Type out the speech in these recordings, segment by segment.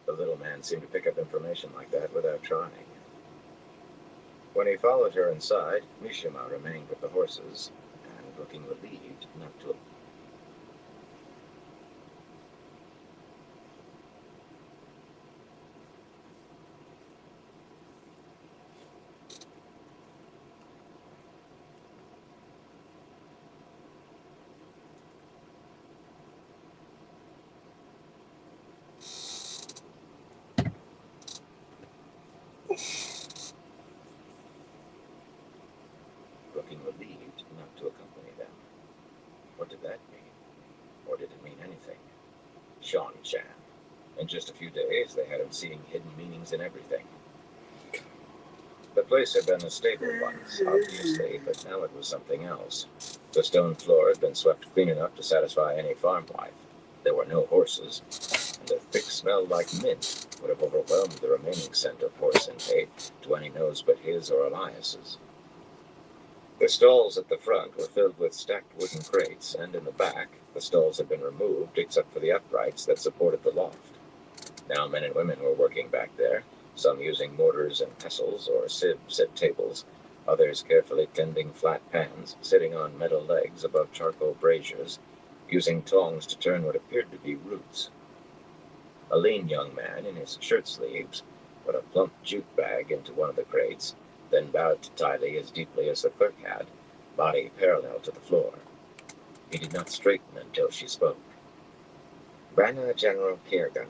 The little man seemed to pick up information like that without trying. When he followed her inside, Mishima remained with the horses, and looking relieved not to looking relieved not to accompany them. What did that mean? Or did it mean anything? Sean Chan. In just a few days, they had him seeing hidden meanings in everything. The place had been a stable once, obviously, but now it was something else. The stone floor had been swept clean enough to satisfy any farm wife. There were no horses, and a thick smell like mint would have overwhelmed the remaining scent of horse and hay to any nose but his or Elias's. The stalls at the front were filled with stacked wooden crates, and in the back, the stalls had been removed except for the uprights that supported the loft. Now men and women were working back there, some using mortars and pestles or sieves at tables, others carefully tending flat pans, sitting on metal legs above charcoal braziers, using tongs to turn what appeared to be roots. A lean young man in his shirt sleeves put a plump jute bag into one of the crates, then bowed to Tylee as deeply as the clerk had, body parallel to the floor. He did not straighten until she spoke. Banner General Kiergan,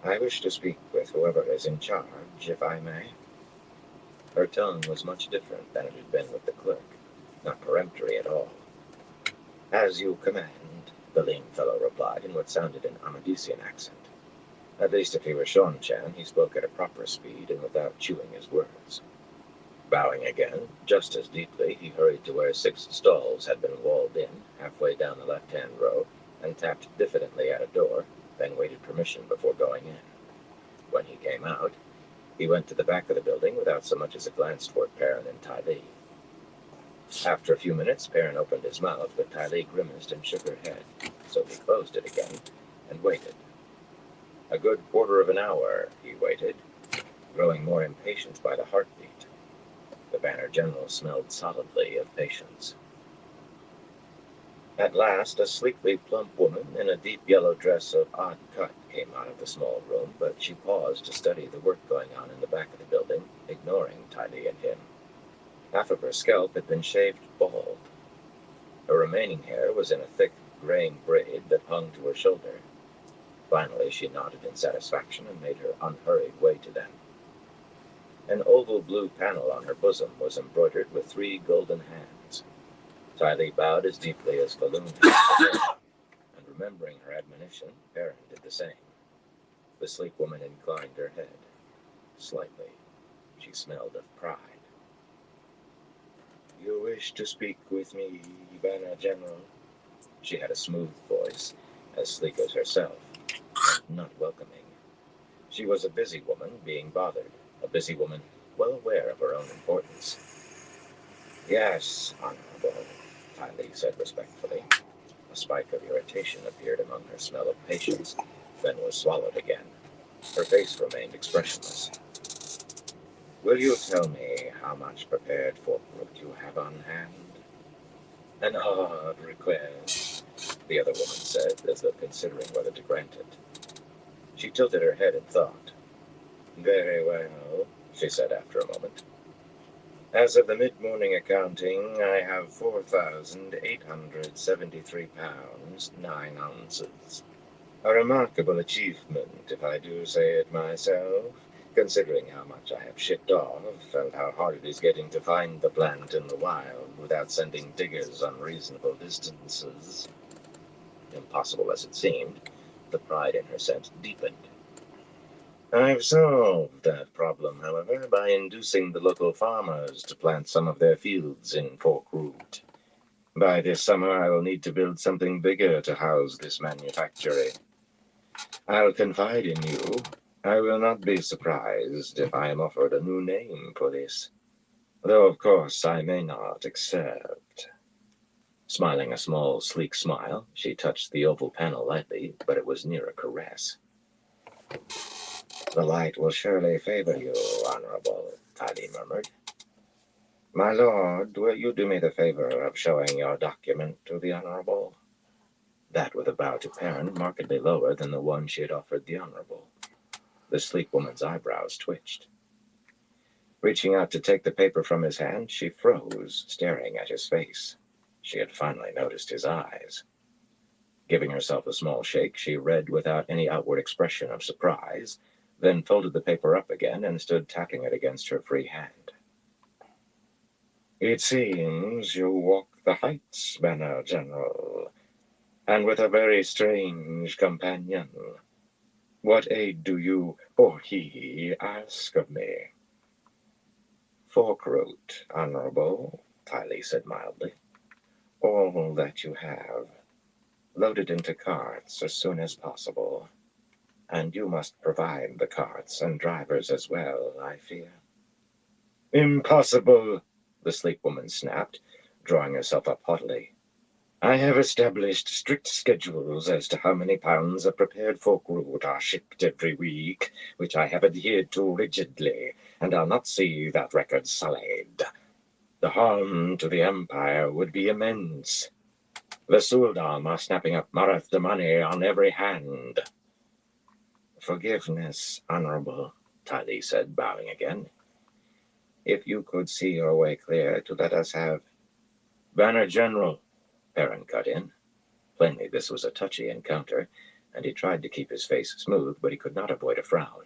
I wish to speak with whoever is in charge, if I may. Her tone was much different than it had been with the clerk, not peremptory at all. As you command, the lean fellow replied in what sounded an Amadisian accent. At least if he were Sean Chan, he spoke at a proper speed and without chewing his words. Bowing again, just as deeply, he hurried to where 6 stalls had been walled in, halfway down the left-hand row, and tapped diffidently at a door, then waited permission before going in. When he came out, he went to the back of the building without so much as a glance toward Perrin and Tylee. After a few minutes, Perrin opened his mouth, but Tylee grimaced and shook her head, so he closed it again and waited. A good quarter of an hour he waited, growing more impatient by the heartbeat. The Banner General smelled solidly of patience. At last, a sleekly plump woman in a deep yellow dress of odd cut came out of the small room, but she paused to study the work going on in the back of the building, ignoring Tylee and him. Half of her scalp had been shaved bald. Her remaining hair was in a thick, graying braid that hung to her shoulder. Finally, she nodded in satisfaction and made her unhurried way to them. An oval blue panel on her bosom was embroidered with 3 golden hands. Tylee bowed as deeply as Falun had, and remembering her admonition, Perrin did the same. The sleek woman inclined her head. Slightly. She smelled of pride. You wish to speak with me, Banner General? She had a smooth voice, as sleek as herself, not welcoming. She was a busy woman being bothered, a busy woman well aware of her own importance. Yes, Honorable, Tylee said respectfully. A spike of irritation appeared among her smell of patience, then was swallowed again. Her face remained expressionless. Will you tell me how much prepared fork root you have on hand? An odd request, the other woman said, as though considering whether to grant it. She tilted her head in thought. Very well, she said after a moment. As of the mid-morning accounting, I have 4,873 pounds, 9 ounces. A remarkable achievement, if I do say it myself, considering how much I have shipped off and how hard it is getting to find the plant in the wild without sending diggers unreasonable distances. Impossible as it seemed, the pride in her sense deepened. I've solved that problem, however, by inducing the local farmers to plant some of their fields in fork root. By this summer, I will need to build something bigger to house this manufactory. I'll confide in you. I will not be surprised if I am offered a new name for this, though of course I may not accept. Smiling a small, sleek smile, she touched the oval panel lightly, but it was near a caress. The light will surely favor you, Honorable, Ty Lee murmured. My lord, will you do me the favor of showing your document to the Honorable? That with a bow to Perrin, markedly lower than the one she had offered the Honorable. The sleek woman's eyebrows twitched. Reaching out to take the paper from his hand, she froze, staring at his face. She had finally noticed his eyes. Giving herself a small shake, she read without any outward expression of surprise, then folded the paper up again and stood tapping it against her free hand. It seems you walk the heights, Banner General, and with a very strange companion. What aid do you, or he, ask of me? Forkroot, Honorable, Ty Lee said mildly. All that you have. Loaded into carts as soon as possible. And you must provide the carts and drivers as well, I fear. Impossible, the sleek woman snapped, drawing herself up haughtily. I have established strict schedules as to how many pounds of prepared forkroot are shipped every week, which I have adhered to rigidly, and I'll not see that record sullied. The harm to the Empire would be immense. The Suldam are snapping up Marath money on every hand. Forgiveness, Honorable, Ty Lee said, bowing again. If you could see your way clear to let us have... Banner General, Perrin cut in. Plainly this was a touchy encounter, and he tried to keep his face smooth, but he could not avoid a frown.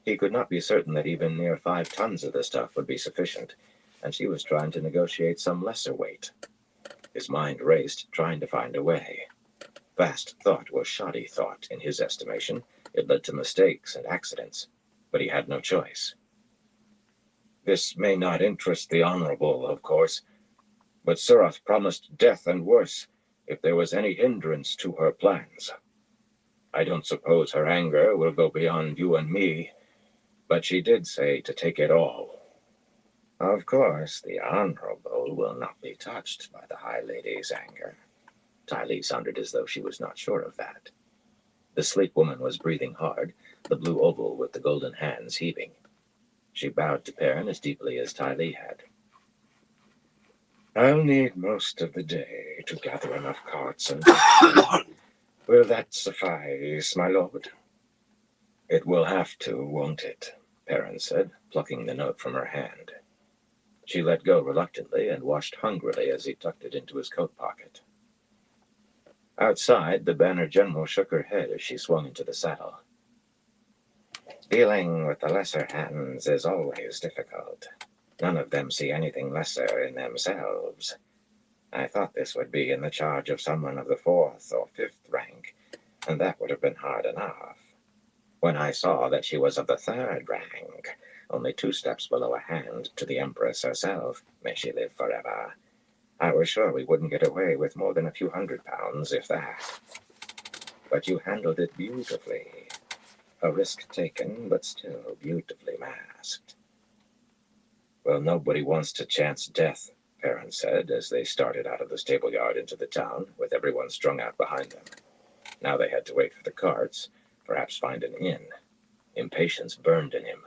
He could not be certain that even near 5 tons of the stuff would be sufficient, and she was trying to negotiate some lesser weight. His mind raced, trying to find a way. Fast thought was shoddy thought, in his estimation. It led to mistakes and accidents, but he had no choice. This may not interest the Honorable, of course, but Surath promised death and worse if there was any hindrance to her plans. I don't suppose her anger will go beyond you and me, but she did say to take it all. Of course, the Honorable will not be touched by the High Lady's anger. Ty Lee sounded as though she was not sure of that. The sleek woman was breathing hard, the blue oval with the golden hands heaving. She bowed to Perrin as deeply as Ty Lee had. I'll need most of the day to gather enough carts and... Will that suffice, my lord? It will have to, won't it? Perrin said, plucking the note from her hand. She let go reluctantly and watched hungrily as he tucked it into his coat pocket. Outside, the Banner General shook her head as she swung into the saddle. Dealing with the lesser hands is always difficult. None of them see anything lesser in themselves. I thought this would be in the charge of someone of the 4th or 5th rank, and that would have been hard enough. When I saw that she was of the 3rd rank, only 2 steps below a hand to the Empress herself, may she live forever, I was sure we wouldn't get away with more than a few £100, if that. But you handled it beautifully. A risk taken, but still beautifully masked. Well, nobody wants to chance death, Perrin said, as they started out of the stable yard into the town, with everyone strung out behind them. Now they had to wait for the carts, perhaps find an inn. Impatience burned in him.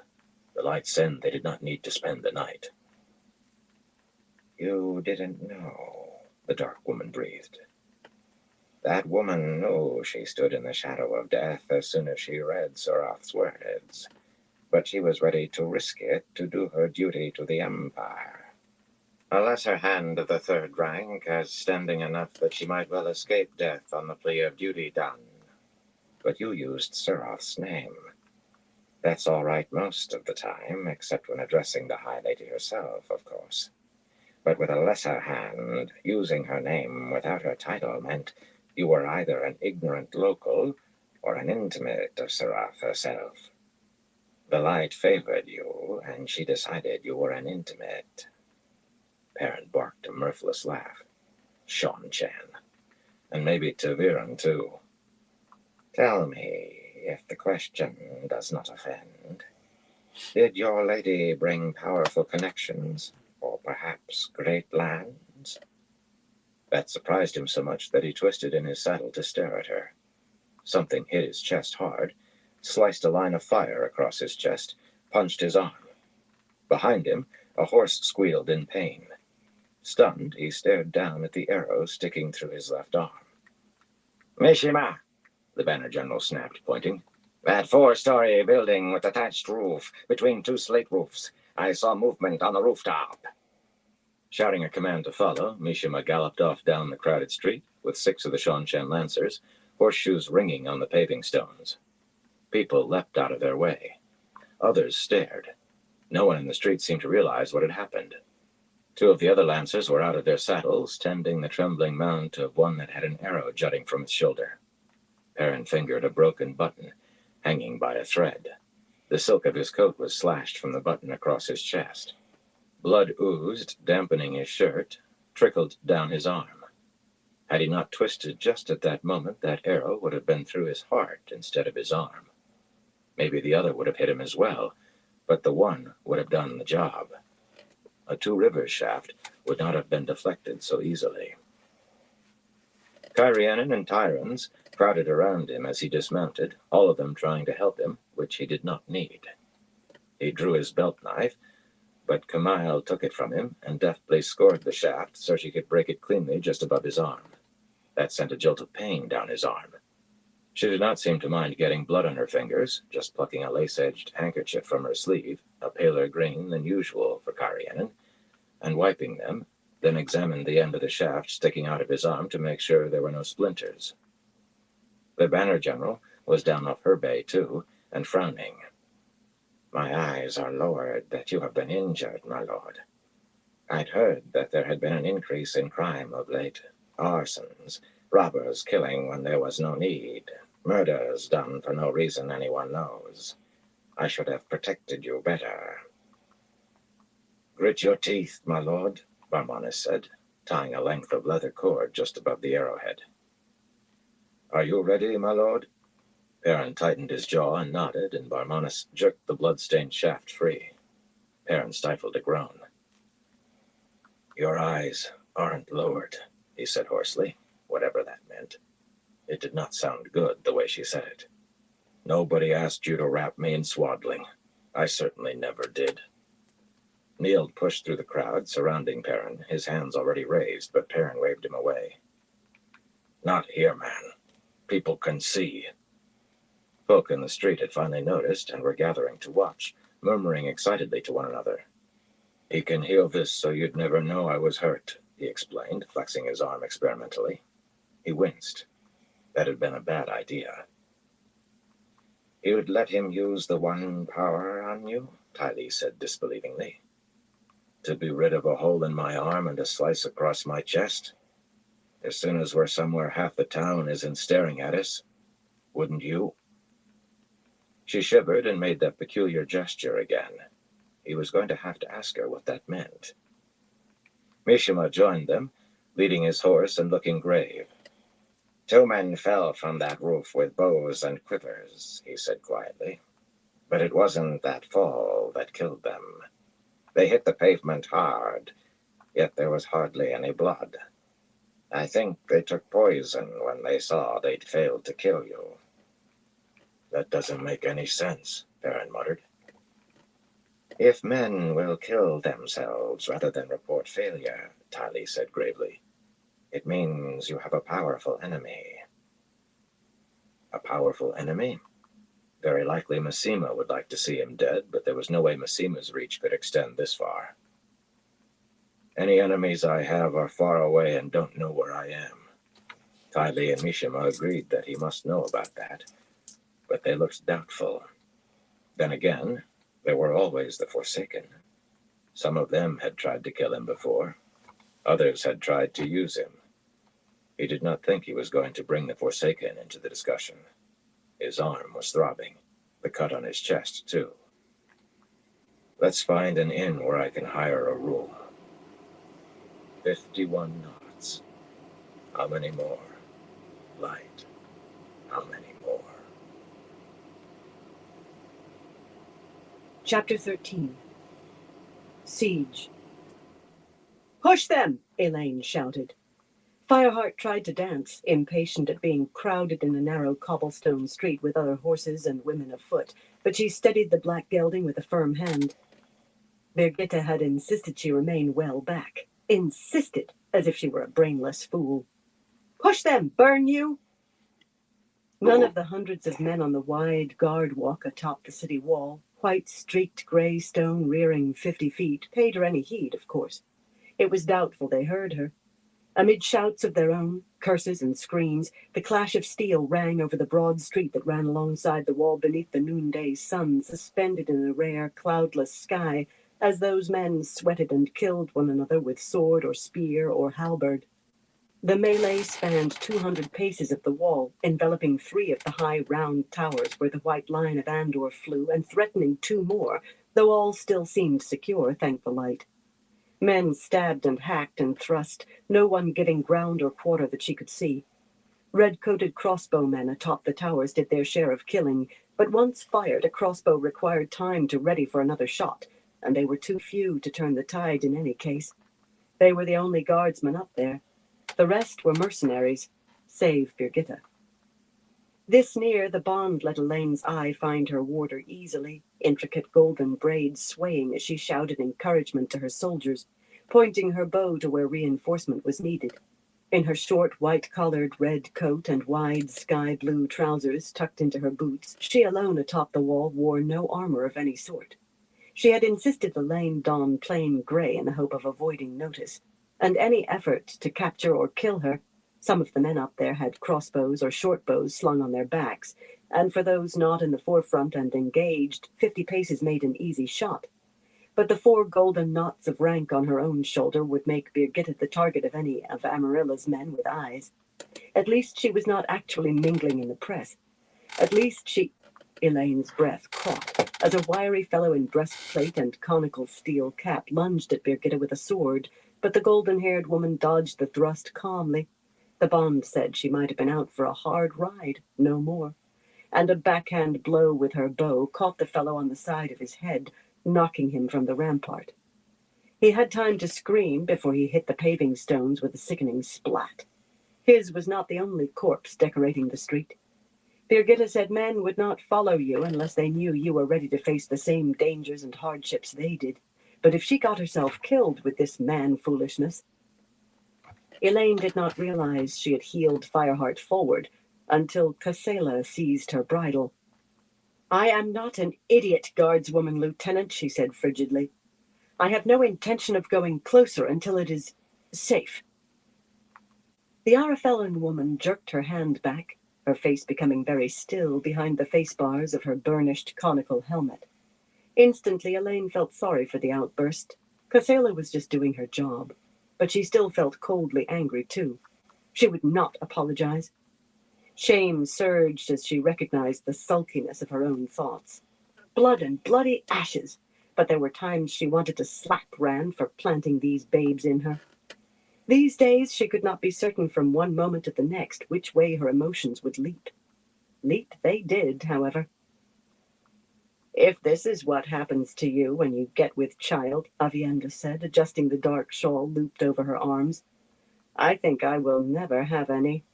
The light said they did not need to spend the night. You didn't know, the dark woman breathed. That woman knew she stood in the shadow of death as soon as she read Surath's words, but she was ready to risk it to do her duty to the Empire. A lesser hand of the 3rd rank as standing enough that she might well escape death on the plea of duty done. But you used Surath's name. That's all right most of the time, except when addressing the High Lady herself, of course. But with a lesser hand, using her name without her title meant you were either an ignorant local or an intimate of Surath herself. The light favored you, and she decided you were an intimate. Perrin barked a mirthless laugh. Sean Chan. And maybe Taviran, too. Tell me, if the question does not offend, did your lady bring powerful connections, or perhaps great lands? That surprised him so much that he twisted in his saddle to stare at her. Something hit his chest hard, sliced a line of fire across his chest, punched his arm. Behind him, a horse squealed in pain. Stunned, he stared down at the arrow sticking through his left arm. Mishima, the banner general snapped, pointing. That 4-story building with a thatched roof, between 2 slate roofs. I saw movement on the rooftop. Shouting a command to follow, Mishima galloped off down the crowded street with 6 of the Shanshan lancers, horseshoes ringing on the paving stones. People leapt out of their way. Others stared. No one in the street seemed to realize what had happened. 2 of the other lancers were out of their saddles, tending the trembling mount of one that had an arrow jutting from its shoulder. Perrin fingered a broken button, hanging by a thread. The silk of his coat was slashed from the button across his chest. Blood oozed, dampening his shirt, trickled down his arm. Had he not twisted just at that moment, that arrow would have been through his heart instead of his arm. Maybe the other would have hit him as well, but the one would have done the job. A 2 Rivers shaft would not have been deflected so easily. Cairhienin and Tyrans crowded around him as he dismounted, all of them trying to help him, which he did not need. He drew his belt knife, but Kamail took it from him and deftly scored the shaft so she could break it cleanly just above his arm. That sent a jolt of pain down his arm. She did not seem to mind getting blood on her fingers, just plucking a lace-edged handkerchief from her sleeve, a paler green than usual for Cairhienin, and wiping them, then examined the end of the shaft sticking out of his arm to make sure there were no splinters. The banner general was down off her bay, too, and frowning. My eyes are lowered that you have been injured, my lord. I'd heard that there had been an increase in crime of late. Arsons, robbers killing when there was no need, murders done for no reason anyone knows. I should have protected you better. Grit your teeth, my lord, Barmanis said, tying a length of leather cord just above the arrowhead. Are you ready, my lord? Perrin tightened his jaw and nodded, and Barmanis jerked the blood-stained shaft free. Perrin stifled a groan. Your eyes aren't lowered, he said hoarsely, whatever that meant. It did not sound good, the way she said it. Nobody asked you to wrap me in swaddling. I certainly never did. Nield pushed through the crowd surrounding Perrin, his hands already raised, but Perrin waved him away. Not here, man. People can see. Folk in the street had finally noticed and were gathering to watch, murmuring excitedly to one another. He can heal this so you'd never know I was hurt, he explained, flexing his arm experimentally. He winced. That had been a bad idea. You'd let him use the one power on you? Tylee said disbelievingly. To be rid of a hole in my arm and a slice across my chest? As soon as we're somewhere half the town isn't staring at us, wouldn't you? She shivered and made that peculiar gesture again. He was going to have to ask her what that meant. Mishima joined them, leading his horse and looking grave. 2 men fell from that roof with bows and quivers, he said quietly. But it wasn't that fall that killed them. They hit the pavement hard, yet there was hardly any blood. I think they took poison when they saw they'd failed to kill you. That doesn't make any sense, Perrin muttered. If men will kill themselves rather than report failure, Tylee said gravely, it means you have a powerful enemy. A powerful enemy? Very likely Mishima would like to see him dead, but there was no way Mishima's reach could extend this far. Any enemies I have are far away and don't know where I am. Tylee and Mishima agreed that he must know about that, but they looked doubtful. Then again, there were always the Forsaken. Some of them had tried to kill him before. Others had tried to use him. He did not think he was going to bring the Forsaken into the discussion. His arm was throbbing, the cut on his chest, too. Let's find an inn where I can hire a room. 51 knots. How many more? Light. How many more? Chapter 13. Siege. Push them, Elaine shouted. Fireheart tried to dance, impatient at being crowded in a narrow cobblestone street with other horses and women afoot, but she steadied the black gelding with a firm hand. Birgitta had insisted she remain well back. Insisted, as if she were a brainless fool. "Push them, burn you!" None of the hundreds of men on the wide guard walk atop the city wall, white streaked grey stone rearing 50 feet, paid her any heed, of course. It was doubtful they heard her. Amid shouts of their own, curses and screams, the clash of steel rang over the broad street that ran alongside the wall beneath the noonday sun, suspended in a rare, cloudless sky, as those men sweated and killed one another with sword or spear or halberd. The melee spanned 200 paces of the wall, enveloping 3 of the high, round towers where the white line of Andor flew, and threatening 2 more, though all still seemed secure, thank the light. Men stabbed and hacked and thrust, no one getting ground or quarter that she could see. Red-coated crossbowmen atop the towers did their share of killing, but once fired, a crossbow required time to ready for another shot, and they were too few to turn the tide in any case. They were the only guardsmen up there. The rest were mercenaries, save Birgitta. This near, the bond let Elaine's eye find her warder easily, intricate golden braids swaying as she shouted encouragement to her soldiers, pointing her bow to where reinforcement was needed. In her short, white-collared red coat and wide sky-blue trousers tucked into her boots, she alone atop the wall wore no armor of any sort. She had insisted Elaine don plain gray in the hope of avoiding notice, and any effort to capture or kill her. Some of the men up there had crossbows or short bows slung on their backs, and for those not in the forefront and engaged, 50 paces made an easy shot. But the 4 golden knots of rank on her own shoulder would make Birgitta the target of any of Amarilla's men with eyes. At least she was not actually mingling in the press. At least she... Elaine's breath caught as a wiry fellow in breastplate and conical steel cap lunged at Birgitta with a sword, but the golden-haired woman dodged the thrust calmly. The bond said she might have been out for a hard ride, no more, and a backhand blow with her bow caught the fellow on the side of his head, knocking him from the rampart. He had time to scream before he hit the paving stones with a sickening splat. His was not the only corpse decorating the street. Birgitta said men would not follow you unless they knew you were ready to face the same dangers and hardships they did. But if she got herself killed with this man-foolishness... Elaine did not realize she had heeled Fireheart forward until Casella seized her bridle. "I am not an idiot guardswoman, Lieutenant," she said frigidly. "I have no intention of going closer until it is safe." The Arafellan woman jerked her hand back, her face becoming very still behind the face bars of her burnished conical helmet. Instantly, Elaine felt sorry for the outburst. Casella was just doing her job, but she still felt coldly angry, too. She would not apologize. Shame surged as she recognized the sulkiness of her own thoughts. Blood and bloody ashes, but there were times she wanted to slap Rand for planting these babes in her. These days, she could not be certain from one moment to the next which way her emotions would leap. Leap they did, however. "If this is what happens to you when you get with child," Aviendha said, adjusting the dark shawl looped over her arms, "I think I will never have any."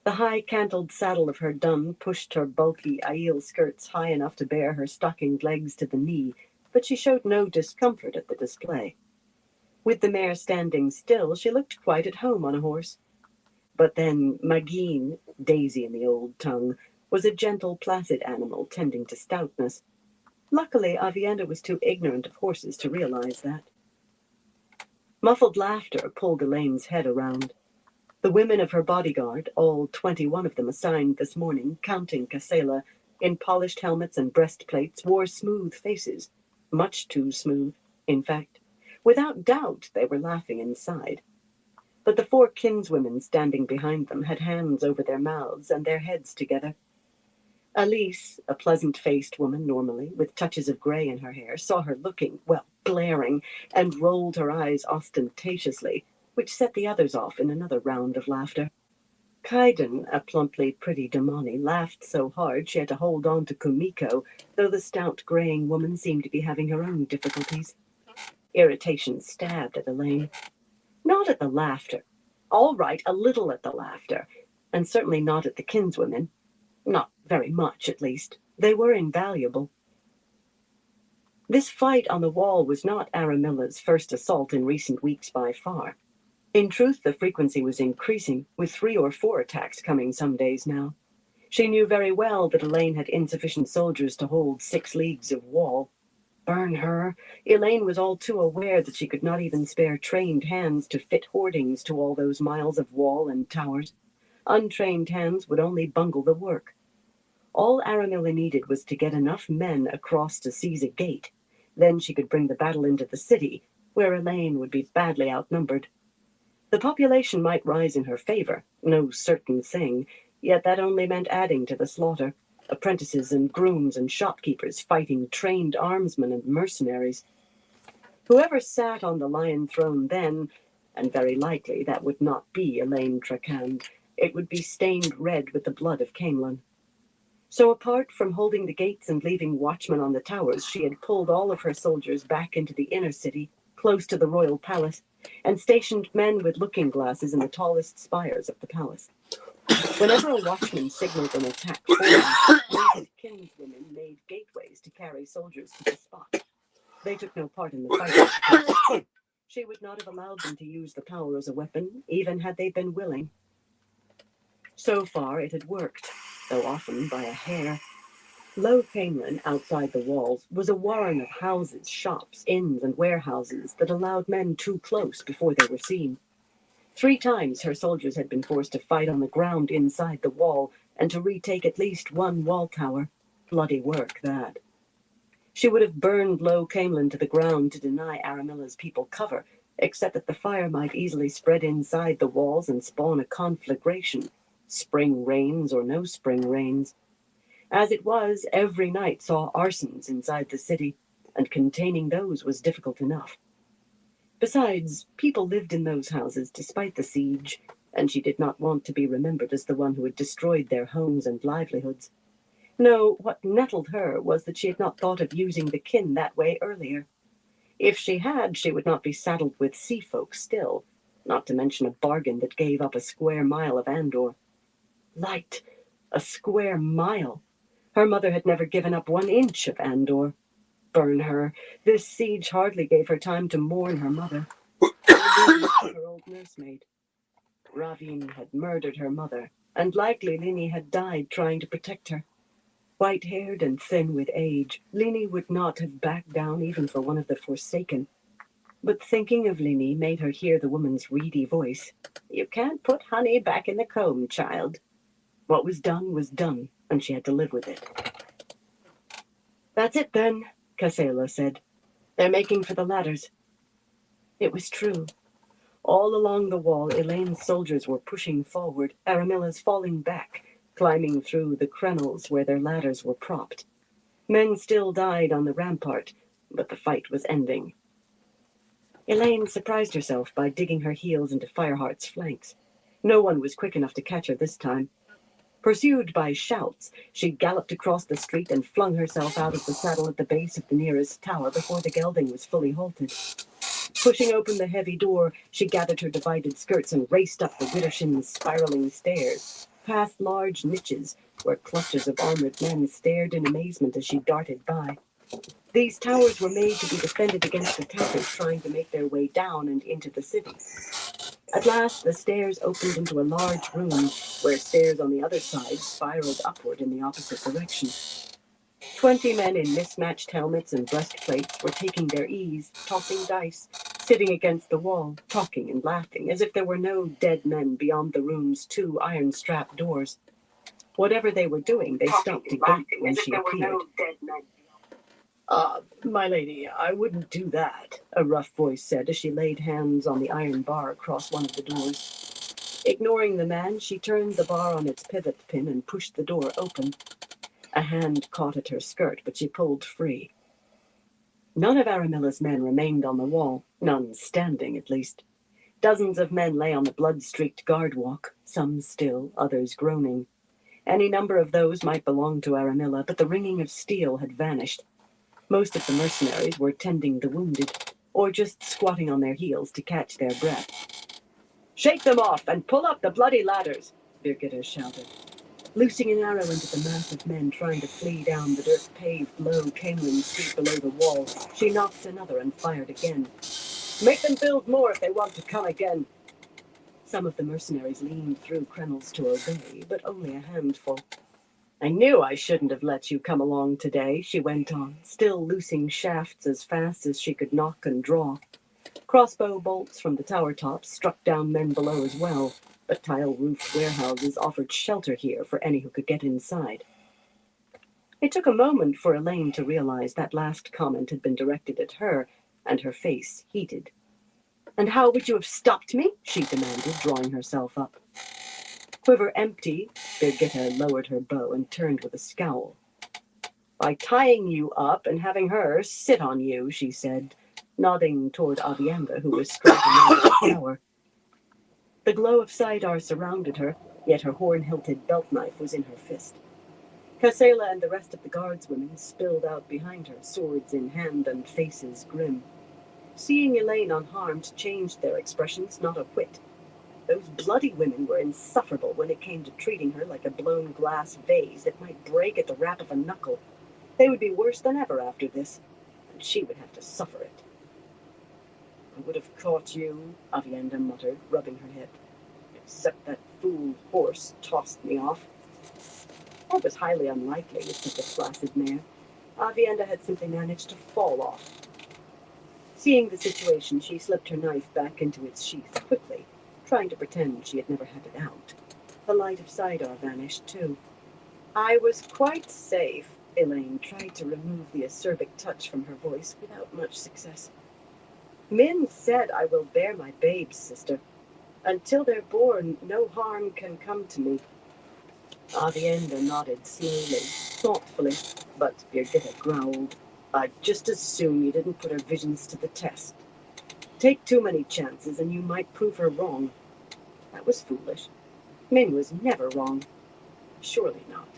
The high-cantled saddle of her dun pushed her bulky Aiel skirts high enough to bear her stockinged legs to the knee, but she showed no discomfort at the display. With the mare standing still, she looked quite at home on a horse. But then Magin, Daisy in the old tongue, was a gentle, placid animal tending to stoutness. Luckily, Aviendha was too ignorant of horses to realize that. Muffled laughter pulled Elaine's head around. The women of her bodyguard, all 21 of them assigned this morning, counting Casella, in polished helmets and breastplates, wore smooth faces. Much too smooth, in fact. Without doubt, they were laughing inside. But the 4 kinswomen standing behind them had hands over their mouths and their heads together. Elise, a pleasant-faced woman normally, with touches of gray in her hair, saw her looking, well, glaring, and rolled her eyes ostentatiously, which set the others off in another round of laughter. Kaiden, a plumply pretty Damani, laughed so hard she had to hold on to Kumiko, though the stout graying woman seemed to be having her own difficulties. Irritation stabbed at Elaine. Not at the laughter. All right, a little at the laughter, and certainly not at the kinswomen. Not very much, at least. They were invaluable. This fight on the wall was not Aramilla's first assault in recent weeks by far. In truth, the frequency was increasing, with 3 or 4 attacks coming some days now. She knew very well that Elaine had insufficient soldiers to hold 6 leagues of wall. Burn her! Elaine was all too aware that she could not even spare trained hands to fit hoardings to all those miles of wall and towers. Untrained hands would only bungle the work. All Aramilla needed was to get enough men across to seize a gate. Then she could bring the battle into the city, where Elaine would be badly outnumbered. The population might rise in her favor, no certain thing, yet that only meant adding to the slaughter. Apprentices and grooms and shopkeepers fighting trained armsmen and mercenaries. Whoever sat on the lion throne then, and very likely that would not be Elaine Trakand, it would be stained red with the blood of Camelin. So apart from holding the gates and leaving watchmen on the towers, she had pulled all of her soldiers back into the inner city, close to the royal palace, and stationed men with looking glasses in the tallest spires of the palace. Whenever a watchman signaled an attack forward, native kinswomen made gateways to carry soldiers to the spot. They took no part in the fight, of course. She would not have allowed them to use the power as a weapon, even had they been willing. So far it had worked, though often by a hair. Low Camelin, outside the walls, was a warren of houses, shops, inns, and warehouses that allowed men too close before they were seen. 3 times her soldiers had been forced to fight on the ground inside the wall and to retake at least 1 wall tower. Bloody work, that. She would have burned Low Camelin to the ground to deny Aramilla's people cover, except that the fire might easily spread inside the walls and spawn a conflagration, spring rains or no spring rains. As it was, every night saw arsons inside the city, and containing those was difficult enough. Besides, people lived in those houses despite the siege, and she did not want to be remembered as the one who had destroyed their homes and livelihoods. No, what nettled her was that she had not thought of using the kin that way earlier. If she had, she would not be saddled with sea folk still, not to mention a bargain that gave up a square mile of Andor. Light! A square mile! Her mother had never given up 1 inch of Andor. Burn her! This siege hardly gave her time to mourn her mother. Her old nursemaid. Ravine had murdered her mother, and likely Lini had died trying to protect her. White-haired and thin with age, Lini would not have backed down even for one of the Forsaken. But thinking of Lini made her hear the woman's reedy voice. "You can't put honey back in the comb, child." What was done, and she had to live with it. "That's it, then," Casella said. "They're making for the ladders." It was true. All along the wall, Elaine's soldiers were pushing forward, Aramilla's falling back, climbing through the crenels where their ladders were propped. Men still died on the rampart, but the fight was ending. Elaine surprised herself by digging her heels into Fireheart's flanks. No one was quick enough to catch her this time. Pursued by shouts, she galloped across the street and flung herself out of the saddle at the base of the nearest tower before the gelding was fully halted. Pushing open the heavy door, she gathered her divided skirts and raced up the Widdershin's spiraling stairs, past large niches where clutches of armored men stared in amazement as she darted by. These towers were made to be defended against attackers trying to make their way down and into the city. At last, the stairs opened into a large room where stairs on the other side spiraled upward in the opposite direction. 20 men in mismatched helmets and breastplates were taking their ease, tossing dice, sitting against the wall, talking and laughing, as if there were no dead men beyond the room's 2 iron-strap doors. Whatever they were doing, they stopped to gape when she appeared. My lady, I wouldn't do that," a rough voice said as she laid hands on the iron bar across one of the doors. Ignoring the man, she turned the bar on its pivot pin and pushed the door open. A hand caught at her skirt, but she pulled free. None of Aramilla's men remained on the wall, none standing, at least. Dozens of men lay on the blood-streaked guard walk, some still, others groaning. Any number of those might belong to Aramilla, but the ringing of steel had vanished. Most of the mercenaries were tending the wounded, or just squatting on their heels to catch their breath. Shake them off and pull up the bloody ladders, Birgitta shouted. Loosing an arrow into the mass of men trying to flee down the dirt-paved, low Camelin street below the wall, she knocked another and fired again. Make them build more if they want to come again. Some of the mercenaries leaned through crenels to obey, but only a handful. I knew I shouldn't have let you come along today, she went on, still loosing shafts as fast as she could knock and draw. Crossbow bolts from the tower tops struck down men below as well, but tile-roofed warehouses offered shelter here for any who could get inside. It took a moment for Elaine to realize that last comment had been directed at her, and her face heated. And how would you have stopped me? She demanded, drawing herself up. Quiver empty, Birgitta lowered her bow and turned with a scowl. By tying you up and having her sit on you, she said, nodding toward Avienda, who was striding out of the tower. The glow of Saidar surrounded her, yet her horn-hilted belt knife was in her fist. Kassela and the rest of the guardswomen spilled out behind her, swords in hand and faces grim. Seeing Elaine unharmed changed their expressions not a whit. Those bloody women were insufferable when it came to treating her like a blown glass vase that might break at the rap of a knuckle. They would be worse than ever after this, and she would have to suffer it. I would have caught you, Avienda muttered, rubbing her hip. Except that fool horse tossed me off. That was highly unlikely, said the placid mare. Avienda had simply managed to fall off. Seeing the situation, she slipped her knife back into its sheath quickly, trying to pretend she had never had it out. The light of Saidar vanished, too. I was quite safe. Elaine tried to remove the acerbic touch from her voice without much success. Min said I will bear my babes, sister. Until they're born, no harm can come to me. Avienda nodded slowly, thoughtfully, but Birgitta growled. I'd just as soon you didn't put her visions to the test. Take too many chances and you might prove her wrong. That was foolish. Min was never wrong. Surely not.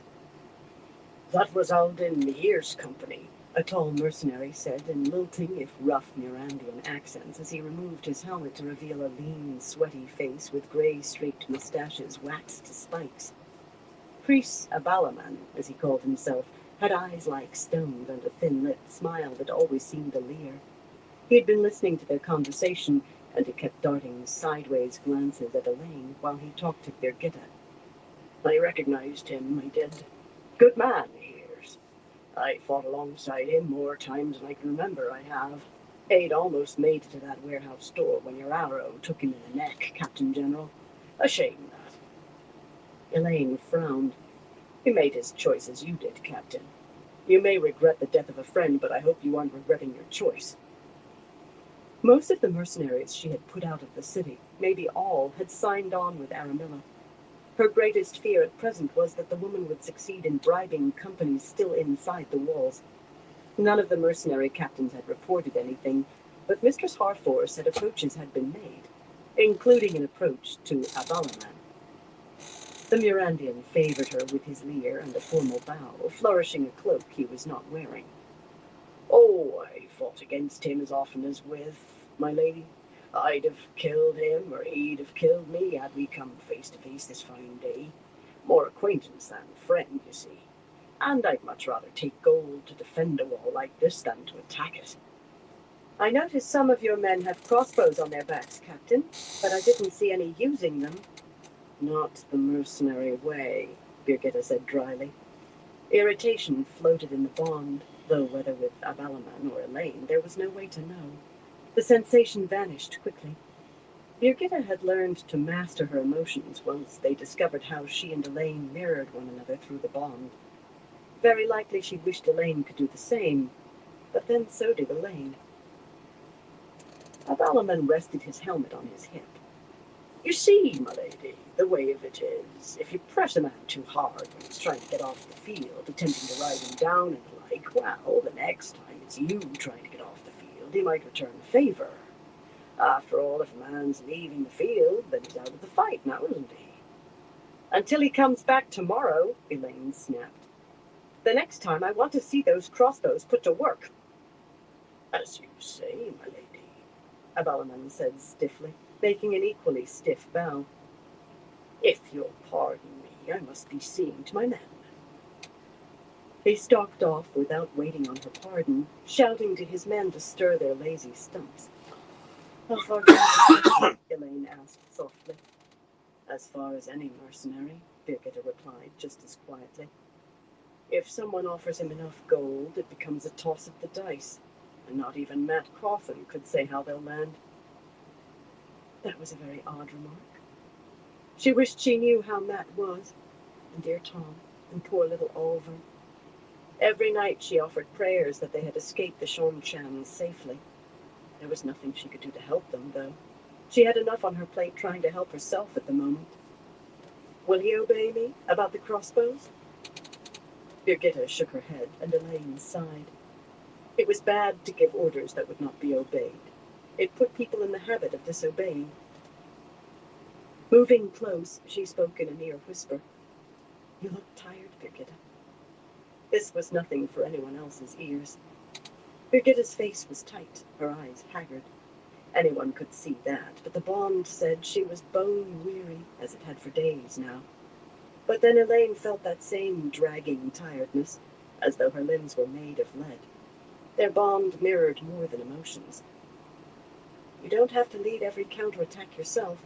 That was Alden Mihir's company, a tall mercenary said in lilting, if rough, Mirandian accents as he removed his helmet to reveal a lean, sweaty face with gray-streaked mustaches waxed to spikes. Chris Abalaman, as he called himself, had eyes like stones and a thin-lipped smile that always seemed a leer. He had been listening to their conversation, and he kept darting sideways glances at Elaine while he talked to Birgitta. I recognized him, I did. Good man, he hears. I fought alongside him more times than I can remember, I have. He'd almost made it to that warehouse door when your arrow took him in the neck, Captain General. A shame, that. Elaine frowned. He made his choice as you did, Captain. You may regret the death of a friend, but I hope you aren't regretting your choice. Most of the mercenaries she had put out of the city, maybe all, had signed on with Aramilla. Her greatest fear at present was that the woman would succeed in bribing companies still inside the walls. None of the mercenary captains had reported anything, but Mistress Harfor said approaches had been made, including an approach to Abalaman. The Mirandian favored her with his leer and a formal bow, flourishing a cloak he was not wearing. Oh, I fought against him as often as with, my lady. I'd have killed him, or he'd have killed me, had we come face to face this fine day. More acquaintance than friend, you see. And I'd much rather take gold to defend a wall like this than to attack it. I notice some of your men have crossbows on their backs, Captain, but I didn't see any using them. Not the mercenary way, Birgitta said dryly. Irritation floated in the bond, though whether with Abalaman or Elaine, there was no way to know. The sensation vanished quickly. Birgitta had learned to master her emotions once they discovered how she and Elaine mirrored one another through the bond. Very likely she wished Elaine could do the same, but then so did Elaine. Abalaman rested his helmet on his hip. You see, my lady, the way of it is, if you press a man too hard when he's trying to get off the field, attempting to ride him down and the like, well, the next time it's you trying to get off the field, he might return the favor. After all, if a man's leaving the field, then he's out of the fight now, isn't he? Until he comes back tomorrow, Elaine snapped. The next time I want to see those crossbows put to work. As you say, my lady. Abalaman said stiffly, making an equally stiff bow. If you'll pardon me, I must be seeing to my man. He stalked off without waiting on her pardon, shouting to his men to stir their lazy stumps. How far can you take? Elaine asked softly. As far as any mercenary, Birgitta replied just as quietly. If someone offers him enough gold, it becomes a toss of the dice, and not even Matt Coffin could say how they'll land. That was a very odd remark. She wished she knew how Matt was, and dear Tom, and poor little Oliver. Every night she offered prayers that they had escaped the Shonchans safely. There was nothing she could do to help them, though. She had enough on her plate trying to help herself at the moment. Will he obey me about the crossbows? Birgitta shook her head, and Elaine sighed. It was bad to give orders that would not be obeyed. It put people in the habit of disobeying. Moving close, she spoke in a near whisper. You look tired, Birgitta. This was nothing for anyone else's ears. Birgitta's face was tight, her eyes haggard. Anyone could see that, but the bond said she was bone-weary, as it had for days now. But then Elaine felt that same dragging tiredness, as though her limbs were made of lead. Their bond mirrored more than emotions. You don't have to lead every counterattack yourself.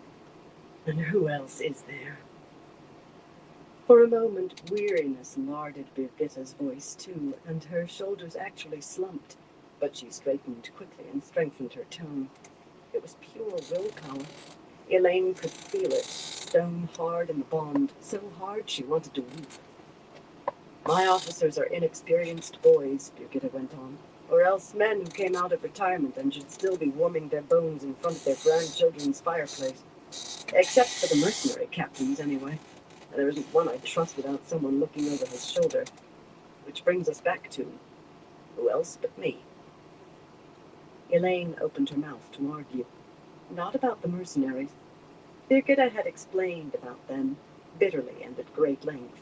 And who else is there? For a moment, weariness larded Birgitta's voice, too, and her shoulders actually slumped. But she straightened quickly and strengthened her tone. It was pure willpower. Elaine could feel it, stone hard in the bond, so hard she wanted to weep. My officers are inexperienced boys, Birgitta went on, or else men who came out of retirement and should still be warming their bones in front of their grandchildren's fireplace. Except for the mercenary captains, anyway. And there isn't one I'd trust without someone looking over his shoulder. Which brings us back to, who else but me? Elaine opened her mouth to argue. Not about the mercenaries. Birgitta had explained about them, bitterly and at great length.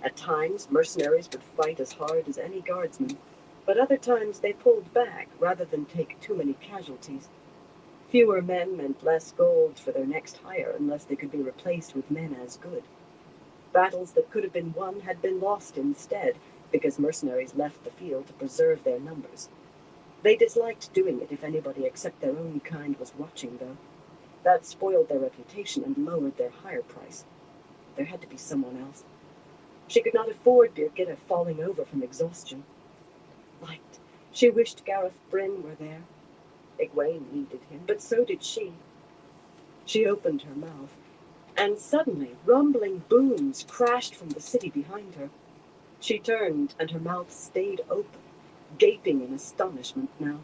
At times, mercenaries would fight as hard as any guardsman, but other times they pulled back rather than take too many casualties. Fewer men meant less gold for their next hire unless they could be replaced with men as good. Battles that could have been won had been lost instead, because mercenaries left the field to preserve their numbers. They disliked doing it if anybody except their own kind was watching, though. That spoiled their reputation and lowered their hire price. There had to be someone else. She could not afford Birgitta falling over from exhaustion. Light. She wished Gareth Bryn were there. Egwene needed him, but so did she. She opened her mouth, and suddenly rumbling booms crashed from the city behind her. She turned, and her mouth stayed open, gaping in astonishment now.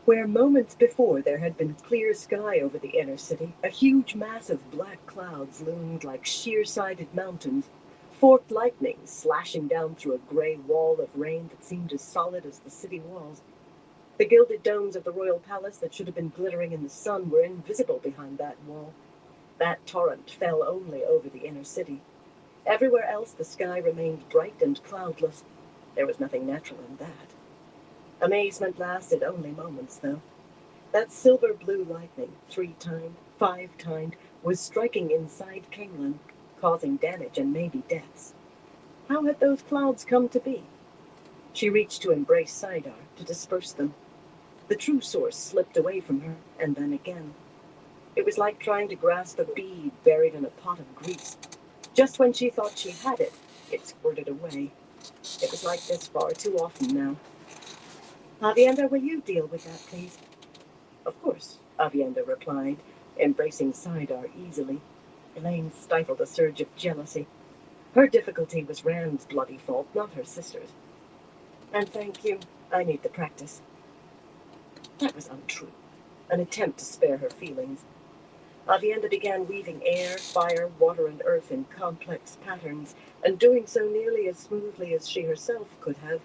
Where moments before there had been clear sky over the inner city, a huge mass of black clouds loomed like sheer-sided mountains, forked lightning slashing down through a gray wall of rain that seemed as solid as the city walls. The gilded domes of the royal palace that should have been glittering in the sun were invisible behind that wall. That torrent fell only over the inner city. Everywhere else the sky remained bright and cloudless. There was nothing natural in that. Amazement lasted only moments, though. That silver-blue lightning, 3-timed, 5-timed, was striking inside Caemlyn, causing damage and maybe deaths. How had those clouds come to be? She reached to embrace Saidar, to disperse them. The true source slipped away from her, and then again. It was like trying to grasp a bead buried in a pot of grease. Just when she thought she had it, it squirted away. It was like this far too often now. Aviendha, will you deal with that, please? Of course, Aviendha replied, embracing Saidar easily. Elaine stifled a surge of jealousy. Her difficulty was Rand's bloody fault, not her sister's. And thank you. I need the practice. That was untrue. An attempt to spare her feelings. Aviendha began weaving air, fire, water, and earth in complex patterns, and doing so nearly as smoothly as she herself could have,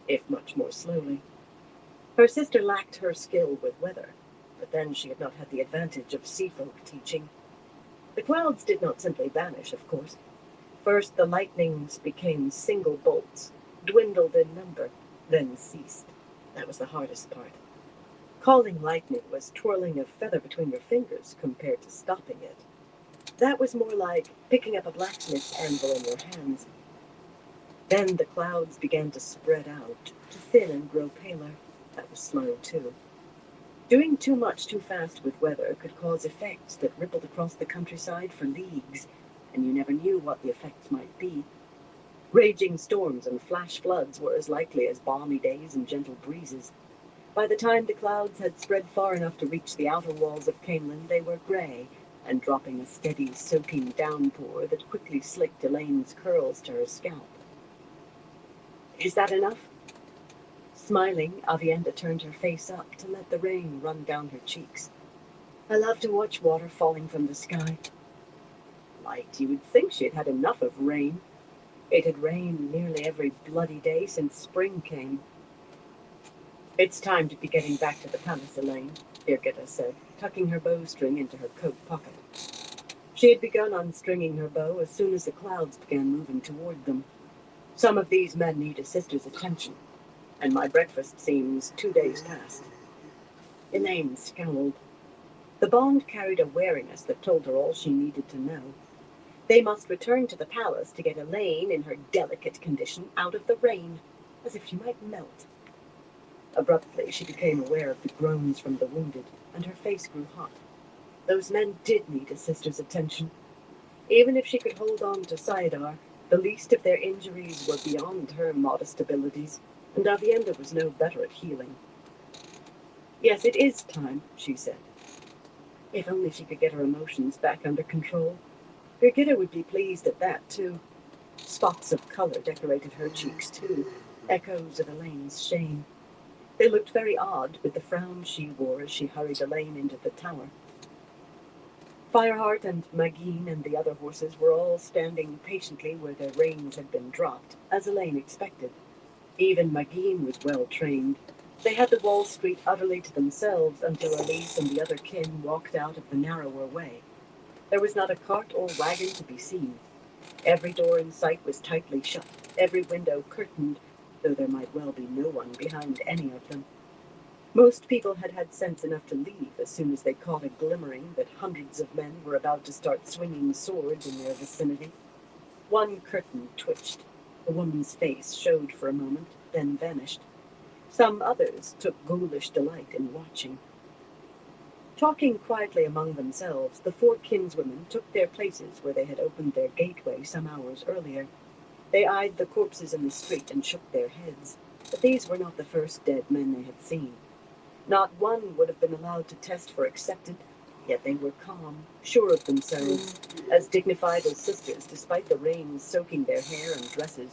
if much more slowly. Her sister lacked her skill with weather, but then she had not had the advantage of seafolk teaching. The clouds did not simply vanish, of course. First the lightnings became single bolts, dwindled in number, then ceased. That was the hardest part. Calling lightning was twirling a feather between your fingers compared to stopping it. That was more like picking up a blacksmith's anvil in your hands. Then the clouds began to spread out, to thin and grow paler. That was slow, too. Doing too much too fast with weather could cause effects that rippled across the countryside for leagues, and you never knew what the effects might be. Raging storms and flash floods were as likely as balmy days and gentle breezes. By the time the clouds had spread far enough to reach the outer walls of Camelin, they were grey, and dropping a steady, soaking downpour that quickly slicked Elaine's curls to her scalp. Is that enough? Smiling, Avienda turned her face up to let the rain run down her cheeks. I love to watch water falling from the sky. Light, you would think she had had enough of rain. It had rained nearly every bloody day since spring came. It's time to be getting back to the palace, Elaine, Birgitta said, tucking her bowstring into her coat pocket. She had begun unstringing her bow as soon as the clouds began moving toward them. Some of these men need a sister's attention, and my breakfast seems 2 days past. Elaine scowled. The bond carried a wariness that told her all she needed to know. They must return to the palace to get Elaine, in her delicate condition, out of the rain, as if she might melt. Abruptly, she became aware of the groans from the wounded, and her face grew hot. Those men did need a sister's attention. Even if she could hold on to Saidar, the least of their injuries were beyond her modest abilities, and Avienda was no better at healing. Yes, it is time, she said. If only she could get her emotions back under control. Birgitta would be pleased at that, too. Spots of color decorated her cheeks, too, echoes of Elaine's shame. They looked very odd with the frown she wore as she hurried Elaine into the tower. Fireheart and Magin and the other horses were all standing patiently where their reins had been dropped, as Elaine expected. Even Magin was well trained. They had the Wall Street utterly to themselves until Elise and the other kin walked out of the narrower way. There was not a cart or wagon to be seen. Every door in sight was tightly shut, every window curtained, though there might well be no one behind any of them. Most people had had sense enough to leave as soon as they caught a glimmering that hundreds of men were about to start swinging swords in their vicinity. One curtain twitched. A woman's face showed for a moment, then vanished. Some others took ghoulish delight in watching. Talking quietly among themselves, the 4 kinswomen took their places where they had opened their gateway some hours earlier. They eyed the corpses in the street and shook their heads, but these were not the first dead men they had seen. Not one would have been allowed to test for accepted, yet they were calm, sure of themselves, as dignified as sisters despite the rain soaking their hair and dresses.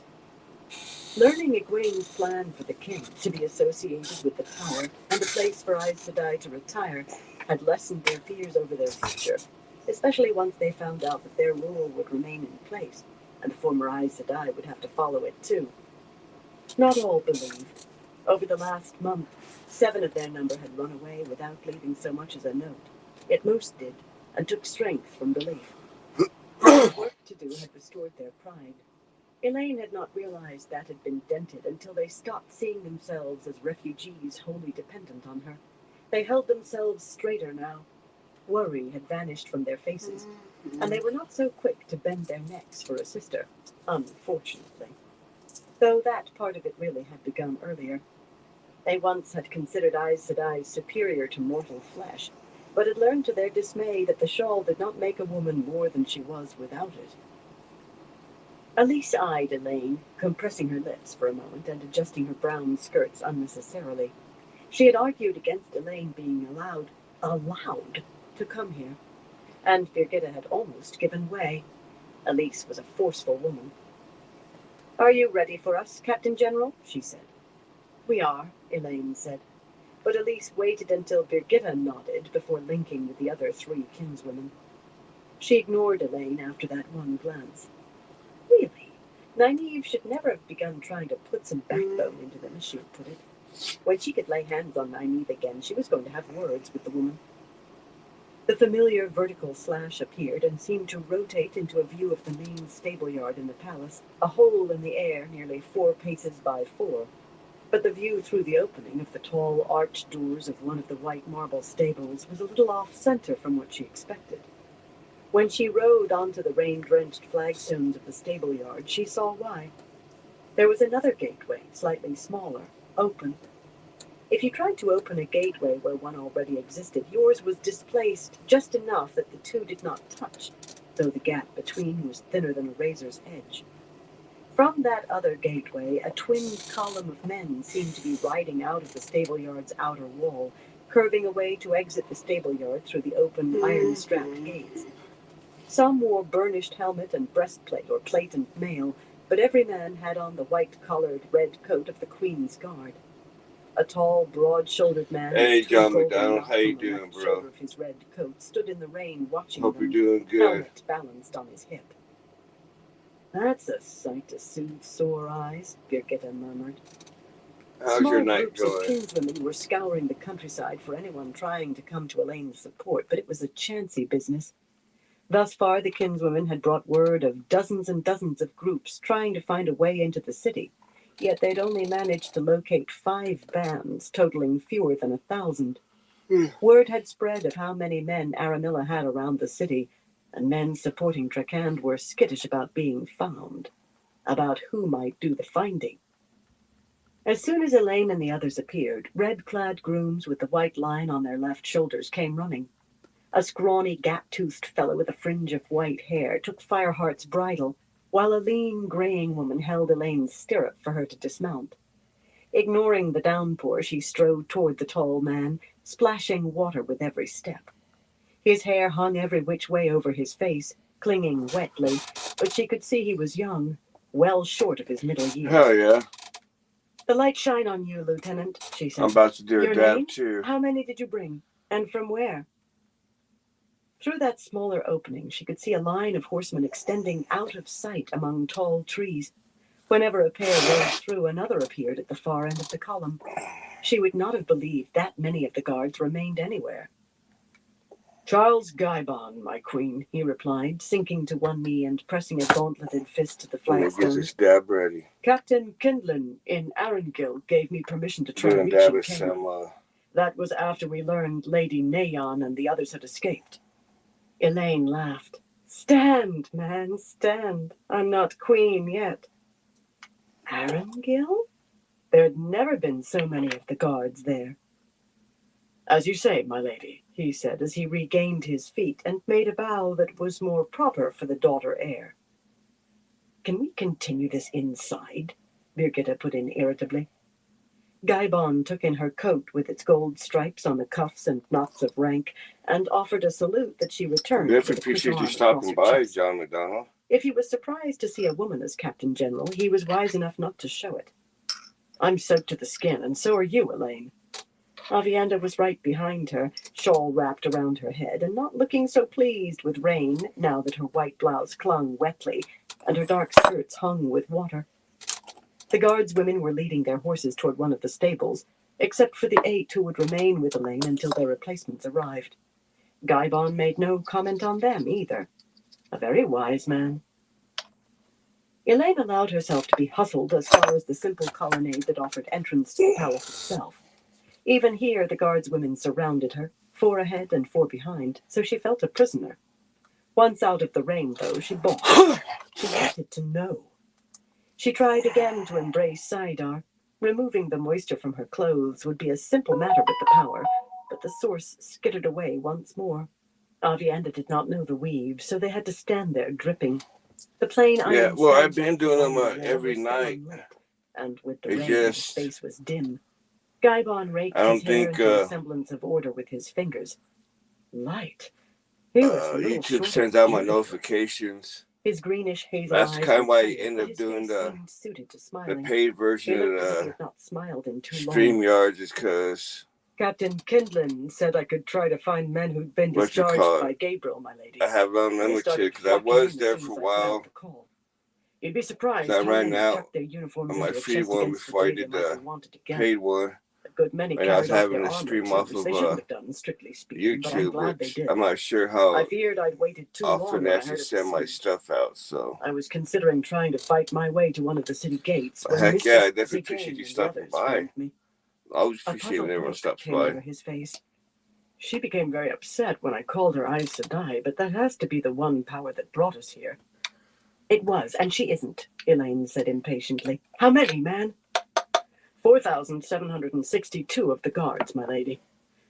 Learning Egwene's plan for the king to be associated with the tower and a place for Aes Sedai to retire had lessened their fears over their future, especially once they found out that their rule would remain in place, and the former Aes Sedai would have to follow it too. Not all believed. Over the last month, 7 of their number had run away without leaving so much as a note. Yet most did, and took strength from belief. Work to do had restored their pride. Elaine had not realized that had been dented until they stopped seeing themselves as refugees wholly dependent on her. They held themselves straighter now. Worry had vanished from their faces, and they were not so quick to bend their necks for a sister, unfortunately. Though that part of it really had begun earlier. They once had considered Aes Sedai superior to mortal flesh, but had learned to their dismay that the shawl did not make a woman more than she was without it. Elise eyed Elaine, compressing her lips for a moment and adjusting her brown skirts unnecessarily. She had argued against Elaine being allowed to come here, and Birgitta had almost given way. Elise was a forceful woman. "Are you ready for us, Captain General?" she said. "We are," Elaine said, but Elise waited until Birgitta nodded before linking with the other 3 kinswomen. She ignored Elaine after that one glance. Really, Nynaeve should never have begun trying to put some backbone into them, as she would put it. When she could lay hands on Nynaeve again, she was going to have words with the woman. The familiar vertical slash appeared and seemed to rotate into a view of the main stable yard in the palace, a hole in the air nearly 4 paces by 4. but the view through the opening of the tall arched doors of one of the white marble stables was a little off-center from what she expected. When she rode onto the rain-drenched flagstones of the stable yard, she saw why. There was another gateway, slightly smaller, open. If you tried to open a gateway where one already existed, yours was displaced just enough that the two did not touch, though the gap between was thinner than a razor's edge. From that other gateway, a twinned column of men seemed to be riding out of the stable yard's outer wall, curving away to exit the stable yard through the open, iron-strapped gates. Some wore burnished helmet and breastplate or plate and mail, but every man had on the white-collared red coat of the Queen's Guard. A tall, broad-shouldered man Hey, with John golden McDonald, knot how you on the doing, left bro? shoulder of his red coat stood in the rain watching Hope you're them, doing good. helmet balanced on his hip. "That's a sight to soothe sore eyes," Birgitta murmured. How's Small your night groups of going? kinswomen were scouring the countryside for anyone trying to come to Elaine's support, but it was a chancy business. Thus far, the kinswomen had brought word of dozens and dozens of groups trying to find a way into the city, yet they'd only managed to locate 5 bands, totaling fewer than 1,000. Word had spread of how many men Aramilla had around the city, and men supporting Trakand were skittish about being found, about who might do the finding. As soon as Elaine and the others appeared, red-clad grooms with the white line on their left shoulders came running. A scrawny, gap-toothed fellow with a fringe of white hair took Fireheart's bridle, while a lean, graying woman held Elaine's stirrup for her to dismount. Ignoring the downpour, she strode toward the tall man, splashing water with every step. His hair hung every which way over his face, clinging wetly, but she could see he was young, well short of his middle years. Hell yeah. "The light shine on you, Lieutenant," she said. I'm about to do a "Your dab name? too. How many did you bring? And from where?" Through that smaller opening, she could see a line of horsemen extending out of sight among tall trees. Whenever a pair rode through, another appeared at the far end of the column. She would not have believed that many of the guards remained anywhere. "Charles Guybon, my queen," he replied, sinking to one knee and pressing a gauntleted fist to the I'm gonna get flagstone. this dab ready. "Captain Kindlin in Arungill gave me permission to try Doing dab reaching with Cain. some That was after we learned Lady Nayon and the others had escaped." Elaine laughed. "Stand, man, stand. I'm not queen yet." Arungill? There'd never been so many of the guards there. "As you say, my lady," he said as he regained his feet and made a bow that was more proper for the daughter heir. "Can we continue this inside?" Birgitta put in irritably. Guybon took in her coat with its gold stripes on the cuffs and knots of rank, and offered a salute that she returned with Definitely a quick appreciate you arm stopping across her by, chest. John McDonald. If he was surprised to see a woman as Captain General, he was wise enough not to show it. "I'm soaked to the skin, and so are you, Elaine." Avienda was right behind her, shawl wrapped around her head, and not looking so pleased with rain now that her white blouse clung wetly and her dark skirts hung with water. The guardswomen were leading their horses toward one of the stables, except for the 8 who would remain with Elaine until their replacements arrived. Guybon made no comment on them either. A very wise man. Elaine allowed herself to be hustled as far as the simple colonnade that offered entrance to the palace itself. Even here, the guardswomen surrounded her, 4 ahead and 4 behind, so she felt a prisoner. Once out of the rain, though, she balked. She wanted to know. She tried again to embrace Saidar. Removing the moisture from her clothes would be a simple matter with the power, but the source skittered away once more. Avienda did not know the weave, so they had to stand there dripping. The plain iron Yeah, well, I've stands been along doing them the wall every were still night. unlit, and with the It's rain, the just, space was dim. Guybon raked I don't his hair think into a semblance of order with his fingers. Light. He was little YouTube short sends of out my beautiful. notifications. His greenish hazel That's eyes kind were of why I tired, ended but up his doing face the seemed suited to smiling. paid version He of looked as if he the had not smiled in too long. StreamYards, is because "Captain Kindlin said I could try to find men who'd been what you discharged call by it. Gabriel, my lady. I have They unlimited started because I flocking was in there as soon for a as I put out while. the call. You'd be surprised I how ran many out tucked their uniforms on my into a free chest one against the before I day they did might be the wanted again. paid one. But good many And I was carried off having their a armor stream too, off which of they shouldn't have done, strictly speaking, but I'm YouTube, glad they which did. I'm not sure I how feared I'd waited too long often when I I should heard of the send my siege. stuff out. So, I was considering trying to fight my way to one of the city gates when heck Mr. yeah, I definitely Zigane appreciate you and the stopping others by. found me. I always A appreciate when puzzled everyone look stops came over by. his face. She became very upset when I called her Aes Sedai, but that has to be the one power that brought us here. It was, and she isn't, Elaine said impatiently. How many, man? 4,762 of the guards, my lady.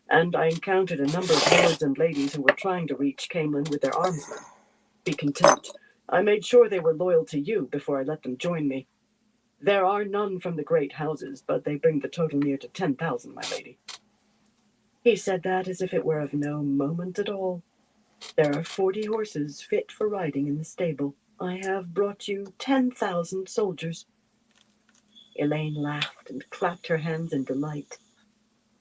And I encountered a number of lords and ladies who were trying to reach Camelin with their armsmen. Be content. I made sure they were loyal to you before I let them join me. There are none from the great houses, but they bring the total near to 10,000, my lady. He said that as if it were of no moment at all. There are 40 horses fit for riding in the stable. I have brought you 10,000 soldiers. Elaine laughed and clapped her hands in delight.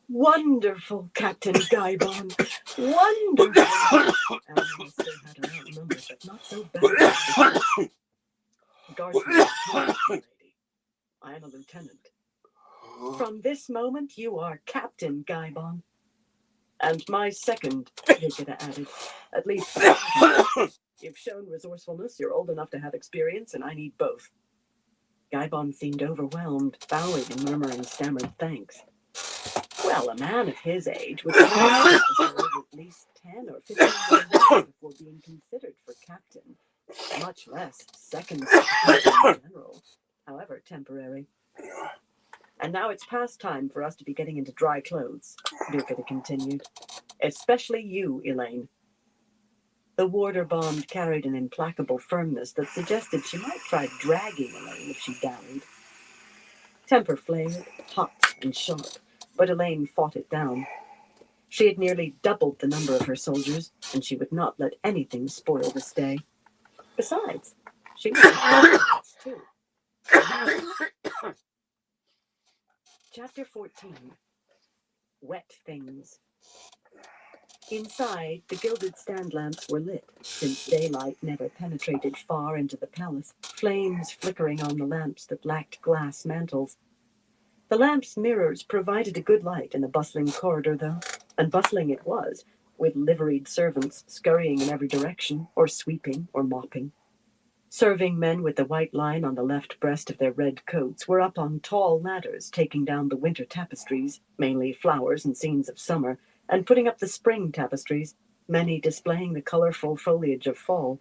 Wonderful, Captain Guybon. Wonderful. Alma still had her outnumbered, but not so bad. Guardsman, my lady. I am a lieutenant. From this moment, you are Captain Guybon. And my second, Vigida added. At least, you've shown resourcefulness, you're old enough to have experience, and I need both. Guybon seemed overwhelmed, bowing and murmuring stammered thanks. Well, a man of his age would have to serve at least 10 or 15 years before being considered for captain, much less second general, however temporary. And now it's past time for us to be getting into dry clothes, Birgitta continued. Especially you, Elaine. The warder bond carried an implacable firmness that suggested she might try dragging Elaine if she dallied. Temper flared, hot and sharp, but Elaine fought it down. She had nearly doubled the number of her soldiers, and she would not let anything spoil the stay. Besides, she was experienced too. Chapter 14. Wet Things. Inside, the gilded stand lamps were lit, since daylight never penetrated far into the palace, flames flickering on the lamps that lacked glass mantles. The lamps' mirrors provided a good light in the bustling corridor, though, and bustling it was, with liveried servants scurrying in every direction, or sweeping, or mopping. Serving men with the white line on the left breast of their red coats were up on tall ladders taking down the winter tapestries, mainly flowers and scenes of summer, and putting up the spring tapestries, many displaying the colorful foliage of fall.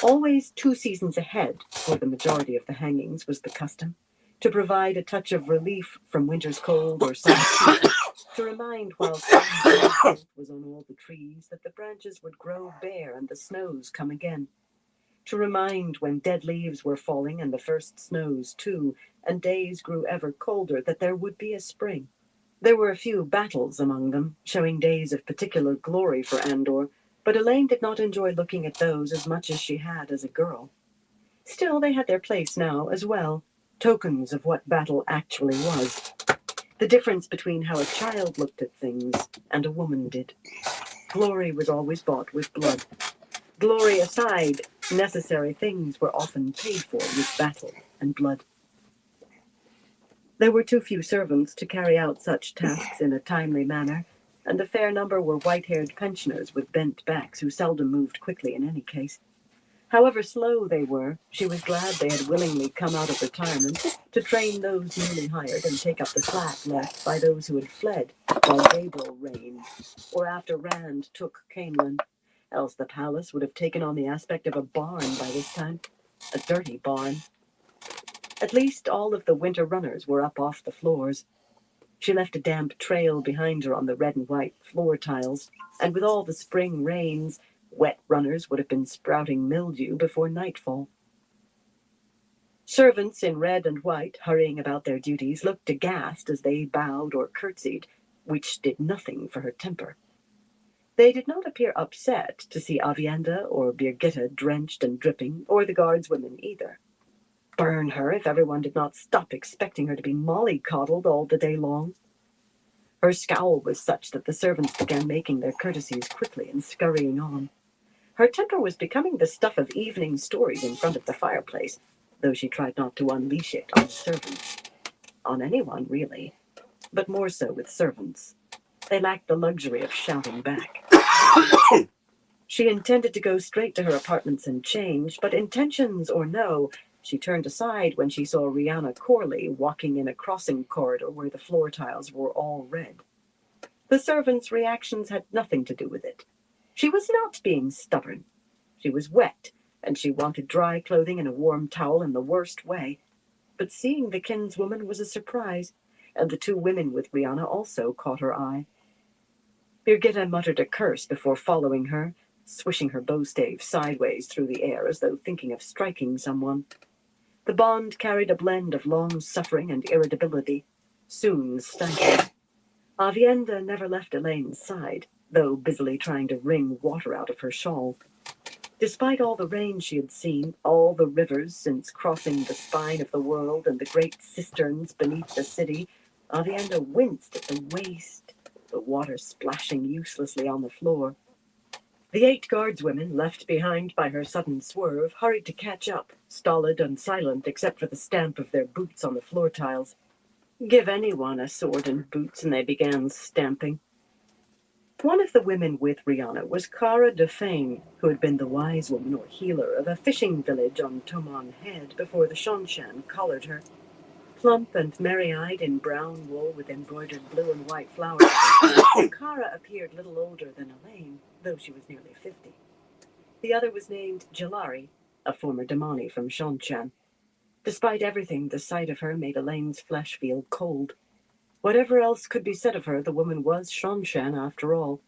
Always 2 seasons ahead, for the majority of the hangings, was the custom, to provide a touch of relief from winter's cold or summer's heat, to remind while spring was on all the trees that the branches would grow bare and the snows come again. To remind when dead leaves were falling and the first snows too, and days grew ever colder, that there would be a spring. There were a few battles among them, showing days of particular glory for Andor, but Elaine did not enjoy looking at those as much as she had as a girl. Still, they had their place now as well, tokens of what battle actually was. The difference between how a child looked at things and a woman did. Glory was always bought with blood. Glory aside, necessary things were often paid for with battle and blood. There were too few servants to carry out such tasks in a timely manner, and a fair number were white-haired pensioners with bent backs who seldom moved quickly in any case. However slow they were, she was glad they had willingly come out of retirement to train those newly hired and take up the slack left by those who had fled while Gabriel reigned, or after Rand took Camelin. Else the palace would have taken on the aspect of a barn by this time. A dirty barn. At least all of the winter runners were up off the floors. She left a damp trail behind her on the red and white floor tiles, and with all the spring rains, wet runners would have been sprouting mildew before nightfall. Servants in red and white, hurrying about their duties, looked aghast as they bowed or curtsied, which did nothing for her temper. They did not appear upset to see Avienda or Birgitta drenched and dripping, or the guardswomen either. Burn her if everyone did not stop expecting her to be mollycoddled all the day long. Her scowl was such that the servants began making their courtesies quickly and scurrying on. Her temper was becoming the stuff of evening stories in front of the fireplace, though she tried not to unleash it on the servants. On anyone, really. but more so with servants. They lacked the luxury of shouting back. She intended to go straight to her apartments and change, but intentions or no, she turned aside when she saw Rihanna Corley walking in a crossing corridor where the floor tiles were all red. The servants' reactions had nothing to do with it. She was not being stubborn. She was wet, and she wanted dry clothing and a warm towel in the worst way. But seeing the kinswoman was a surprise, and the two women with Rihanna also caught her eye. Birgitta muttered a curse before following her, swishing her bowstave sideways through the air as though thinking of striking someone. The bond carried a blend of long suffering and irritability, soon stifled. Avienda never left Elaine's side, though busily trying to wring water out of her shawl. Despite all the rain she had seen, all the rivers since crossing the spine of the world and the great cisterns beneath the city, Avienda winced at the waste, the water splashing uselessly on the floor. The 8 guardswomen, left behind by her sudden swerve, hurried to catch up, stolid and silent except for the stamp of their boots on the floor tiles. Give anyone a sword and boots and they began stamping. One of the women with Rihanna was Cara Defane, who had been the wise woman or healer of a fishing village on Tomon Head before the Shonshan collared her. Plump and merry-eyed in brown wool with embroidered blue and white flowers, Cara appeared little older than Elaine, though she was nearly 50. The other was named Jalari, a former Damani from Shonshan. Despite everything, the sight of her made Elaine's flesh feel cold. Whatever else could be said of her, the woman was Shonshan after all.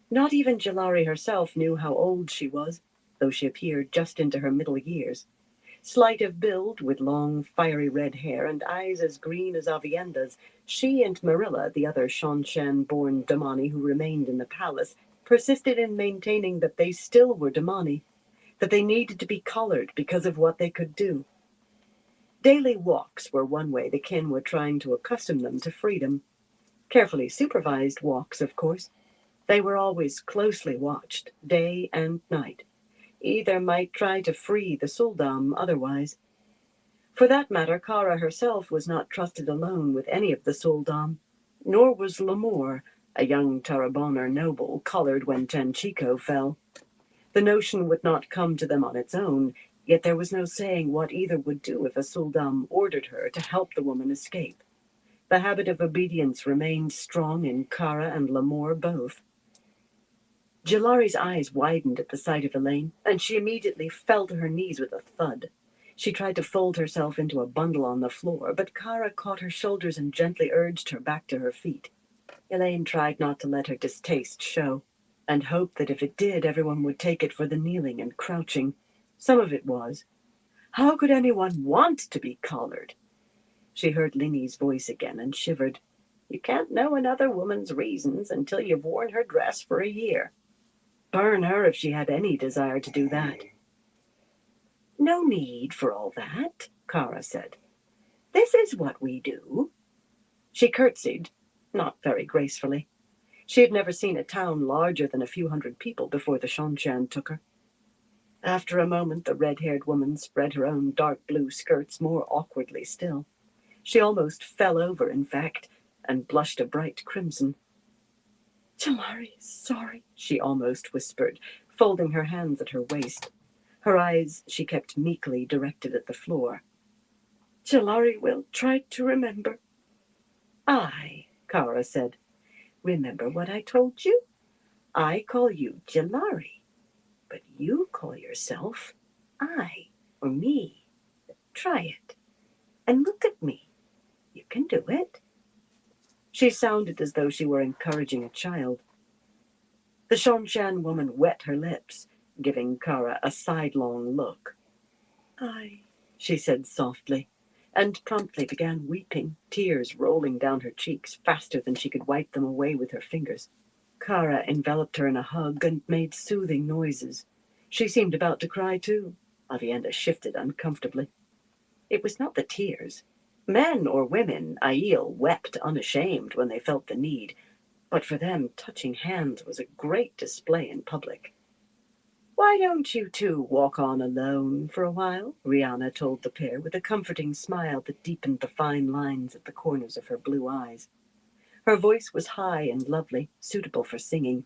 Not even Jalari herself knew how old she was, though she appeared just into her middle years. Slight of build, with long, fiery red hair and eyes as green as Avienda's, she and Marilla, the other Shonshan-born Damani who remained in the palace, persisted in maintaining that they still were Damani, that they needed to be collared because of what they could do. Daily walks were one way the kin were trying to accustom them to freedom. Carefully supervised walks, of course. They were always closely watched, day and night. Either might try to free the Suldam otherwise. For that matter, Cara herself was not trusted alone with any of the Suldam, nor was Lamore, a young Tarraboner noble, collared when Tanchico fell. The notion would not come to them on its own, yet there was no saying what either would do if a Suldam ordered her to help the woman escape. The habit of obedience remained strong in Cara and Lamore both. Jalari's eyes widened at the sight of Elaine, and she immediately fell to her knees with a thud. She tried to fold herself into a bundle on the floor, but Cara caught her shoulders and gently urged her back to her feet. Elaine tried not to let her distaste show, and hoped that if it did, everyone would take it for the kneeling and crouching. Some of it was. How could anyone want to be collared? She heard Linny's voice again and shivered. You can't know another woman's reasons until you've worn her dress for a year. Burn her if she had any desire to do that. No need for all that, Cara said. This is what we do. She curtsied, not very gracefully. She had never seen a town larger than a few hundred people before the Shonshan took her. After a moment, the red-haired woman spread her own dark blue skirts more awkwardly still. She almost fell over, in fact, and blushed a bright crimson. Jalari is sorry, she almost whispered, folding her hands at her waist. Her eyes she kept meekly directed at the floor. Jalari will try to remember. Aye, Cara said. Remember what I told you? I call you Jalari, but you call yourself I or me. Try it. And look at me. You can do it. She sounded as though she were encouraging a child. The Shonshan woman wet her lips, giving Cara a sidelong look. Aye, she said softly, and promptly began weeping, tears rolling down her cheeks faster than she could wipe them away with her fingers. Cara enveloped her in a hug and made soothing noises. She seemed about to cry too. Avienda shifted uncomfortably. It was not the tears. Men or women, Aiel wept unashamed when they felt the need, but for them touching hands was a great display in public. Why don't you two walk on alone for a while? Rihanna told the pair with a comforting smile that deepened the fine lines at the corners of her blue eyes. Her voice was high and lovely, suitable for singing.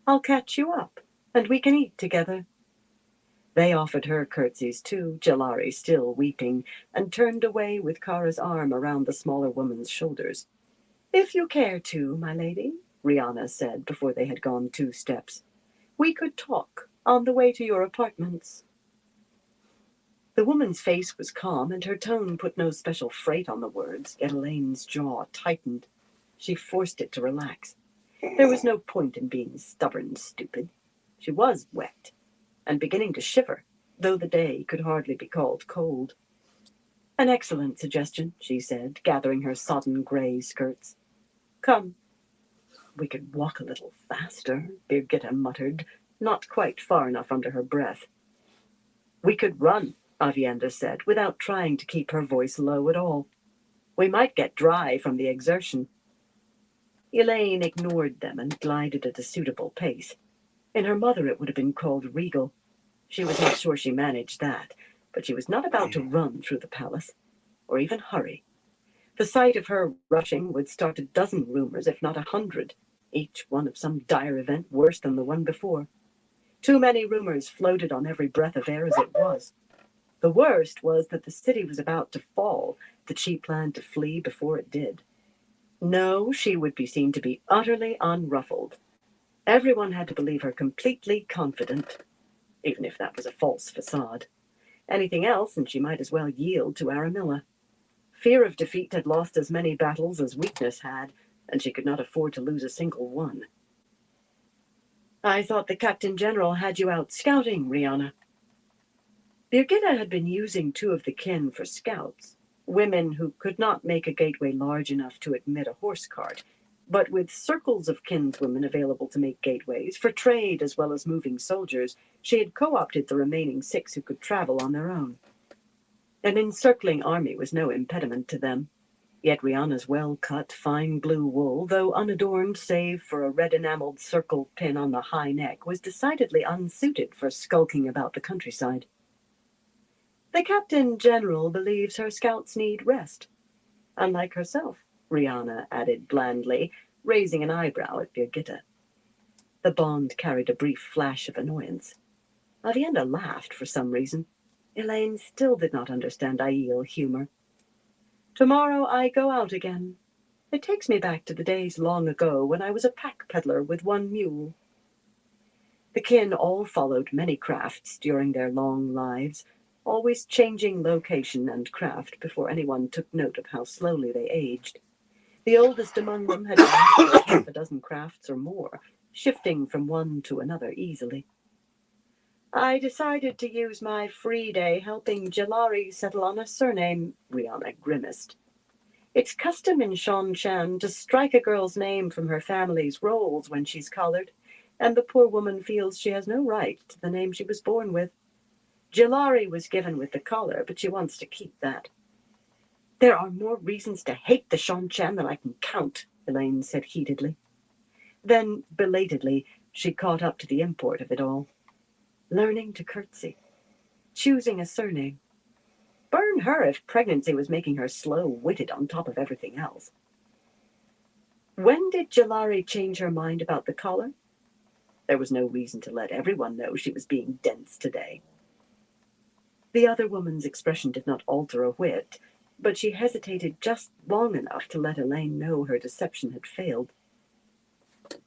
I'll catch you up, and we can eat together. They offered her curtsies too, Jalari still weeping, and turned away with Kara's arm around the smaller woman's shoulders. If you care to, my lady, Rihanna said before they had gone 2 steps. We could talk on the way to your apartments. The woman's face was calm, and her tone put no special freight on the words, yet Elaine's jaw tightened. She forced it to relax. There was no point in being stubborn, stupid. She was wet, and beginning to shiver, though the day could hardly be called cold. An excellent suggestion, she said, gathering her sodden gray skirts. Come. We could walk a little faster, Birgitta muttered, not quite far enough under her breath. We could run, Avienda said, without trying to keep her voice low at all. We might get dry from the exertion. Elaine ignored them and glided at a suitable pace. In her mother it would have been called regal. She was not sure she managed that, but she was not about to run through the palace, or even hurry. The sight of her rushing would start a dozen rumors, if not 100, each one of some dire event worse than the one before. Too many rumors floated on every breath of air as it was. The worst was that the city was about to fall, that she planned to flee before it did. No, she would be seen to be utterly unruffled. Everyone had to believe her completely confident, even if that was a false facade. Anything else, and she might as well yield to Aramilla. Fear of defeat had lost as many battles as weakness had, and she could not afford to lose a single one. I thought the Captain General had you out scouting, Rihanna. Birgitta had been using 2 of the kin for scouts, women who could not make a gateway large enough to admit a horse cart, but with circles of kinswomen available to make gateways, for trade as well as moving soldiers, she had co-opted the remaining 6 who could travel on their own. An encircling army was no impediment to them, yet Rihanna's well-cut, fine blue wool, though unadorned save for a red-enameled circle pin on the high neck, was decidedly unsuited for skulking about the countryside. The Captain General believes her scouts need rest. Unlike herself, Rihanna added blandly, raising an eyebrow at Birgitta. The Bond carried a brief flash of annoyance. Avienda laughed for some reason. Elaine still did not understand Aiel humor. Tomorrow I go out again. It takes me back to the days long ago when I was a pack peddler with 1 mule. The kin all followed many crafts during their long lives, always changing location and craft before anyone took note of how slowly they aged. The oldest among them had mastered half a dozen crafts or more, shifting from one to another easily. I decided to use my free day helping Jalari settle on a surname, Rihanna grimaced. It's custom in Shanshan to strike a girl's name from her family's rolls when she's collared, and the poor woman feels she has no right to the name she was born with. Jalari was given with the collar, but she wants to keep that. There are more reasons to hate the Shanshan than I can count, Elaine said heatedly. Then, belatedly, she caught up to the import of it all. Learning to curtsy. Choosing a surname. Burn her if pregnancy was making her slow-witted on top of everything else. When did Jalari change her mind about the collar? There was no reason to let everyone know she was being dense today. The other woman's expression did not alter a whit, but she hesitated just long enough to let Elaine know her deception had failed.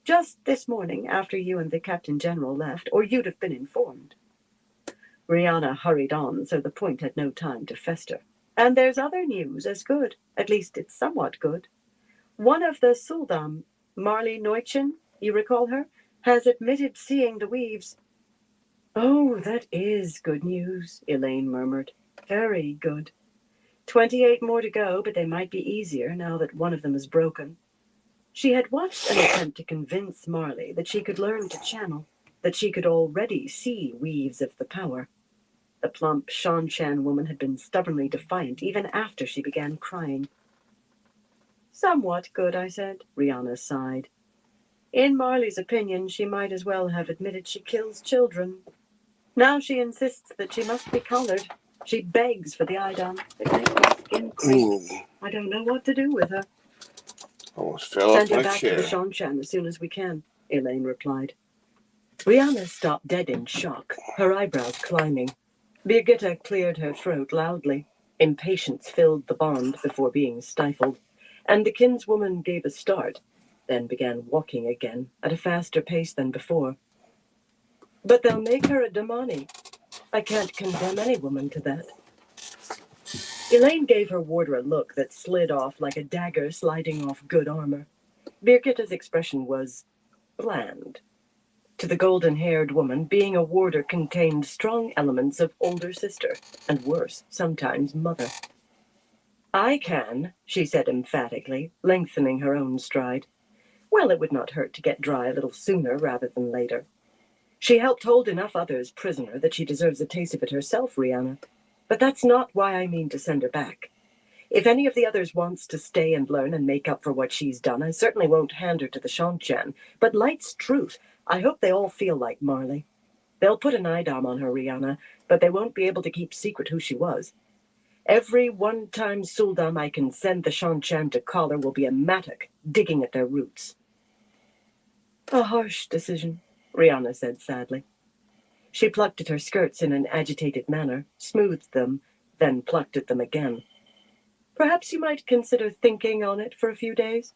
Just this morning, after you and the Captain General left, or you'd have been informed. Rihanna hurried on, so the point had no time to fester. And there's other news as good. At least it's somewhat good. One of the Suldam, Marley Neutchen, you recall her, has admitted seeing the weaves. Oh, that is good news, Elaine murmured. Very good. 28 more to go, but they might be easier now that one of them is broken. She had watched an attempt to convince Marley that she could learn to channel, that she could already see weaves of the power. The plump Shanshan woman had been stubbornly defiant even after she began crying. Somewhat good, I said, Rihanna sighed. In Marley's opinion, she might as well have admitted she kills children. Now she insists that she must be collared. She begs for the Idam. It makes my skin creep. Ooh, I don't know what to do with her. almost fell off Send her my back to the chair. Shanshan as soon as we can, Elaine replied. Rihanna stopped dead in shock, her eyebrows climbing. Birgitta cleared her throat loudly. Impatience filled the bond before being stifled, and the kinswoman gave a start, then began walking again at a faster pace than before. But they'll make her a Damani. I can't condemn any woman to that. Elaine gave her warder a look that slid off like a dagger sliding off good armor. Birgitta's expression was bland. To the golden-haired woman, being a warder contained strong elements of older sister, and worse, sometimes mother. I can, she said emphatically, lengthening her own stride. Well, it would not hurt to get dry a little sooner rather than later. She helped hold enough others prisoner that she deserves a taste of it herself, Rihanna. But that's not why I mean to send her back. If any of the others wants to stay and learn and make up for what she's done, I certainly won't hand her to the Shanchan. But light's truth, I hope they all feel like Marley. They'll put an Idam on her, Rihanna, but they won't be able to keep secret who she was. Every one-time Suldam I can send the Shanchan to collar will be a mattock digging at their roots. A harsh decision, Rihanna said sadly. She plucked at her skirts in an agitated manner, smoothed them, then plucked at them again. Perhaps you might consider thinking on it for a few days.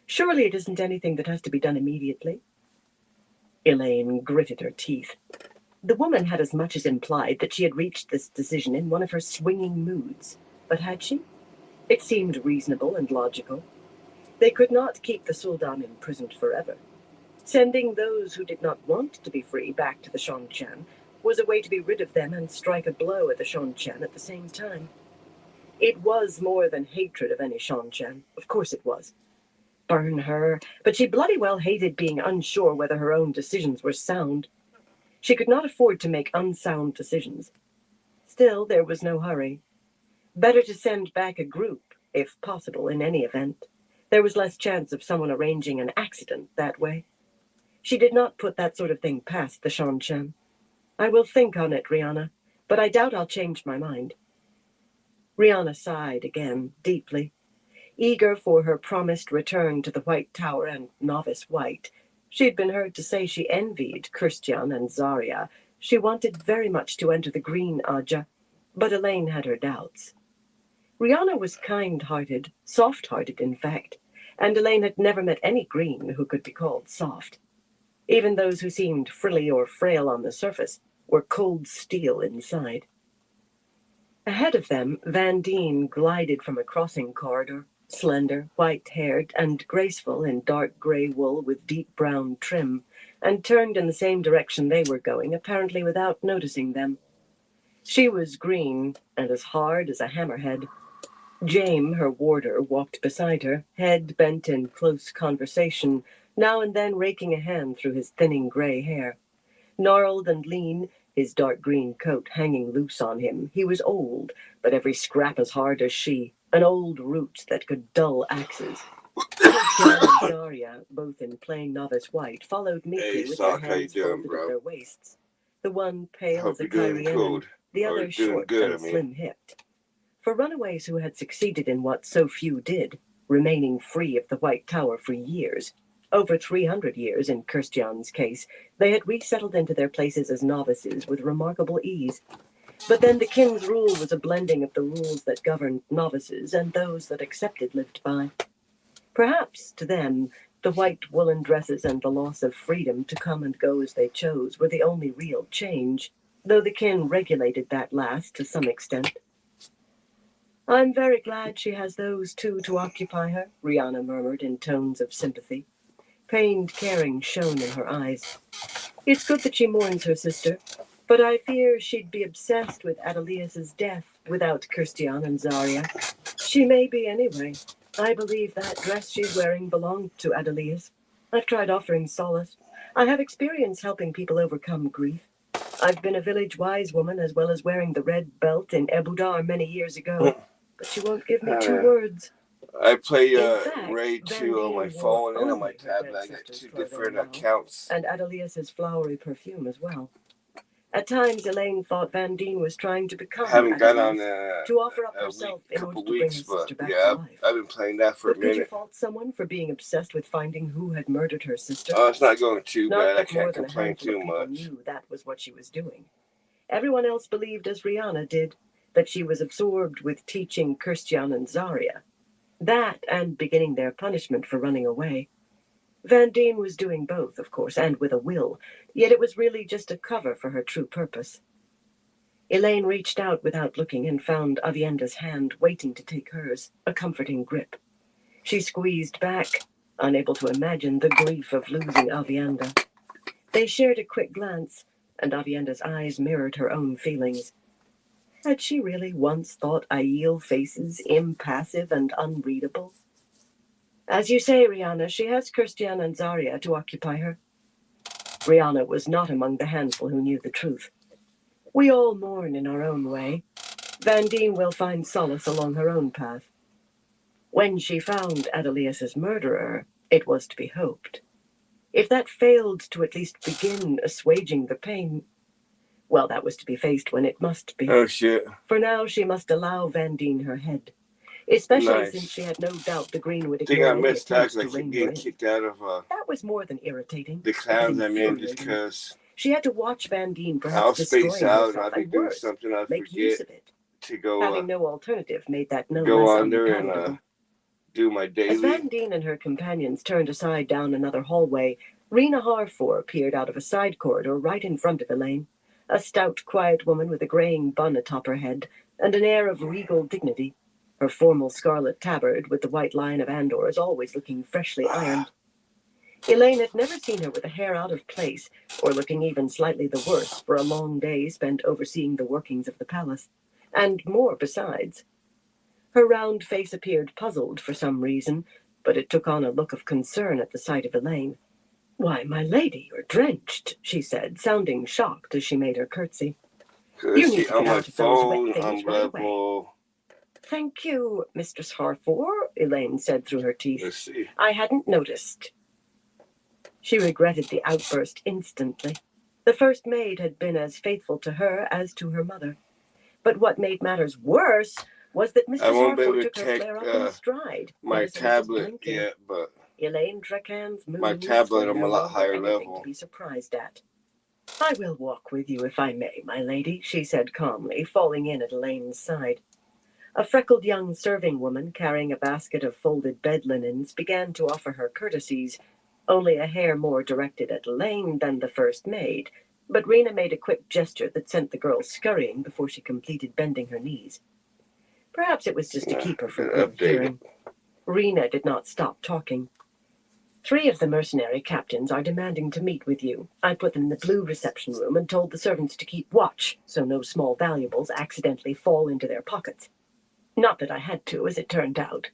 Surely it isn't anything that has to be done immediately. Elaine gritted her teeth. The woman had as much as implied that she had reached this decision in one of her swinging moods. But had she? It seemed reasonable and logical. They could not keep the Suldam imprisoned forever. Sending those who did not want to be free back to the Shanchan was a way to be rid of them and strike a blow at the Shanchan at the same time. It was more than hatred of any Shanchan. Of course it was. Burn her, but she bloody well hated being unsure whether her own decisions were sound. She could not afford to make unsound decisions. Still, there was no hurry. Better to send back a group, if possible, in any event. There was less chance of someone arranging an accident that way. She did not put that sort of thing past the Shanchan. I will think on it, Rihanna, but I doubt I'll change my mind. Rihanna sighed again, deeply. Eager for her promised return to the White Tower and Novice White, she'd been heard to say she envied Christian and Zarya. She wanted very much to enter the Green Aja, but Elaine had her doubts. Rihanna was kind-hearted, soft-hearted, in fact, and Elaine had never met any Green who could be called soft. Even those who seemed frilly or frail on the surface were cold steel inside. Ahead of them, Van Deen glided from a crossing corridor, slender, white-haired, and graceful in dark gray wool with deep brown trim, and turned in the same direction they were going, apparently without noticing them. She was green and as hard as a hammerhead. Jaime, her warder, walked beside her, head bent in close conversation, now and then raking a hand through his thinning gray hair. Gnarled and lean, his dark green coat hanging loose on him, he was old, but every scrap as hard as she, an old root that could dull axes. Christian and Zarya, both in plain novice white, followed meekly with their hands folded at their waists. The one pale as a Kyrian, the other short and slim-hipped. For runaways who had succeeded in what so few did, remaining free of the White Tower for years, over 300 years in Christian's case, they had resettled into their places as novices with remarkable ease. But then the king's rule was a blending of the rules that governed novices and those that accepted lived by. Perhaps, to them, the white woolen dresses and the loss of freedom to come and go as they chose were the only real change, though the kin regulated that last to some extent. I'm very glad she has those two to occupy her, Rihanna murmured in tones of sympathy. Pained caring shone in her eyes. It's good that she mourns her sister, but I fear she'd be obsessed with Adelius's death without Christian and Zarya. She may be anyway. I believe that dress she's wearing belonged to Adelius. I've tried offering solace. I have experience helping people overcome grief. I've been a village wise woman as well as wearing the red belt in Ebudar many years ago, but she won't give me 2 words. I play fact, Raid 2 on my phone and on my tablet. I got 2 different accounts. And Adelius's flowery perfume as well. At times, Elaine thought Van Deen was trying to become Haven't got on Adelius, to offer up a herself week, in order couple to bring weeks, her but sister back yeah, to life. I've been playing that for But a could you minute. fault someone for being obsessed with finding who had murdered her sister? Oh, it's not going too Not bad. I that more can't than a complain handful too of people much. knew that was what she was doing. Everyone else believed, as Rihanna did, that she was absorbed with teaching Christian and Zarya. That and beginning their punishment for running away. Van Deen was doing both, of course, and with a will, yet it was really just a cover for her true purpose. Elaine reached out without looking and found Avienda's hand waiting to take hers, a comforting grip. She squeezed back, unable to imagine the grief of losing Avienda. They shared a quick glance, and Avienda's eyes mirrored her own feelings. Had she really once thought Aiel faces impassive and unreadable? As you say, Rihanna, she has Christian and Zarya to occupy her. Rihanna was not among the handful who knew the truth. We all mourn in our own way. Van Deen will find solace along her own path. When she found Adelius's murderer, it was to be hoped. If that failed to at least begin assuaging the pain, well, that was to be faced when it must be. Oh, shit. For now, she must allow Van Deen her head, especially Nice. since she had no doubt the Green would I think ignore I any missed that attempts because to I keep rein her getting in. kicked out of That was more than irritating. the It was clowns I'm in just infuriating. because She had to watch Van Deen perhaps I'll space destroying out and herself, I'll be and doing worse, something I'll make use forget of it. to go Having no alternative made that no go less under unpalatable. and do my As daily. Van Deen and her companions turned aside down another hallway, Rena Harfor appeared out of a side corridor right in front of Elaine. A stout, quiet woman with a graying bun atop her head and an air of regal dignity. Her formal scarlet tabard with the white lion of Andor is always looking freshly ironed. Elaine had never seen her with a hair out of place, or looking even slightly the worse for a long day spent overseeing the workings of the palace. And more besides. Her round face appeared puzzled for some reason, but it took on a look of concern at the sight of Elaine. "Why, my lady, you're drenched," she said, sounding shocked as she made her curtsy. Cause You see, need to on get my out of those wet phone, things I'm right away. level. "Thank you, Mistress Harfor," Elaine said through her teeth. Let's see. "I hadn't noticed." She regretted the outburst instantly. The first maid had been as faithful to her as to her mother. But what made matters worse was that I Mistress won't be Harfor able to took her take flare up in stride. my Innocence was tablet blinking. yet, but Elaine Dracan's moods my tablet were I'm no a lot longer higher anything level. to be surprised at. "I will walk with you if I may, my lady," she said calmly, falling in at Elaine's side. A freckled young serving woman carrying a basket of folded bed linens began to offer her courtesies, only a hair more directed at Elaine than the first maid, but Rena made a quick gesture that sent the girl scurrying before she completed bending her knees. Perhaps it was just to keep her from Good update. overhearing. Rena did not stop talking. "3 of the mercenary captains are demanding to meet with you. I put them in the blue reception room and told the servants to keep watch so no small valuables accidentally fall into their pockets. Not that I had to, as it turned out.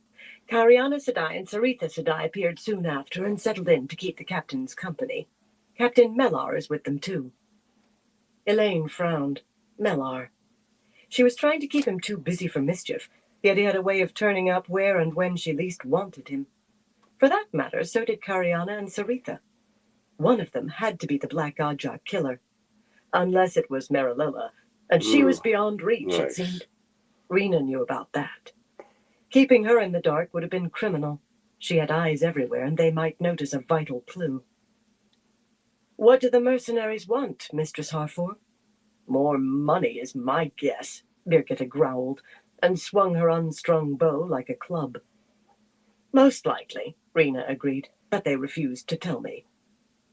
Cariana Sedai and Saritha Sedai appeared soon after and settled in to keep the captains company. Captain Mellar is with them, too." Elaine frowned. Mellar. She was trying to keep him too busy for mischief, yet he had a way of turning up where and when she least wanted him. For that matter, so did Cariana and Saritha. One of them had to be the Black Ajah killer. Unless it was Marilola, and she was beyond reach, it Nice. seemed. Rena knew about that. Keeping her in the dark would have been criminal. She had eyes everywhere, and they might notice a vital clue. "What do the mercenaries want, Mistress Harfor?" "More money is my guess," Birgitta growled, and swung her unstrung bow like a club. "Most likely," Rena agreed, "but they refused to tell me."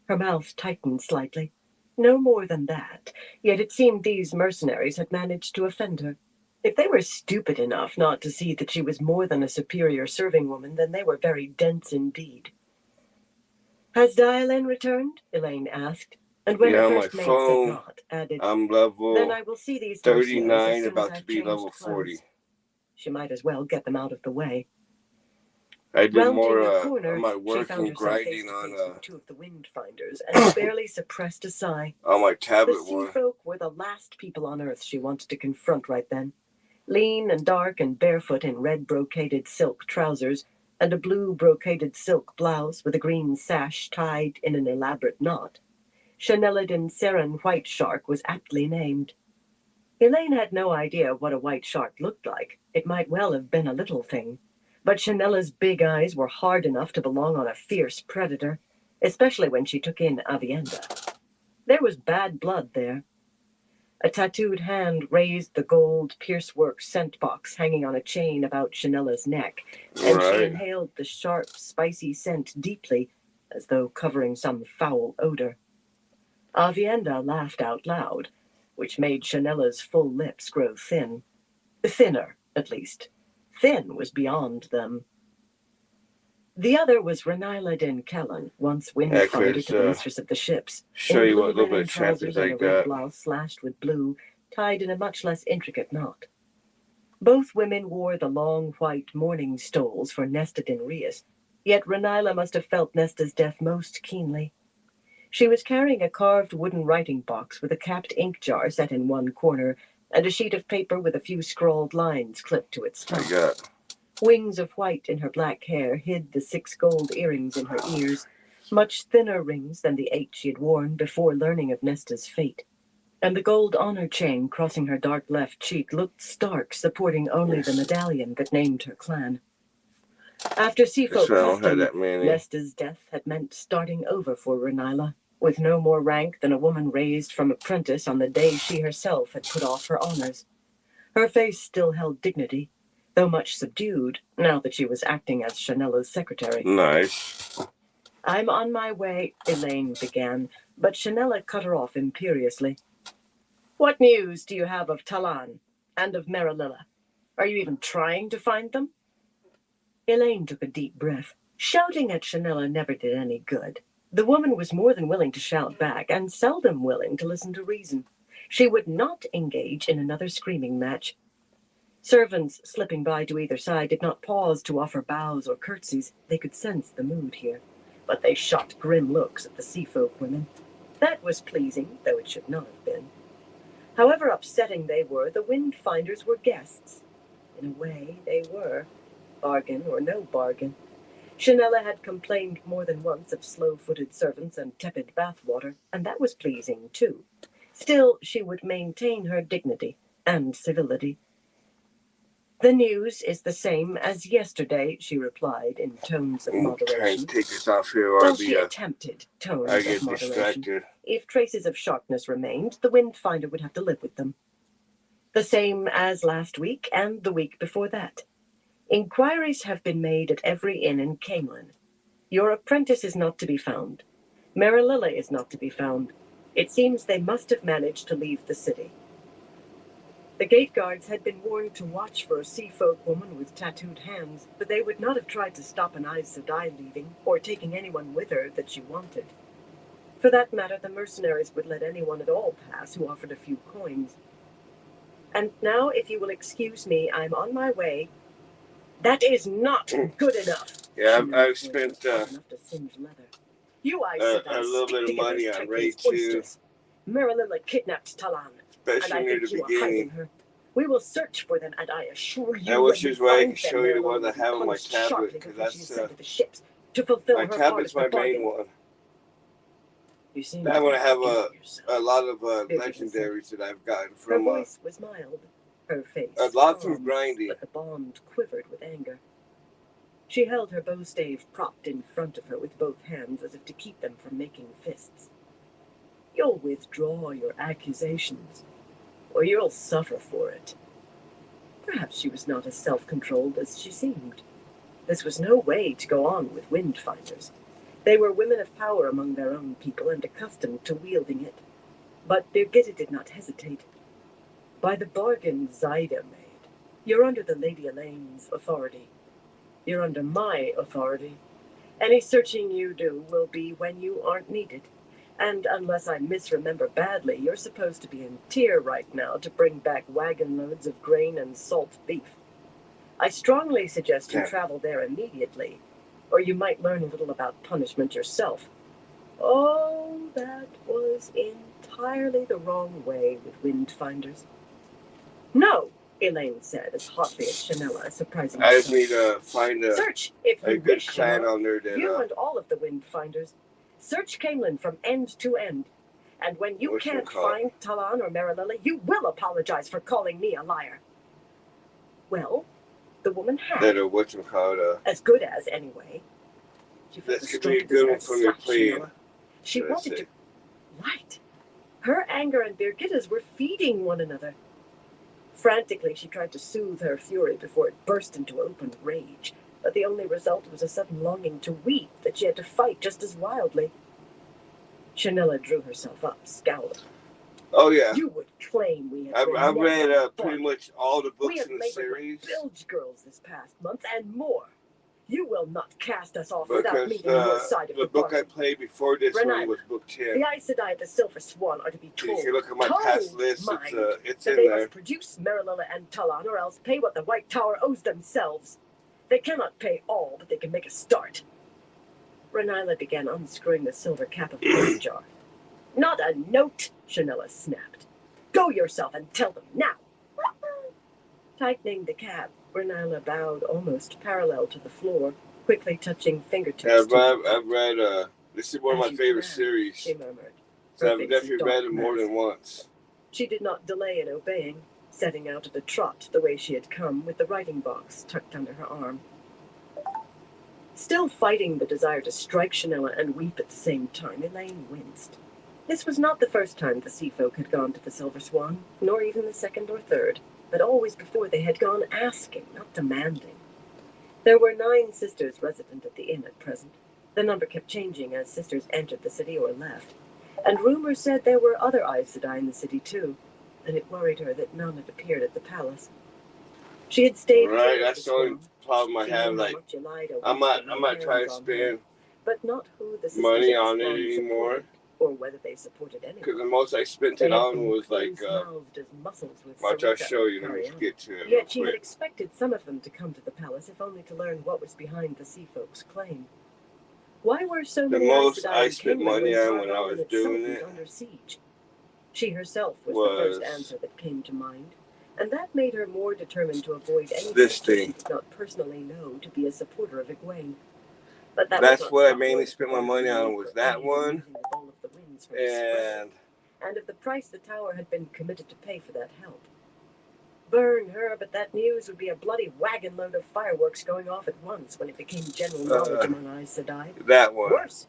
Her mouth tightened slightly. No more than that, yet it seemed these mercenaries had managed to offend her. If they were stupid enough not to see that she was more than a superior serving woman, then they were very dense indeed. "Has Dialen returned?" Elaine asked, and when Yeah, her on my first maid phone, said not, added, I'm "Then level I will see these mercenaries as 39, soon about as to I've be changed level clothes." 40. She might as well get them out of the way. I did Rounding more a corner, of my she work found and herself face grinding to on face with 2 of the wind finders and barely suppressed a sigh. my The tablet sea one. folk were the last people on Earth she wanted to confront right then. Lean and dark and barefoot in red brocaded silk trousers and a blue brocaded silk blouse with a green sash tied in an elaborate knot. Chanelidin Seren White Shark was aptly named. Elaine had no idea what a white shark looked like. It might well have been a little thing. But Chanella's big eyes were hard enough to belong on a fierce predator, especially when she took in Avienda. There was bad blood there. A tattooed hand raised the gold piercework scent box hanging on a chain about Chanella's neck, and she Right. inhaled the sharp, spicy scent deeply, as though covering some foul odor. Avienda laughed out loud, which made Chanella's full lips grow thin. Thinner, at least. Thin was beyond them. The other was Renila Din Kellen, once wind Yeah, fighter Chris, to the mistress of the ships. show in you blue what little linen bit of champions trousers and I a red got. blouse slashed with blue, tied in a much less intricate knot. Both women wore the long white mourning stoles for Nesta Din Rias, yet Renila must have felt Nesta's death most keenly. She was carrying a carved wooden writing box with a capped ink jar set in one corner, and a sheet of paper with a few scrawled lines clipped to its I top. got. Wings of white in her black hair hid the 6 gold earrings in her ears, much thinner rings than the 8 she had worn before learning of Nesta's fate. And the gold honor chain crossing her dark left cheek looked stark, supporting only the medallion that named her clan. After Seafolk So I don't have custom, that many. Nesta's death had meant starting over for Renila, with no more rank than a woman raised from apprentice on the day she herself had put off her honors. Her face still held dignity, though much subdued, now that she was acting as Chanella's secretary. Nice. I'm on my way, Elaine began, but Chanella cut her off imperiously. What news do you have of Talan and of Marililla? Are you even trying to find them? Elaine took a deep breath. Shouting at Chanella never did any good. The woman was more than willing to shout back, and seldom willing to listen to reason. She would not engage in another screaming match. Servants slipping by to either side did not pause to offer bows or curtsies. They could sense the mood here. But they shot grim looks at the Seafolk women. That was pleasing, though it should not have been. However upsetting they were, the Windfinders were guests. In a way, they were. Bargain or no bargain. Chanella had complained more than once of slow-footed servants and tepid bathwater, and that was pleasing, too. Still, she would maintain her dignity and civility. The news is the same as yesterday, she replied in tones of I'm trying moderation. to take this off here or Well, I'll she be, attempted tones I of get moderation. distracted. If traces of sharpness remained, the Windfinder would have to live with them. The same as last week and the week before that. Inquiries have been made at every inn in Camelin. Your apprentice is not to be found. Marililla is not to be found. It seems they must have managed to leave the city. The gate guards had been warned to watch for a Seafolk woman with tattooed hands, but they would not have tried to stop an Aes Sedai leaving, or taking anyone with her that she wanted. For that matter, the mercenaries would let anyone at all pass who offered a few coins. And now, if you will excuse me, I'm on my way. That is not good enough. Yeah, Chanel's I've voice spent was hard enough to singe leather. You Aes Sedai a little stick bit of together money as on tightly Ray as too, oysters. Marililla kidnapped Talan, and I especially near think the you are hiding beginning. her. We will search for them, and I assure you, I wish when there's we a way I find could them, show you the Marililla one will I be have on my punished tablet, sharply because before she is that's sent to the ships to fulfill my her part tablet's of the my main bargain. one. You seem That to one be I have forgetting yourself. a lot of Vivian said. legendaries that I've gotten Her from voice was mild, her face a lot from calm, grinding. but the bond quivered with anger. She held her bowstave propped in front of her with both hands as if to keep them from making fists. You'll withdraw your accusations, or you'll suffer for it. Perhaps she was not as self-controlled as she seemed. This was no way to go on with Windfinders. They were women of power among their own people and accustomed to wielding it. But Birgitta did not hesitate. By the bargain Zaida made, you're under the Lady Elaine's authority. You're under my authority. Any searching you do will be when you aren't needed. And unless I misremember badly, you're supposed to be in Tyr right now to bring back wagon loads of grain and salt beef. I strongly suggest you travel there immediately, or you might learn a little about punishment yourself. Oh, that was entirely the wrong way with Windfinders. No, Elaine said as hotly as Chanella, surprising I just herself. need to find Search, if a you good wish, clan Chanella. on there You that and all of the Windfinders. Search Camelin from end to end. And when you What's can't it called? find Talon or Marililla, you will apologize for calling me a liar. Well, the woman had. That whatchamacallit, As good as, anyway. She felt this a could be a strong good one desire to from your slap plane. Shanoa. She should I wanted say. to. Right. Her anger and Birgitta's were feeding one another. Frantically, she tried to soothe her fury before it burst into open rage, but the only result was a sudden longing to weep that she had to fight just as wildly. Shanilla drew herself up, scowling. Oh yeah, You would claim we have I've been read never pretty fought. much all the We books have in the labored series like bilge girls this past month and more. You will not cast us off without because meeting your side of the the book I bargain. played before this one Renai, was book 10. The Aes Sedai and the Silver Swan are to be If told, you look at my told, past list, mind, it's that in they there. must produce Marililla and Talon or else pay what the White Tower owes themselves. They cannot pay all, but they can make a start. Renila began unscrewing the silver cap of the mason jar. Not a note, Shanilla snapped. Go yourself and tell them now. Tightening the cap, Renila bowed almost parallel to the floor, quickly touching fingertips to her I've read this is one of As my you favorite command, series. she murmured. So Her I've face definitely a read dark it more mask. than once. She did not delay in obeying, setting out at a trot the way she had come, with the writing box tucked under her arm. Still fighting the desire to strike Shanilla and weep at the same time, Elaine winced. This was not the first time the sea folk had gone to the Silver Swan, nor even the second or third, but always before they had gone asking, not demanding. There were 9 sisters resident at the inn at present. The number kept changing as sisters entered the city or left, and rumor said there were other Aes Sedai in the city too, and it worried her that none had appeared at the palace. She had stayed Right, here at that's the the only Swan. problem I She have. knew how Like, much Elida I'm wished not to lay trying to hands on her, spend but not who the sisters money at the on it Swan anymore. supported, or whether they supported anyone. Because the most I spent They it had on been was like, close-mouthed as mussels with watch, I'll Sarita show and you. Let me Cariana. get to it real Yet she had quick. expected some of them to come to the palace, if only to learn what was behind the sea folks' claim. Why were so The many most Aes Sedai I in spent Kenway money when on when I Tar was Valon doing itself it was under siege? She herself was the was first answer that came to mind, and that made her more determined to avoid any this sister thing. she did not personally know to be a supporter of Egwene. But that That's was not what I stop mainly work spent my for money on Bartholomew was for that any one, using the bowl of the winds from spread, and of the price the tower had been committed to pay for that help. Burn her, but that news would be a bloody wagon load of fireworks going off at once when it became general knowledge among Aes Sedai. that one. Worse,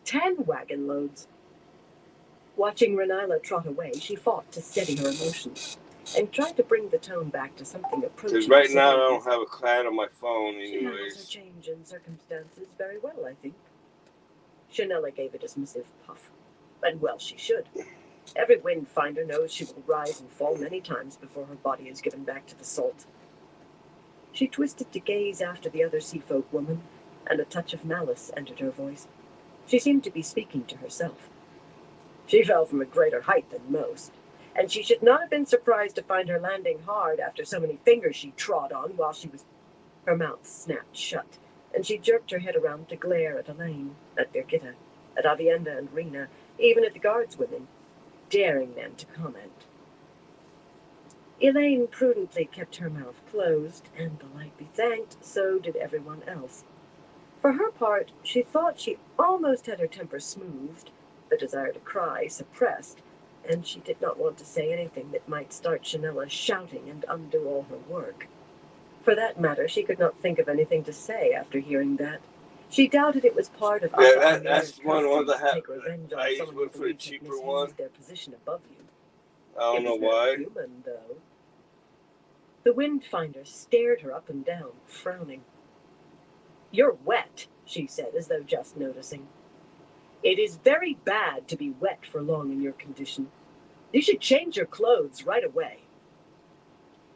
10 wagon loads. Watching Renila trot away, she fought to steady her emotions and tried to bring the tone back to something approaching. Because right now I civility. don't have a clan on my phone She handles her anyways. change in circumstances very well, I think. Shanilla gave a dismissive puff. And well she should. Every windfinder knows she will rise and fall many times before her body is given back to the salt. She twisted to gaze after the other sea folk woman, and a touch of malice entered her voice. She seemed to be speaking to herself. She fell from a greater height than most, and she should not have been surprised to find her landing hard after so many fingers she trod on while she was... Her mouth snapped shut, and she jerked her head around to glare at Elaine, at Birgitta, at Avienda and Rena, even at the guardswomen, daring them to comment. Elaine prudently kept her mouth closed, and the light be thanked, so did everyone else. For her part, she thought she almost had her temper smoothed, the desire to cry suppressed, and she did not want to say anything that might start Shanilla shouting and undo all her work. For that matter, she could not think of anything to say after hearing that. She doubted it was part of that's one custom that to take revenge on I used someone one who for the believed had cheaper misused one. their position above you. I don't It know was not why. human, though. The windfinder stared her up and down, frowning. "You're wet," she said, as though just noticing. "It is very bad to be wet for long in your condition. You should change your clothes right away."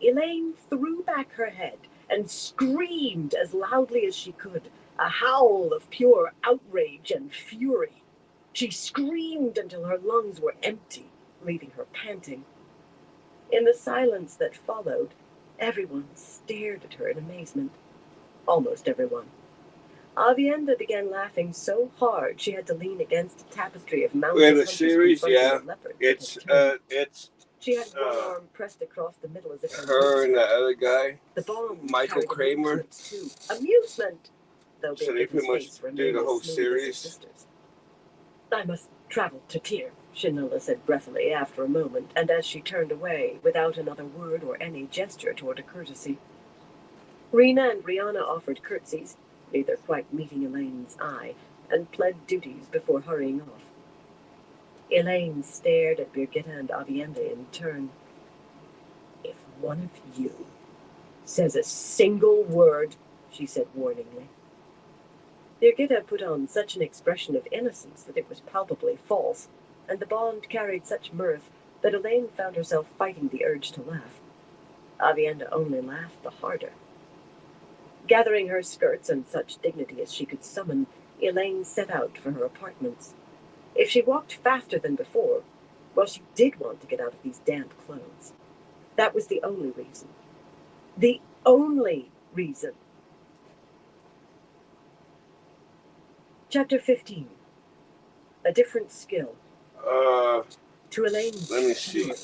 Elaine threw back her head and screamed as loudly as she could, a howl of pure outrage and fury. She screamed until her lungs were empty, leaving her panting. In the silence that followed, everyone stared at her in amazement. Almost everyone. Avienda began laughing so hard she had to lean against a tapestry of mounted In the hunters series, confronting yeah, a leopard with it's his tail. She had one uh, arm pressed across the middle as if her and the other guy, the bomb Michael carried Kramer. amusements too. Amusement! Though So they Birgitta's pretty much face do remained the as whole smooth as her series. sister's. "I must travel to Tyr," Shinola said breathily after a moment, and as she turned away, without another word or any gesture toward a courtesy. Rena and Rihanna offered curtsies, neither quite meeting Elaine's eye, and pled duties before hurrying off. Elaine stared at Birgitta and Avienda in turn. If one of you says a single word, she said warningly. Birgitta put on such an expression of innocence that it was palpably false, and the bond carried such mirth that Elaine found herself fighting the urge to laugh. Avienda only laughed the harder. Gathering her skirts and such dignity as she could summon, Elaine set out for her apartments. If she walked faster than before, well, she did want to get out of these damp clothes. That was the only reason. The only reason. Chapter 15. A different skill. To Elaine's Let me see. fury,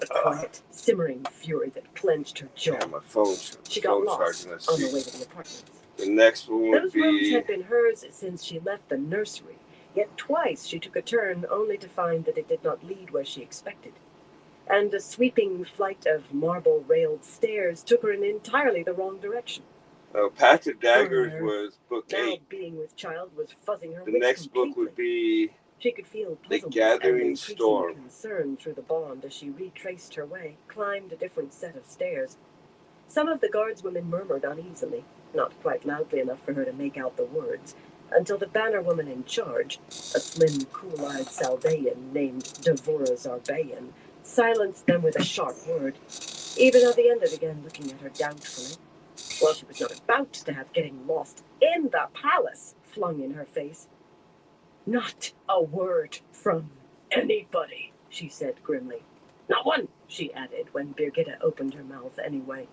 a quiet, simmering fury that clenched her jaw. Yeah, my phone's She got lost charging. Let's on the see. way to the apartments. The next one would Those rooms be had been hers since she left the nursery, yet twice she took a turn only to find that it did not lead where she expected. And a sweeping flight of marble-railed stairs took her in entirely the wrong direction. Path to Daggers Her was book Now 8. being with child was fuzzing her The wits next book completely. would be She could feel The puzzlement Gathering and increasing Storm. concern through the bond as she retraced her way, climbed a different set of stairs. Some of the guardswomen murmured uneasily, not quite loudly enough for her to make out the words, until the banner woman in charge, a slim, cool-eyed Saldaean named Devora Zarbayan, silenced them with a sharp word. Even Avienda began looking at her doubtfully. Well, she was not about to have getting lost in the palace flung in her face. Not a word from anybody, she said grimly. Not one, she added when Birgitta opened her mouth anyway.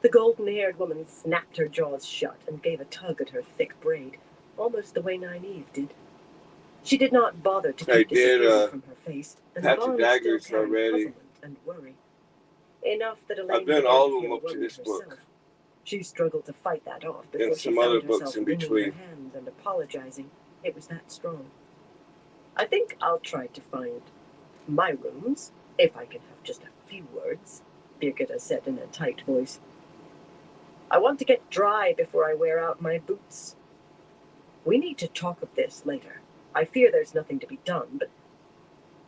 The golden-haired woman snapped her jaws shut and gave a tug at her thick braid, almost the way Nynaeve did. She did not bother to keep disapproval from her face, and the Path to bond Daggers still carried already. puzzlement and worry. Enough that Elaine I've done began all to of them feel up to worried this book. herself. She struggled to fight that off before And she some found other herself books in wringing between. her hands and apologizing. It was that strong. I think I'll try to find my rooms, if I can have just a few words, Birgitta said in a tight voice. I want to get dry before I wear out my boots. We need to talk of this later. I fear there's nothing to be done, but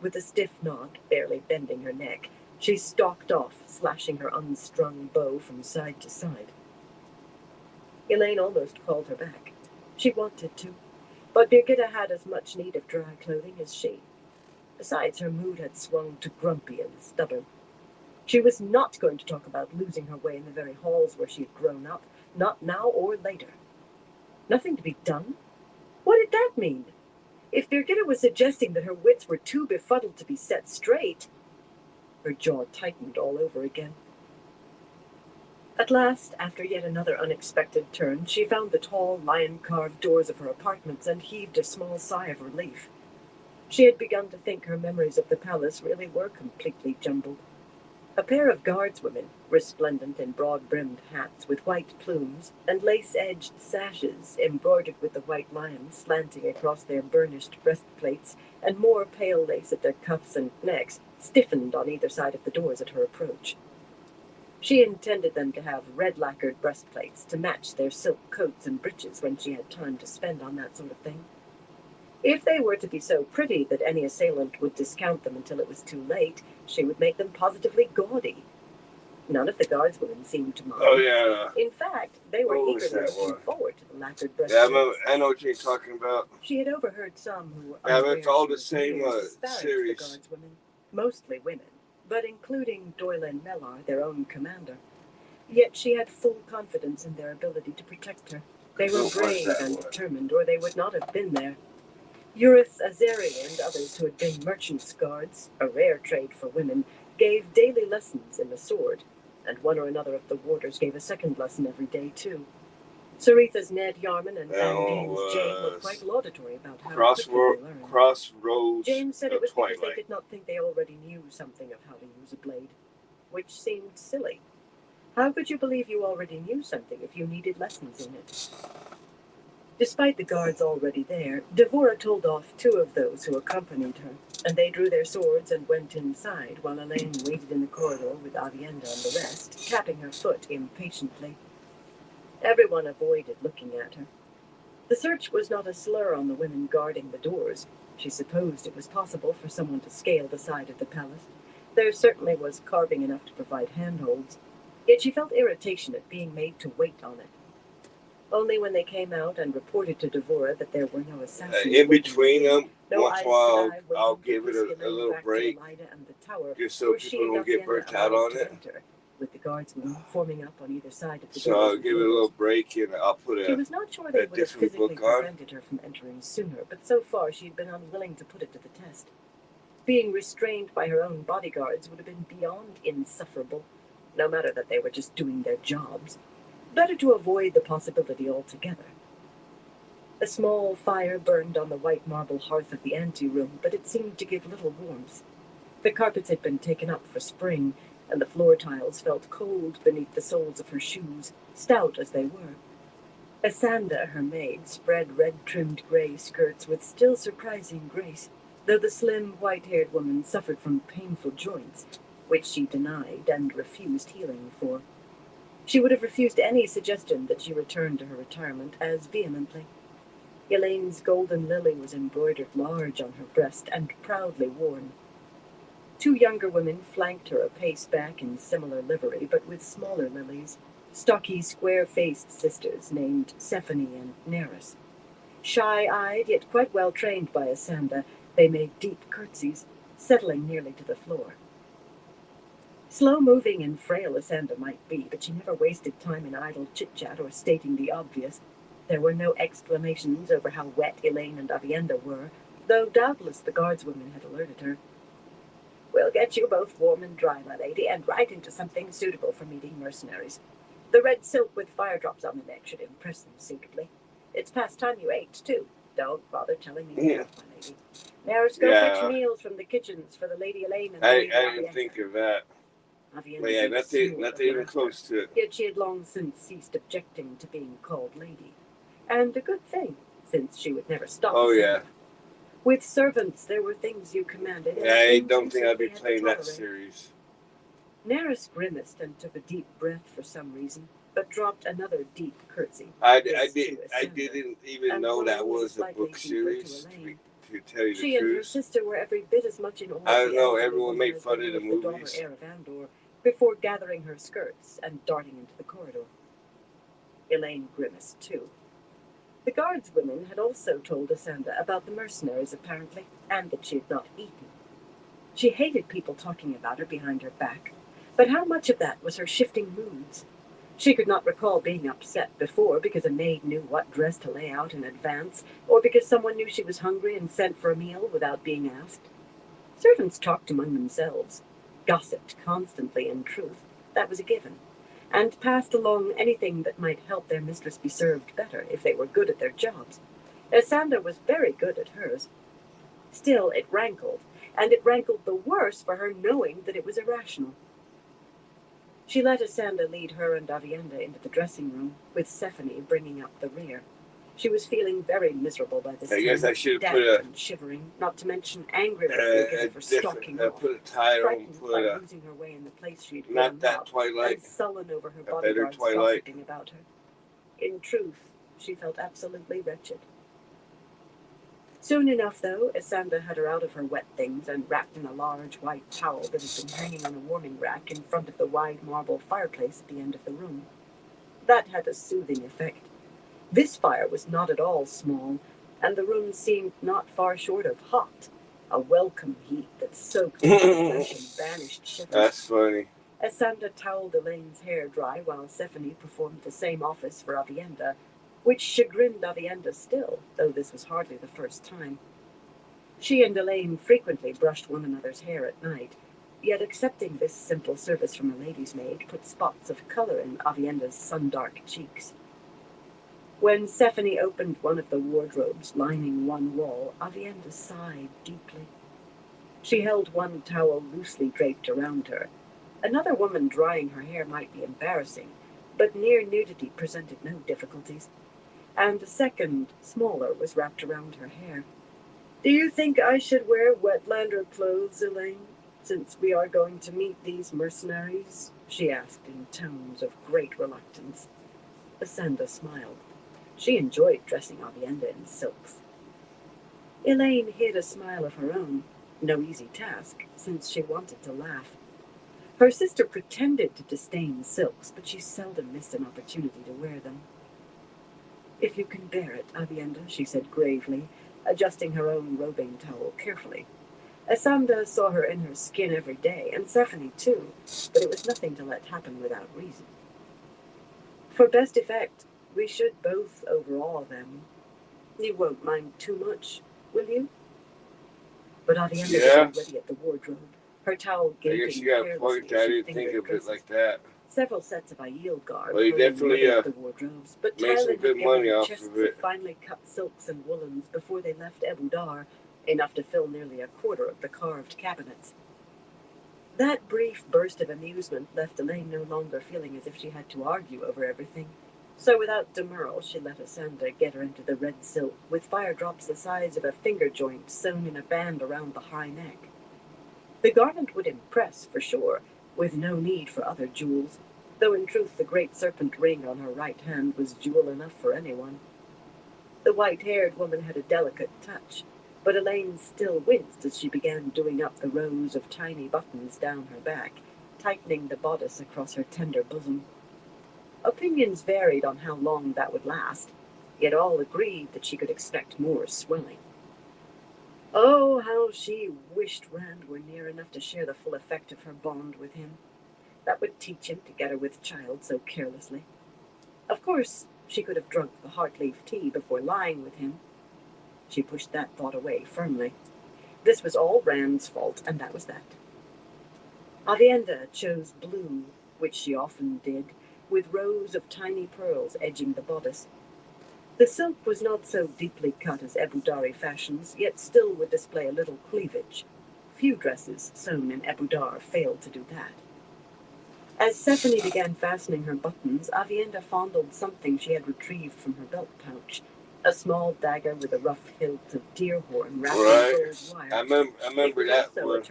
with a stiff nod, barely bending her neck, she stalked off, slashing her unstrung bow from side to side. Elaine almost called her back. She wanted to, but Birgitta had as much need of dry clothing as she. Besides, her mood had swung to grumpy and stubborn. She was not going to talk about losing her way in the very halls where she had grown up, not now or later. Nothing to be done? What did that mean? If Birgitta was suggesting that her wits were too befuddled to be set straight, her jaw tightened all over again. At last, after yet another unexpected turn, she found the tall, lion-carved doors of her apartments and heaved a small sigh of relief. She had begun to think her memories of the palace really were completely jumbled. A pair of guardswomen, resplendent in broad-brimmed hats with white plumes and lace-edged sashes embroidered with the white lions slanting across their burnished breastplates and more pale lace at their cuffs and necks, stiffened on either side of the doors at her approach. She intended them to have red-lacquered breastplates to match their silk coats and breeches when she had time to spend on that sort of thing. If they were to be so pretty that any assailant would discount them until it was too late, she would make them positively gaudy. None of the guardswomen seemed to mind. Oh, yeah. In fact, they were What was eagerly that looking one? forward to the lacquered Yeah, breastplates. I know what you're talking about. She had overheard some who were Yeah, but unaware it's all she the was same here disparage series. the guardswomen, mostly women, but including Doylen Mellar, their own commander. Yet she had full confidence in their ability to protect her. They were What was brave that and one? determined, or they would not have been there. Urith Azeri and others who had been merchants' guards, a rare trade for women, gave daily lessons in the sword, and one or another of the warders gave a second lesson every day, too. Saritha's Ned Yarman and Andine's Jane were quite laudatory about how quickly they learned. Crossroads James said it of was because they Twilight. did not think they already knew something of how to use a blade, which seemed silly. How could you believe you already knew something if you needed lessons in it? Despite the guards already there, Devora told off 2 of those who accompanied her, and they drew their swords and went inside while Elaine waited in the corridor with Avienda and the rest, tapping her foot impatiently. Everyone avoided looking at her. The search was not a slur on the women guarding the doors. She supposed it was possible for someone to scale the side of the palace. There certainly was carving enough to provide handholds, yet she felt irritation at being made to wait on it. Only when they came out and reported to Devora that there were no assassins in between them, no once in a while, I'll give it a little break, just so people don't get burnt out on it. With the guardsmen forming up on either side of the So door. I'll give it a little break, and I'll put She a was not sure they would have different physically book on. prevented her from entering sooner, but so far she had been unwilling to put it to the test. Being restrained by her own bodyguards would have been beyond insufferable, no matter that they were just doing their jobs. Better to avoid the possibility altogether. A small fire burned on the white marble hearth of the anteroom, but it seemed to give little warmth. The carpets had been taken up for spring, and the floor tiles felt cold beneath the soles of her shoes, stout as they were. Asanda, her maid, spread red-trimmed gray skirts with still surprising grace, though the slim, white-haired woman suffered from painful joints, which she denied and refused healing for. She would have refused any suggestion that she return to her retirement as vehemently. Elaine's golden lily was embroidered large on her breast and proudly worn. 2 younger women flanked her a pace back in similar livery, but with smaller lilies, stocky, square-faced sisters named Sephanie and Neris. Shy-eyed, yet quite well-trained by Asanda, they made deep curtsies, settling nearly to the floor. Slow-moving and frail Asanda might be, but she never wasted time in idle chit-chat or stating the obvious. There were no exclamations over how wet Elaine and Avienda were, though doubtless the guardswomen had alerted her. "We'll get you both warm and dry, my lady, and right into something suitable for meeting mercenaries. The red silk with fire drops on the neck should impress them suitably. It's past time you ate, too. Don't bother telling me now, my lady. Neris, go fetch meals from the kitchens for the Lady Elaine and I Lady didn't Avienda." think of that. Avienda But yeah, gave a nothing snort of even laughter. close to it. Yet she had long since ceased objecting to being called lady. And a good thing, since she would never stop. Oh, saying yeah. it. With servants, there were things you commanded. and I things don't you think I'd be simply had to playing that tolerate. series. Neris grimaced and took a deep breath for some reason, but dropped another deep curtsy. I This didn't to Asanda, even and know one that only was a slightly book deeper series. to To, Elaine. tell you She the and her truth, sister were every bit as much in awe I of don't the know. elderly Everyone woman made as fun they of were the of the movies. daughter heir of Andor, before gathering her skirts and darting into the corridor. Elaine grimaced too. The guardswomen had also told Asanda about the mercenaries, apparently, and that she had not eaten. She hated people talking about her behind her back, but how much of that was her shifting moods? She could not recall being upset before because a maid knew what dress to lay out in advance, or because someone knew she was hungry and sent for a meal without being asked. Servants talked among themselves, gossiped constantly in truth, that was a given, and passed along anything that might help their mistress be served better if they were good at their jobs. Asanda was very good at hers. Still, it rankled, and it rankled the worse for her knowing that it was irrational. She let Asanda lead her and Avienda into the dressing room, with Sephanie bringing up the rear. She was feeling very miserable by this I time, guess I should damp put and shivering, not to mention angry with a Birgitta for different. stalking off, Put a title and frightened put by a losing her way in the place she'd not grown that up, Twilight. and sullen over her better bodyguards Twilight. gossiping about her. In truth, she felt absolutely wretched. Soon enough, though, Asanda had her out of her wet things and wrapped in a large white towel that had been hanging on a warming rack in front of the wide marble fireplace at the end of the room. That had a soothing effect. This fire was not at all small, and the room seemed not far short of hot, a welcome heat that soaked into the flesh and banished shivers. That's funny. Asanda toweled Elaine's hair dry while Sephanie performed the same office for Avienda, which chagrined Avienda still, though this was hardly the first time. She and Elaine frequently brushed one another's hair at night, yet accepting this simple service from a lady's maid put spots of color in Avienda's sun-dark cheeks. When Sephanie opened one of the wardrobes lining one wall, Avienda sighed deeply. She held one towel loosely draped around her. Another woman drying her hair might be embarrassing, but near nudity presented no difficulties. and a second, smaller, was wrapped around her hair. Do you think I should wear Wetlander clothes, Elaine, since we are going to meet these mercenaries? She asked in tones of great reluctance. Asanda smiled. She enjoyed dressing Avienda in silks. Elaine hid a smile of her own, no easy task, since she wanted to laugh. Her sister pretended to disdain silks, but she seldom missed an opportunity to wear them. If you can bear it, Avienda, she said gravely, adjusting her own robing towel carefully. Asanda saw her in her skin every day, and Stephanie too, but it was nothing to let happen without reason. For best effect, we should both overawe them. You won't mind too much, will you? But Avienda was already at the wardrobe, her towel gaping. I guess you got a point. I didn't think of it like that. Several sets of Aiel garb. Well, you definitely the wardrobes, but made some good money off of it. Finely cut silks and woolens before they left Ebou Dar, enough to fill nearly a quarter of the carved cabinets. That brief burst of amusement left Elaine no longer feeling as if she had to argue over everything. So without demurral, she let Asanda get her into the red silk, with fire drops the size of a finger joint sewn in a band around the high neck. The garment would impress, for sure, with no need for other jewels, though in truth the great serpent ring on her right hand was jewel enough for anyone. The white-haired woman had a delicate touch, but Elaine still winced as she began doing up the rows of tiny buttons down her back, tightening the bodice across her tender bosom. Opinions varied on how long that would last, yet all agreed that she could expect more swelling. Oh, how she wished Rand were near enough to share the full effect of her bond with him. That would teach him to get her with child so carelessly. Of course, she could have drunk the heartleaf tea before lying with him. She pushed that thought away firmly. This was all Rand's fault, and that was that. Avienda chose blue, which she often did, with rows of tiny pearls edging the bodice. The silk was not so deeply cut as Ebou Dari fashions, yet still would display a little cleavage. Few dresses sewn in Ebou Dar failed to do that. As Stephanie began fastening her buttons, Avienda fondled something she had retrieved from her belt pouch. A small dagger with a rough hilt of deer horn wrapped in gold wire. I remember that one.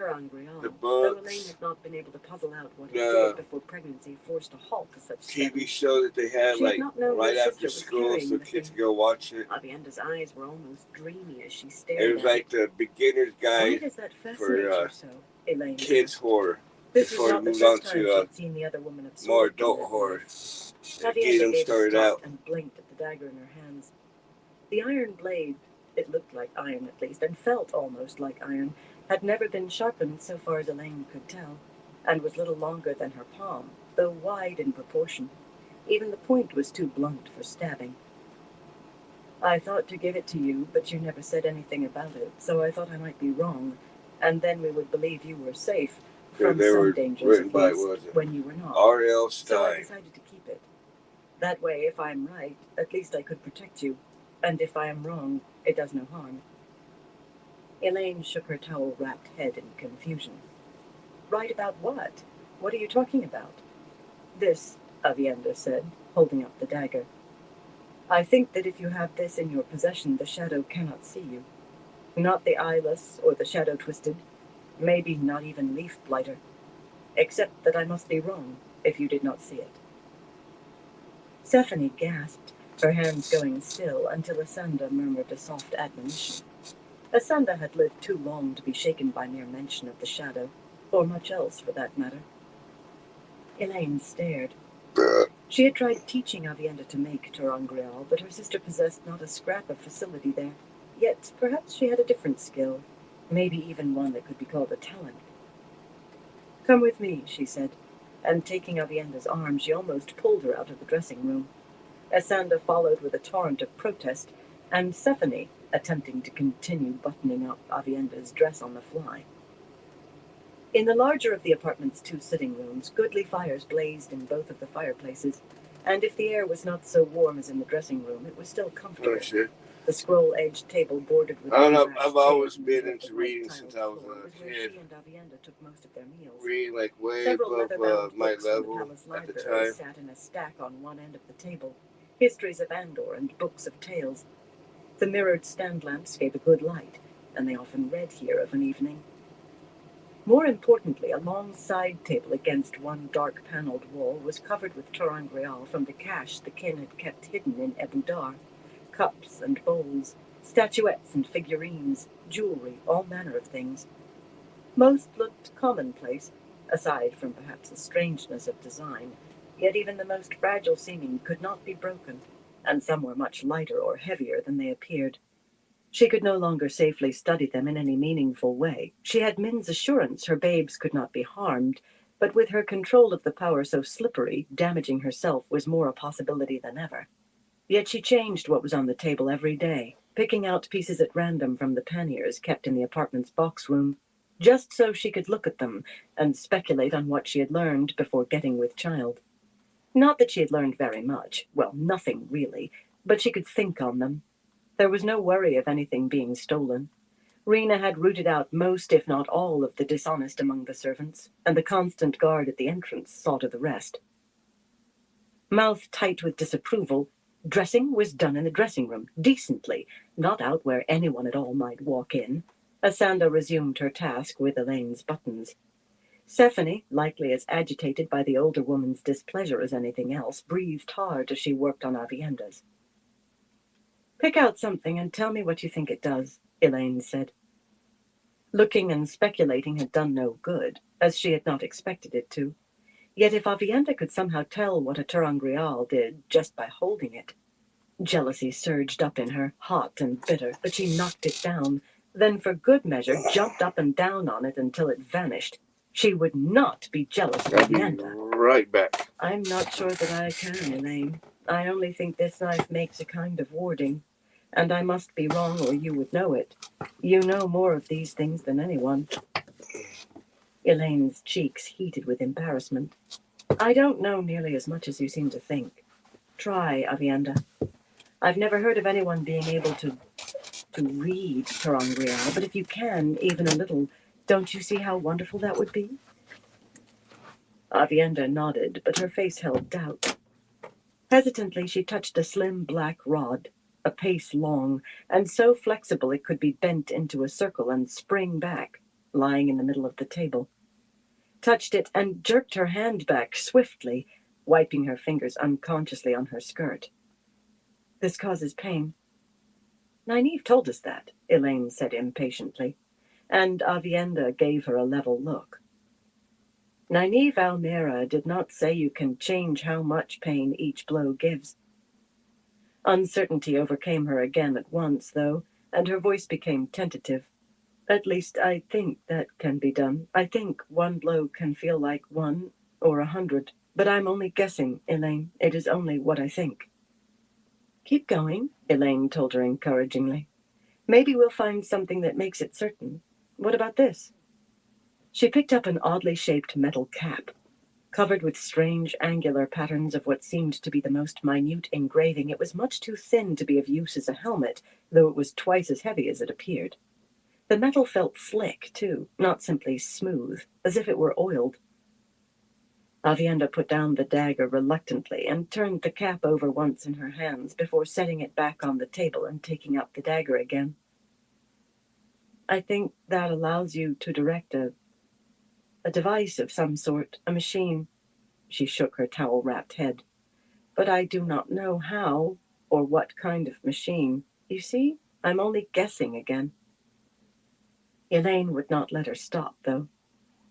The books. Though Elaine had not been able to puzzle out what it did before pregnancy forced a halt to such TV show that they had right after school, so kids could go watch it. Avienda's eyes were almost dreamy as she stared at it. It was like the beginner's guide for kids horror. Before we moved on to more adult horror. Get them started out. And blinked at the dagger in her hands. The iron blade, it looked like iron at least, and felt almost like iron, had never been sharpened so far as Elaine could tell, and was little longer than her palm, though wide in proportion. Even the point was too blunt for stabbing. I thought to give it to you, but you never said anything about it, so I thought I might be wrong, and then we would believe you were safe from some dangers, at least, when you were not. R.L. Stein. So I decided to keep it. That way, if I'm right, at least I could protect you. And if I am wrong, it does no harm. Elaine shook her towel-wrapped head in confusion. Right about what? What are you talking about? This, Avienda said, holding up the dagger. I think that if you have this in your possession, the shadow cannot see you. Not the eyeless or the shadow-twisted, maybe not even Leaf Blighter. Except that I must be wrong if you did not see it. Stephanie gasped, her hands going still, until Asanda murmured a soft admonition. Asanda had lived too long to be shaken by mere mention of the shadow, or much else for that matter. Elaine stared. She had tried teaching Avienda to make ter'angreal, but her sister possessed not a scrap of facility there. Yet perhaps she had a different skill, maybe even one that could be called a talent. Come with me, she said, and taking Avienda's arm, she almost pulled her out of the dressing room. Asanda followed with a torrent of protest, and Stephanie attempting to continue buttoning up Avienda's dress on the fly. In the larger of the apartment's 2 sitting rooms, goodly fires blazed in both of the fireplaces, and if the air was not so warm as in the dressing room, it was still comfortable. The scroll-edged table bordered with... I don't know, I've always been into reading since I was a kid. She and Avienda took most of their meals. Reading like way above my level at the time. Sat in a stack on one end of the table. histories of Andor and books of tales. The mirrored stand lamps gave a good light, and they often read here of an evening. More importantly, a long side table against one dark-paneled wall was covered with ter'angreal from the cache the kin had kept hidden in Ebu Dar. Cups and bowls, statuettes and figurines, jewelry, all manner of things. Most looked commonplace, aside from perhaps the strangeness of design, yet even the most fragile-seeming could not be broken, and some were much lighter or heavier than they appeared. She could no longer safely study them in any meaningful way. She had Min's assurance her babes could not be harmed, but with her control of the power so slippery, damaging herself was more a possibility than ever. Yet she changed what was on the table every day, picking out pieces at random from the panniers kept in the apartment's box room, just so she could look at them and speculate on what she had learned before getting with child. Not that she had learned very much, well, nothing really, but she could think on them. There was no worry of anything being stolen. Rena had rooted out most, if not all, of the dishonest among the servants, and the constant guard at the entrance saw to the rest. Mouth tight with disapproval, dressing was done in the dressing room, decently, not out where anyone at all might walk in. Asanda resumed her task with Elaine's buttons. Stephanie, likely as agitated by the older woman's displeasure as anything else, breathed hard as she worked on Avienda's. "Pick out something and tell me what you think it does," Elaine said. Looking and speculating had done no good, as she had not expected it to. Yet if Avienda could somehow tell what a ter'angreal did just by holding it. Jealousy surged up in her, hot and bitter, but she knocked it down, then for good measure jumped up and down on it until it vanished. She would not be jealous of Avienda. Right back. "I'm not sure that I can, Elaine. I only think this knife makes a kind of warding. And I must be wrong or you would know it. You know more of these things than anyone." Elaine's cheeks heated with embarrassment. "I don't know nearly as much as you seem to think. Try, Avienda. I've never heard of anyone being able to read ter'angreal, but if you can, even a little, don't you see how wonderful that would be?" Avienda nodded, but her face held doubt. Hesitantly, she touched a slim black rod, a pace long, and so flexible it could be bent into a circle and spring back, lying in the middle of the table. Touched it and jerked her hand back swiftly, wiping her fingers unconsciously on her skirt. "This causes pain." "Nynaeve told us that," Elaine said impatiently, and Avienda gave her a level look. "Nynaeve Almera did not say you can change how much pain each blow gives." Uncertainty overcame her again at once, though, and her voice became tentative. "At least I think that can be done. I think one blow can feel like 1 or 100. But I'm only guessing, Elaine. It is only what I think." "Keep going," Elaine told her encouragingly. "Maybe we'll find something that makes it certain. What about this?" She picked up an oddly shaped metal cap, covered with strange angular patterns of what seemed to be the most minute engraving. It was much too thin to be of use as a helmet, though it was twice as heavy as it appeared. The metal felt slick, too, not simply smooth, as if it were oiled. Avienda put down the dagger reluctantly and turned the cap over once in her hands before setting it back on the table and taking up the dagger again. "I think that allows you to direct a device of some sort, a machine." She shook her towel-wrapped head. "But I do not know how or what kind of machine. You see, I'm only guessing again." Elaine would not let her stop, though.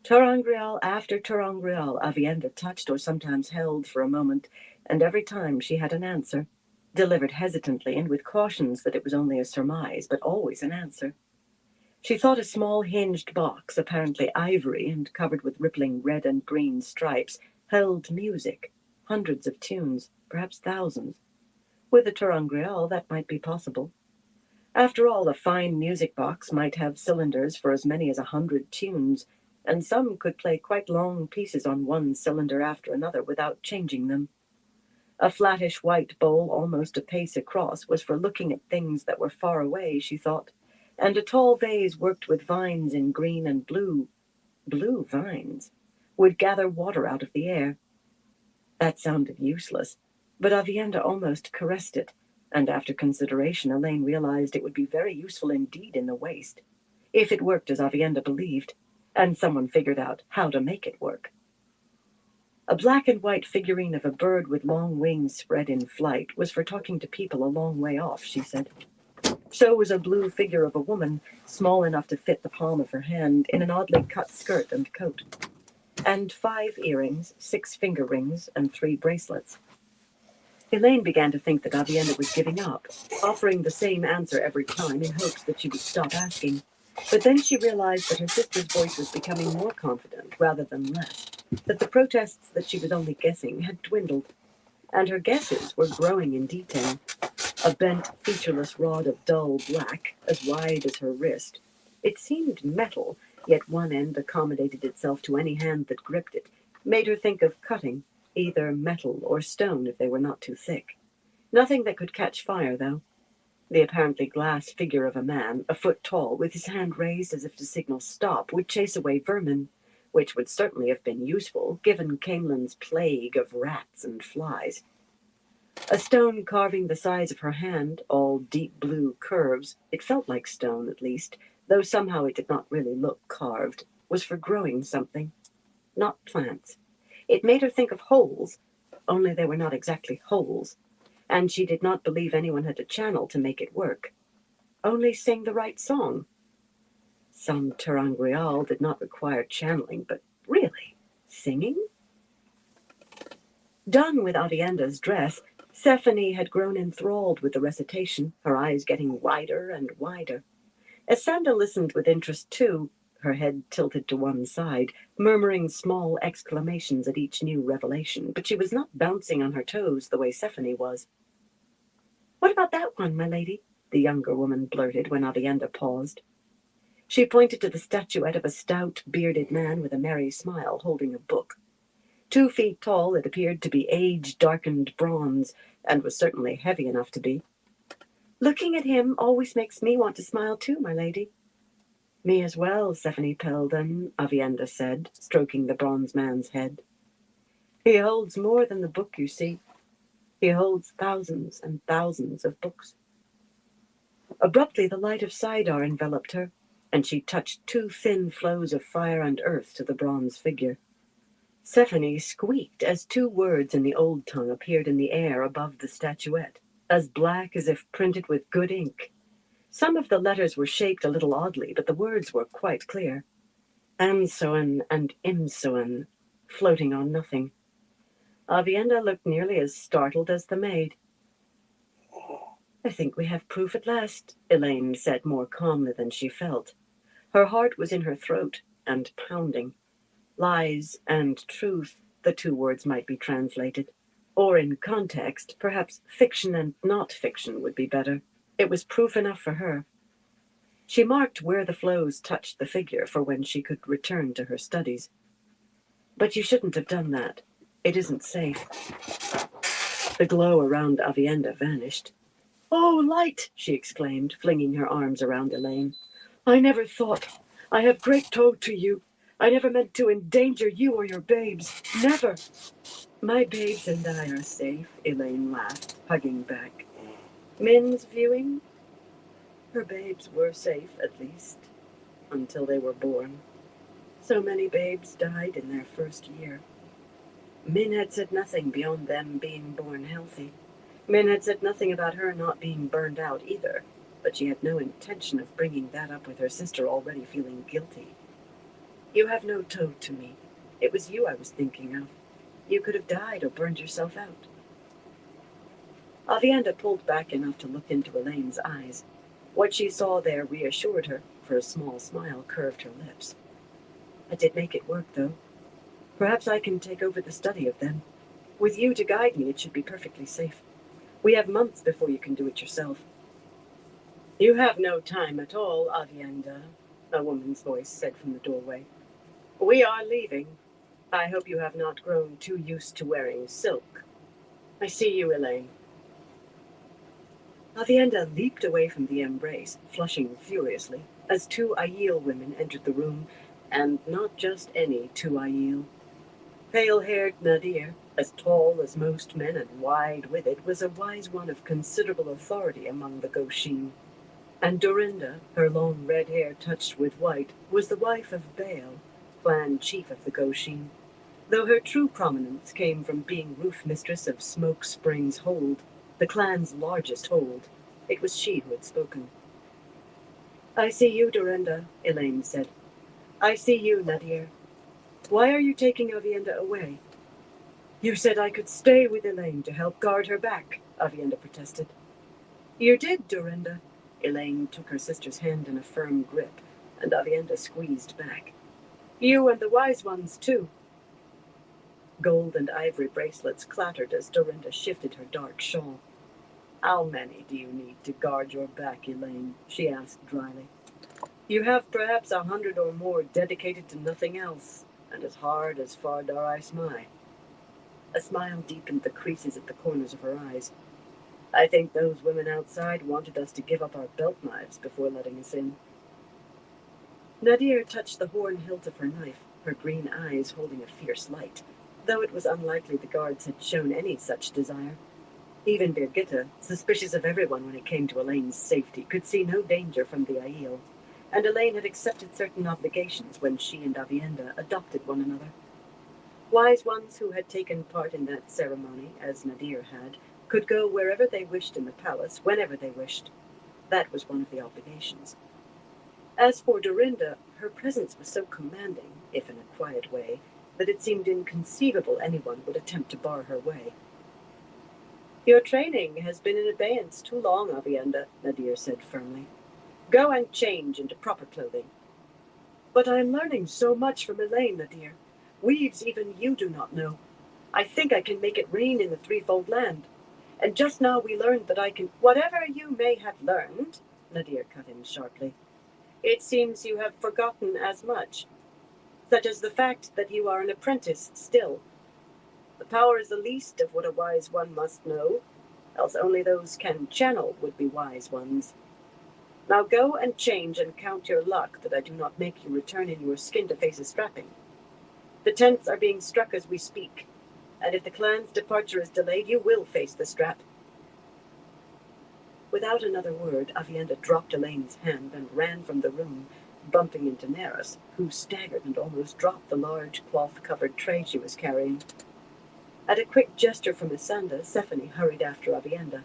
Ter'angreal after ter'angreal Avienda touched or sometimes held for a moment, and every time she had an answer, delivered hesitantly and with cautions that it was only a surmise, but always an answer. She thought a small hinged box, apparently ivory and covered with rippling red and green stripes, held music, hundreds of tunes, perhaps thousands. With a ter'angreal, that might be possible. After all, a fine music box might have cylinders for as many as 100 tunes, and some could play quite long pieces on one cylinder after another without changing them. A flattish white bowl almost a pace across was for looking at things that were far away, she thought, and a tall vase worked with vines in green and blue vines, would gather water out of the air. That sounded useless, But Avienda almost caressed it, and after consideration, Elaine realized it would be very useful indeed in the waste, if it worked as Avienda believed, and someone figured out how to make it work. A black and white figurine of a bird with long wings spread in flight was for talking to people a long way off, she said. So was a blue figure of a woman, small enough to fit the palm of her hand, in an oddly cut skirt and coat. And 5 earrings, 6 finger rings, and 3 bracelets. Elaine began to think that Avienda was giving up, offering the same answer every time in hopes that she would stop asking. But then she realized that her sister's voice was becoming more confident rather than less, that the protests that she was only guessing had dwindled, and her guesses were growing in detail. A bent, featureless rod of dull black, as wide as her wrist. It seemed metal, yet one end accommodated itself to any hand that gripped it, made her think of cutting, either metal or stone if they were not too thick. Nothing that could catch fire, though. The apparently glass figure of a man, a foot tall, with his hand raised as if to signal stop, would chase away vermin, which would certainly have been useful, given Camelon's plague of rats and flies. A stone carving the size of her hand, all deep blue curves, it felt like stone at least, though somehow it did not really look carved, was for growing something, not plants. It made her think of holes, only they were not exactly holes, and she did not believe anyone had a channel to make it work. Only sing the right song. Some ter'angreal did not require channeling, but really, singing? Done with Avienda's dress, Stephanie had grown enthralled with the recitation, her eyes getting wider and wider. Esanda listened with interest too, her head tilted to one side, murmuring small exclamations at each new revelation, but she was not bouncing on her toes the way Stephanie was. "What about that one, my lady?" the younger woman blurted when Avienda paused. She pointed to the statuette of a stout, bearded man with a merry smile, holding a book. 2 feet tall, it appeared to be age-darkened bronze, and was certainly heavy enough to be. "Looking at him always makes me want to smile too, my lady." "Me as well, Stephanie Peldon," Avienda said, stroking the bronze man's head. "He holds more than the book, you see. He holds thousands and thousands of books." Abruptly, the light of Sidar enveloped her, and she touched 2 thin flows of fire and earth to the bronze figure. Stephanie squeaked as 2 words in the old tongue appeared in the air above the statuette, as black as if printed with good ink. Some of the letters were shaped a little oddly, but the words were quite clear. Ansoan and Imsoan, floating on nothing. Avienda looked nearly as startled as the maid. "I think we have proof at last," Elaine said more calmly than she felt. Her heart was in her throat and pounding. Lies and truth, the 2 words might be translated. Or in context, perhaps fiction and not fiction would be better. It was proof enough for her. She marked where the flows touched the figure for when she could return to her studies. "But you shouldn't have done that. It isn't safe." The glow around Avienda vanished. "Oh, light!" she exclaimed, flinging her arms around Elaine. "I never thought. I have great tow to you. I never meant to endanger you or your babes. Never." "My babes and I are safe," Elaine laughed, hugging back. "Min's viewing? Her babes were safe, at least, until they were born. So many babes died in their first year. Min had said nothing beyond them being born healthy. Min had said nothing about her not being burned out either, but she had no intention of bringing that up with her sister already feeling guilty. You have no tow to me. It was you I was thinking of. You could have died or burned yourself out." Avienda pulled back enough to look into Elaine's eyes. What she saw there reassured her, for a small smile curved her lips. "I did make it work, though. Perhaps I can take over the study of them. With you to guide me, it should be perfectly safe. We have months before you can do it yourself." "You have no time at all, Avienda," a woman's voice said from the doorway. "We are leaving. I hope you have not grown too used to wearing silk. I see you, Elaine." Avienda leaped away from the embrace, flushing furiously, as 2 Aiel women entered the room, and not just any 2 Aiel. Pale-haired Nadir, As tall as most men and wide with it, was a wise one of considerable authority among the Goshin. And Dorinda, her long red hair touched with white, was the wife of Baal, clan chief of the Goshin, though her true prominence came from being roof mistress of Smoke Springs Hold, the clan's largest hold. It was she who had spoken. "I see you, Dorinda," Elaine said. "I see you, Nadir. Why are you taking Avienda away?" "You said I could stay with Elaine to help guard her back," Avienda protested. "You did, Dorinda." Elaine took her sister's hand in a firm grip, and Avienda squeezed back. "You and the wise ones, too." Gold and ivory bracelets clattered as Dorinda shifted her dark shawl. "How many do you need to guard your back, Elaine?" she asked dryly. "You have perhaps 100 or more dedicated to nothing else, and as hard as Fardar Ismai." A smile deepened the creases at the corners of her eyes. "I think those women outside wanted us to give up our belt knives before letting us in." Nadir touched the horn hilt of her knife, her green eyes holding a fierce light, though it was unlikely the guards had shown any such desire. Even Birgitta, suspicious of everyone when it came to Elaine's safety, could see no danger from the Aiel, and Elaine had accepted certain obligations when she and Avienda adopted one another. Wise ones who had taken part in that ceremony, as Nadir had, could go wherever they wished in the palace, whenever they wished. That was one of the obligations. As for Dorinda, her presence was so commanding, if in a quiet way, that it seemed inconceivable anyone would attempt to bar her way. "Your training has been in abeyance too long, Avienda," Nadir said firmly. "Go and change into proper clothing." "But I am learning so much from Elaine, Nadir. Weaves even you do not know. I think I can make it rain in the Threefold Land. And just now we learned that I can—" "Whatever you may have learned," Nadir cut in sharply, "it seems you have forgotten as much, such as the fact that you are an apprentice still. The power is the least of what a wise one must know, else only those can channel would be wise ones. Now go and change and count your luck that I do not make you return in your skin to face a strapping. The tents are being struck as we speak, and if the clan's departure is delayed, you will face the strap." Without another word, Avienda dropped Elaine's hand and ran from the room, bumping into Neris, who staggered and almost dropped the large cloth-covered tray she was carrying. At a quick gesture from Asanda, Sephane hurried after Avienda.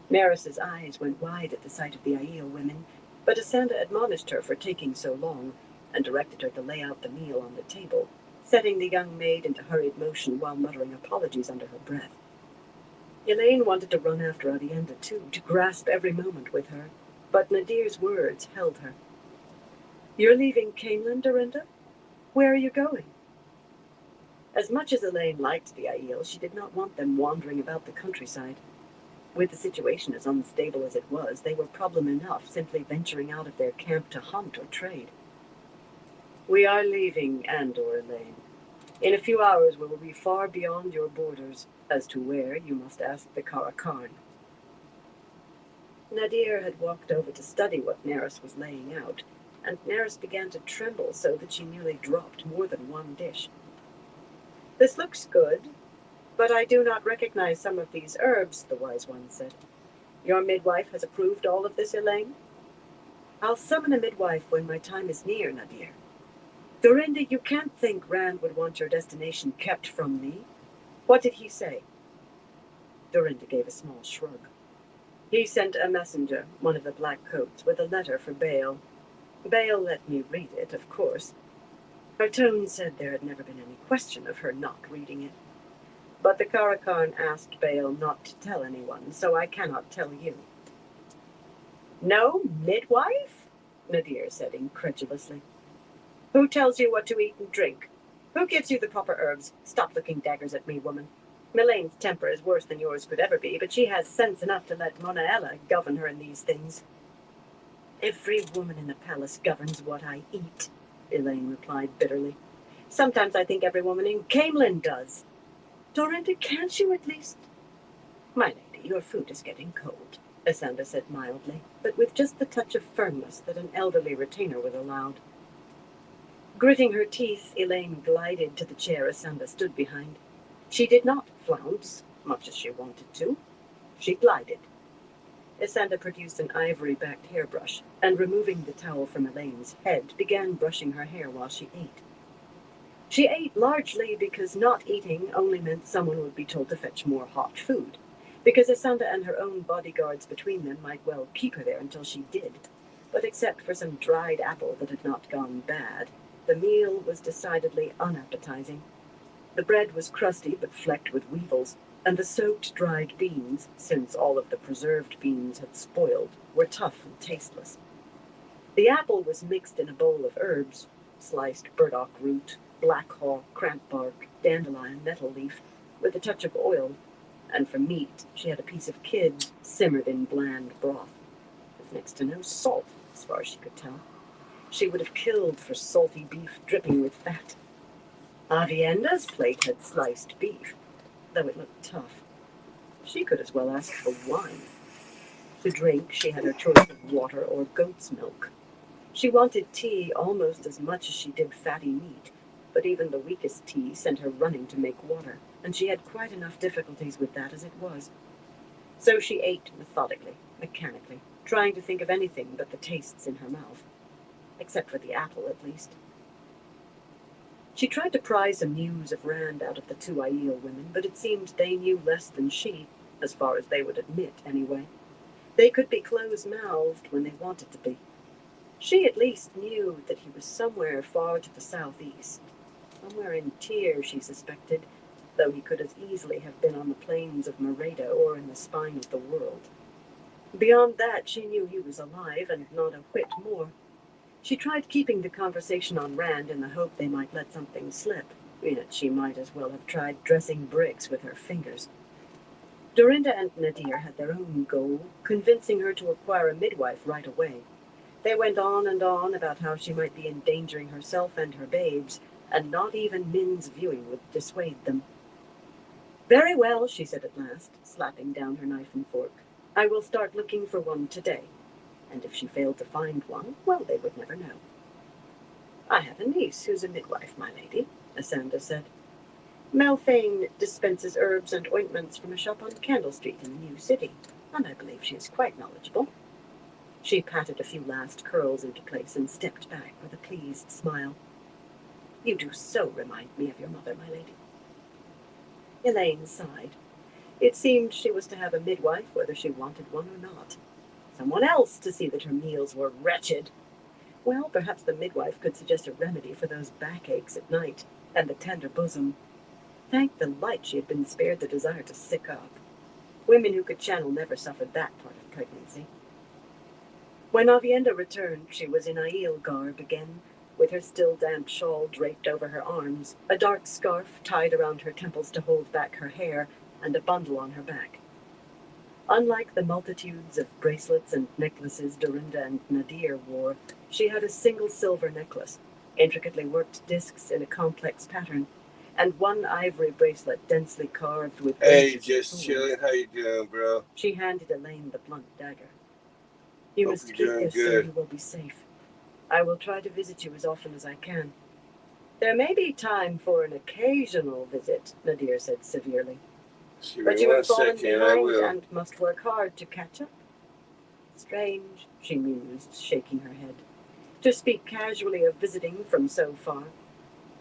Neris's eyes went wide at the sight of the Aiel women, but Asanda admonished her for taking so long, and directed her to lay out the meal on the table, setting the young maid into hurried motion while muttering apologies under her breath. Elaine wanted to run after Avienda too, to grasp every moment with her, but Nadir's words held her. "You're leaving Cainlan, Dorinda? Where are you going?" As much as Elaine liked the Aiel, she did not want them wandering about the countryside. With the situation as unstable as it was, they were problem enough simply venturing out of their camp to hunt or trade. "We are leaving Andor, Elaine. In a few hours we will be far beyond your borders. As to where, you must ask the Karakarn." Nadir had walked over to study what Neris was laying out, and Neris began to tremble so that she nearly dropped more than one dish. "This looks good, but I do not recognize some of these herbs," the wise one said. "Your midwife has approved all of this, Elaine?" "I'll summon a midwife when my time is near, Nadir." "Dorinda, you can't think Rand would want your destination kept from me. What did he say?" Dorinda gave a small shrug. "He sent a messenger, one of the Black Coats, with a letter for Baal. Baal let me read it, of course." Her tone said there had never been any question of her not reading it. "But the Karakarn asked Baal not to tell anyone, so I cannot tell you." "No midwife?" Nadir said incredulously. "Who tells you what to eat and drink? Who gives you the proper herbs? Stop looking daggers at me, woman. Melane's temper is worse than yours could ever be, but she has sense enough to let Monaella govern her in these things." "Every woman in the palace governs what I eat," Elaine replied bitterly. "Sometimes I think every woman in Cainlan does." "Dorinda, can't you at least—" "My lady, your food is getting cold," Asanda said mildly, but with just the touch of firmness that an elderly retainer would allow. Gritting her teeth, Elaine glided to the chair Asanda stood behind. She did not flounce, much as she wanted to. She glided. Isanda produced an ivory-backed hairbrush, and removing the towel from Elaine's head, began brushing her hair while she ate. She ate largely because not eating only meant someone would be told to fetch more hot food, because Isanda and her own bodyguards between them might well keep her there until she did. But except for some dried apple that had not gone bad, the meal was decidedly unappetizing. The bread was crusty but flecked with weevils, and the soaked dried beans, since all of the preserved beans had spoiled, were tough and tasteless. The apple was mixed in a bowl of herbs, sliced burdock root, black haw, cramp bark, dandelion, nettle leaf, with a touch of oil, and for meat she had a piece of kid simmered in bland broth, with next to no salt, as far as she could tell. She would have killed for salty beef dripping with fat. Avienda's plate had sliced beef, though it looked tough. She could as well ask for wine. To drink, she had her choice of water or goat's milk. She wanted tea almost as much as she did fatty meat, but even the weakest tea sent her running to make water, and she had quite enough difficulties with that as it was. So she ate methodically, mechanically, trying to think of anything but the tastes in her mouth. Except for the apple, at least. She tried to pry some news of Rand out of the two Aiel women, but it seemed they knew less than she, as far as they would admit, anyway. They could be close-mouthed when they wanted to be. She at least knew that he was somewhere far to the southeast. Somewhere in Tyr, she suspected, though he could as easily have been on the plains of Merida or in the spine of the world. Beyond that, she knew he was alive, and not a whit more. She tried keeping the conversation on Rand in the hope they might let something slip, yet she might as well have tried dressing bricks with her fingers. Dorinda and Nadir had their own goal, convincing her to acquire a midwife right away. They went on and on about how she might be endangering herself and her babes, and not even Min's viewing would dissuade them. "Very well," she said at last, slapping down her knife and fork. "I will start looking for one today. And if she failed to find one, well, they would never know." "I have a niece who's a midwife, my lady," Isanda said. "Malphane dispenses herbs and ointments from a shop on Candle Street in the New City, and I believe she is quite knowledgeable." She patted a few last curls into place and stepped back with a pleased smile. "You do so remind me of your mother, my lady." Elaine sighed. It seemed she was to have a midwife whether she wanted one or not. Someone else to see that her meals were wretched. Well, perhaps the midwife could suggest a remedy for those backaches at night, and the tender bosom. Thank the light she had been spared the desire to sick up. Women who could channel never suffered that part of pregnancy. When Avienda returned, she was in Aiel garb again, with her still damp shawl draped over her arms, a dark scarf tied around her temples to hold back her hair, and a bundle on her back. Unlike the multitudes of bracelets and necklaces Dorinda and Nadir wore, she had a single silver necklace, intricately worked discs in a complex pattern, and one ivory bracelet densely carved with... "Hey, just chilling. How you doing, bro?" She handed Elaine the blunt dagger. "You must keep this so you will be safe. I will try to visit you as often as I can." "There may be time for an occasional visit," Nadir said severely. "But you have fallen behind and must work hard to catch up." "Strange," she mused, shaking her head, "to speak casually of visiting from so far.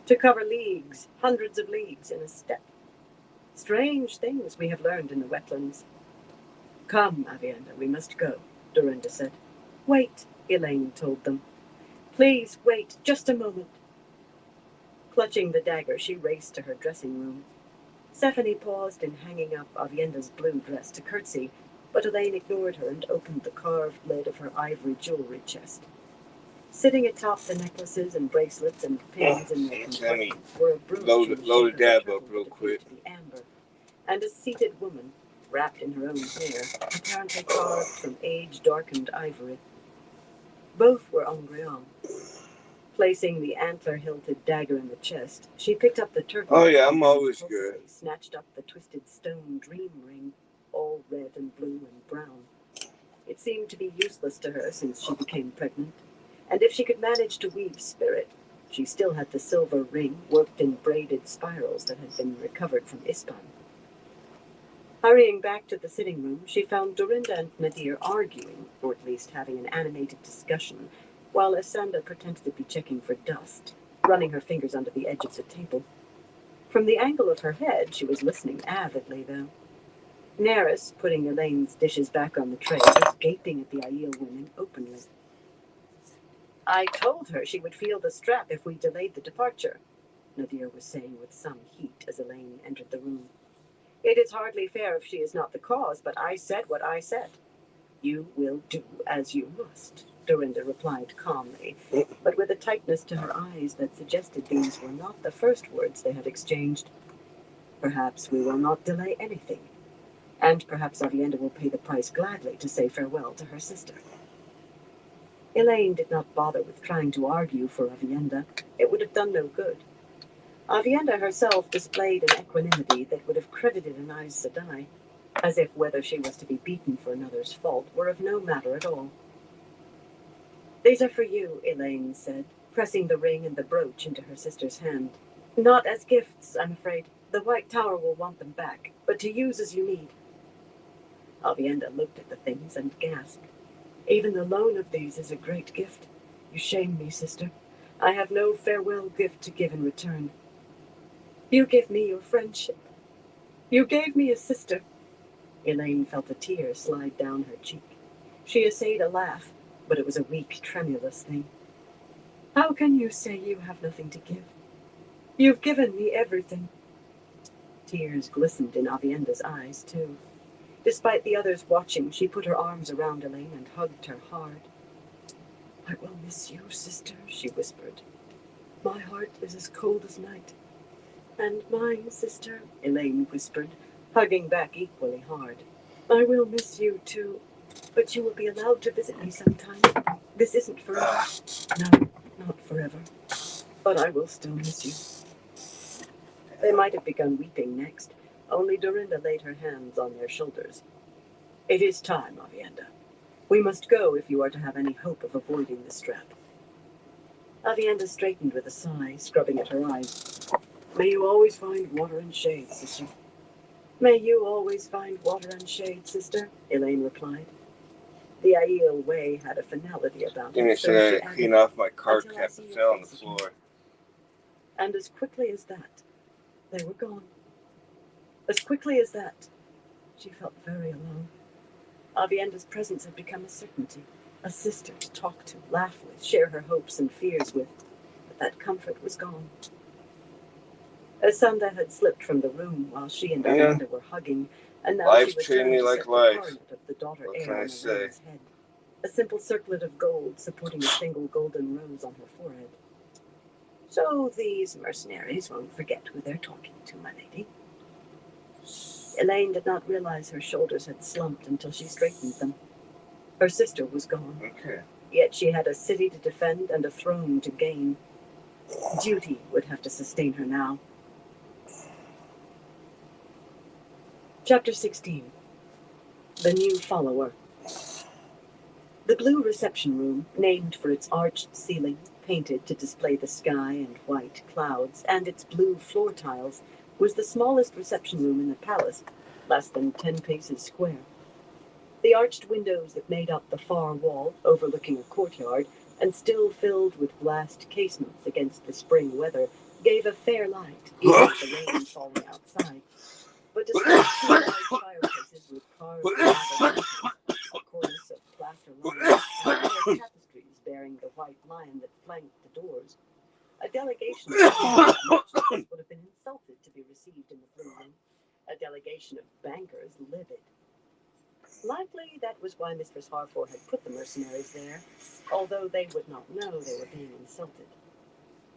To cover leagues, hundreds of leagues in a step. Strange things we have learned in the wetlands." "Come, Avienda, we must go," Dorinda said. "Wait," Elaine told them. "Please wait just a moment." Clutching the dagger, she raced to her dressing room. Stephanie paused in hanging up Avienda's blue dress to curtsy, but Elaine ignored her and opened the carved lid of her ivory jewelry chest. Sitting atop the necklaces and bracelets and pins in their compartments were a brooch load dab up real quick. Amber, and a seated woman, wrapped in her own hair, apparently carved from age-darkened ivory. Both were Angréon. Placing the antler-hilted dagger in the chest, she picked up the turtle. "Oh yeah, I'm always good." Snatched up the twisted stone dream ring, all red and blue and brown. It seemed to be useless to her since she became pregnant, and if she could manage to weave spirit, She still had the silver ring worked in braided spirals that had been recovered from Ispan. Hurrying back to the sitting room, she found Dorinda and Nadir arguing, or at least having an animated discussion, while Asanda pretended to be checking for dust, running her fingers under the edge of the table. From the angle of her head, she was listening avidly, though. Neris, putting Elaine's dishes back on the tray, was gaping at the Aiel women openly. I told her she would feel the strap if we delayed the departure, Nadir was saying with some heat as Elaine entered the room. It is hardly fair if she is not the cause, but I said what I said. You will do as you must, Dorinda replied calmly, but with a tightness to her eyes that suggested these were not the first words they had exchanged. Perhaps we will not delay anything, and perhaps Avienda will pay the price gladly to say farewell to her sister. Elaine did not bother with trying to argue for Avienda. It would have done no good. Avienda herself displayed an equanimity that would have credited an Aes Sedai, as if whether she was to be beaten for another's fault were of no matter at all. These are for you, Elaine said, pressing the ring and the brooch into her sister's hand. Not as gifts, I'm afraid. The White Tower will want them back, but to use as you need. Avienda looked at the things and gasped. Even the loan of these is a great gift. You shame me, sister. I have no farewell gift to give in return. You give me your friendship. You gave me a sister. Elaine felt a tear slide down her cheek. She essayed a laugh, but it was a weak, tremulous thing. How can you say you have nothing to give? You've given me everything. Tears glistened in Avienda's eyes, too. Despite the others watching, she put her arms around Elaine and hugged her hard. I will miss you, sister, she whispered. My heart is as cold as night. And mine, sister, Elaine whispered, hugging back equally hard. I will miss you, too, but you will be allowed to visit me sometime. This isn't forever. No, not forever. But I will still miss you. They might have begun weeping next, only Dorinda laid her hands on their shoulders. It is time, Avienda. We must go if you are to have any hope of avoiding the strap. Avienda straightened with a sigh, scrubbing at her eyes. May you always find water and shade, sister. May you always find water and shade, sister, Elaine replied. The Aiel way had a finality about it, so I clean off my card cap that fell on the floor. And as quickly as that, they were gone. As quickly as that, she felt very alone. Avienda's presence had become a certainty, a sister to talk to, laugh with, share her hopes and fears with, but that comfort was gone. Asanda had slipped from the room while she and Avienda were hugging, and now life she was treated me like the life. coronet of the daughter What heir can I on say? Elena's head, a simple circlet of gold supporting a single golden rose on her forehead. So these mercenaries won't forget who they're talking to, my lady. Elaine did not realize her shoulders had slumped until she straightened them. Her sister was gone. Okay. Yet she had a city to defend and a throne to gain. Duty would have to sustain her now. Chapter 16. The New Follower. The blue reception room, named for its arched ceiling, painted to display the sky and white clouds, and its blue floor tiles, was the smallest reception room in the palace, less than 10 paces square. The arched windows that made up the far wall, overlooking a courtyard, and still filled with glassed casements against the spring weather, gave a fair light, even with the rain falling outside. But despite two large fireplaces with carved marble lanterns, a cornice of plaster lines, and red tapestries bearing the white lion that flanked the doors, a delegation of merchants would have been insulted to be received in the blue room, a delegation of bankers livid. Likely that was why Mistress Harfor had put the mercenaries there, although they would not know they were being insulted.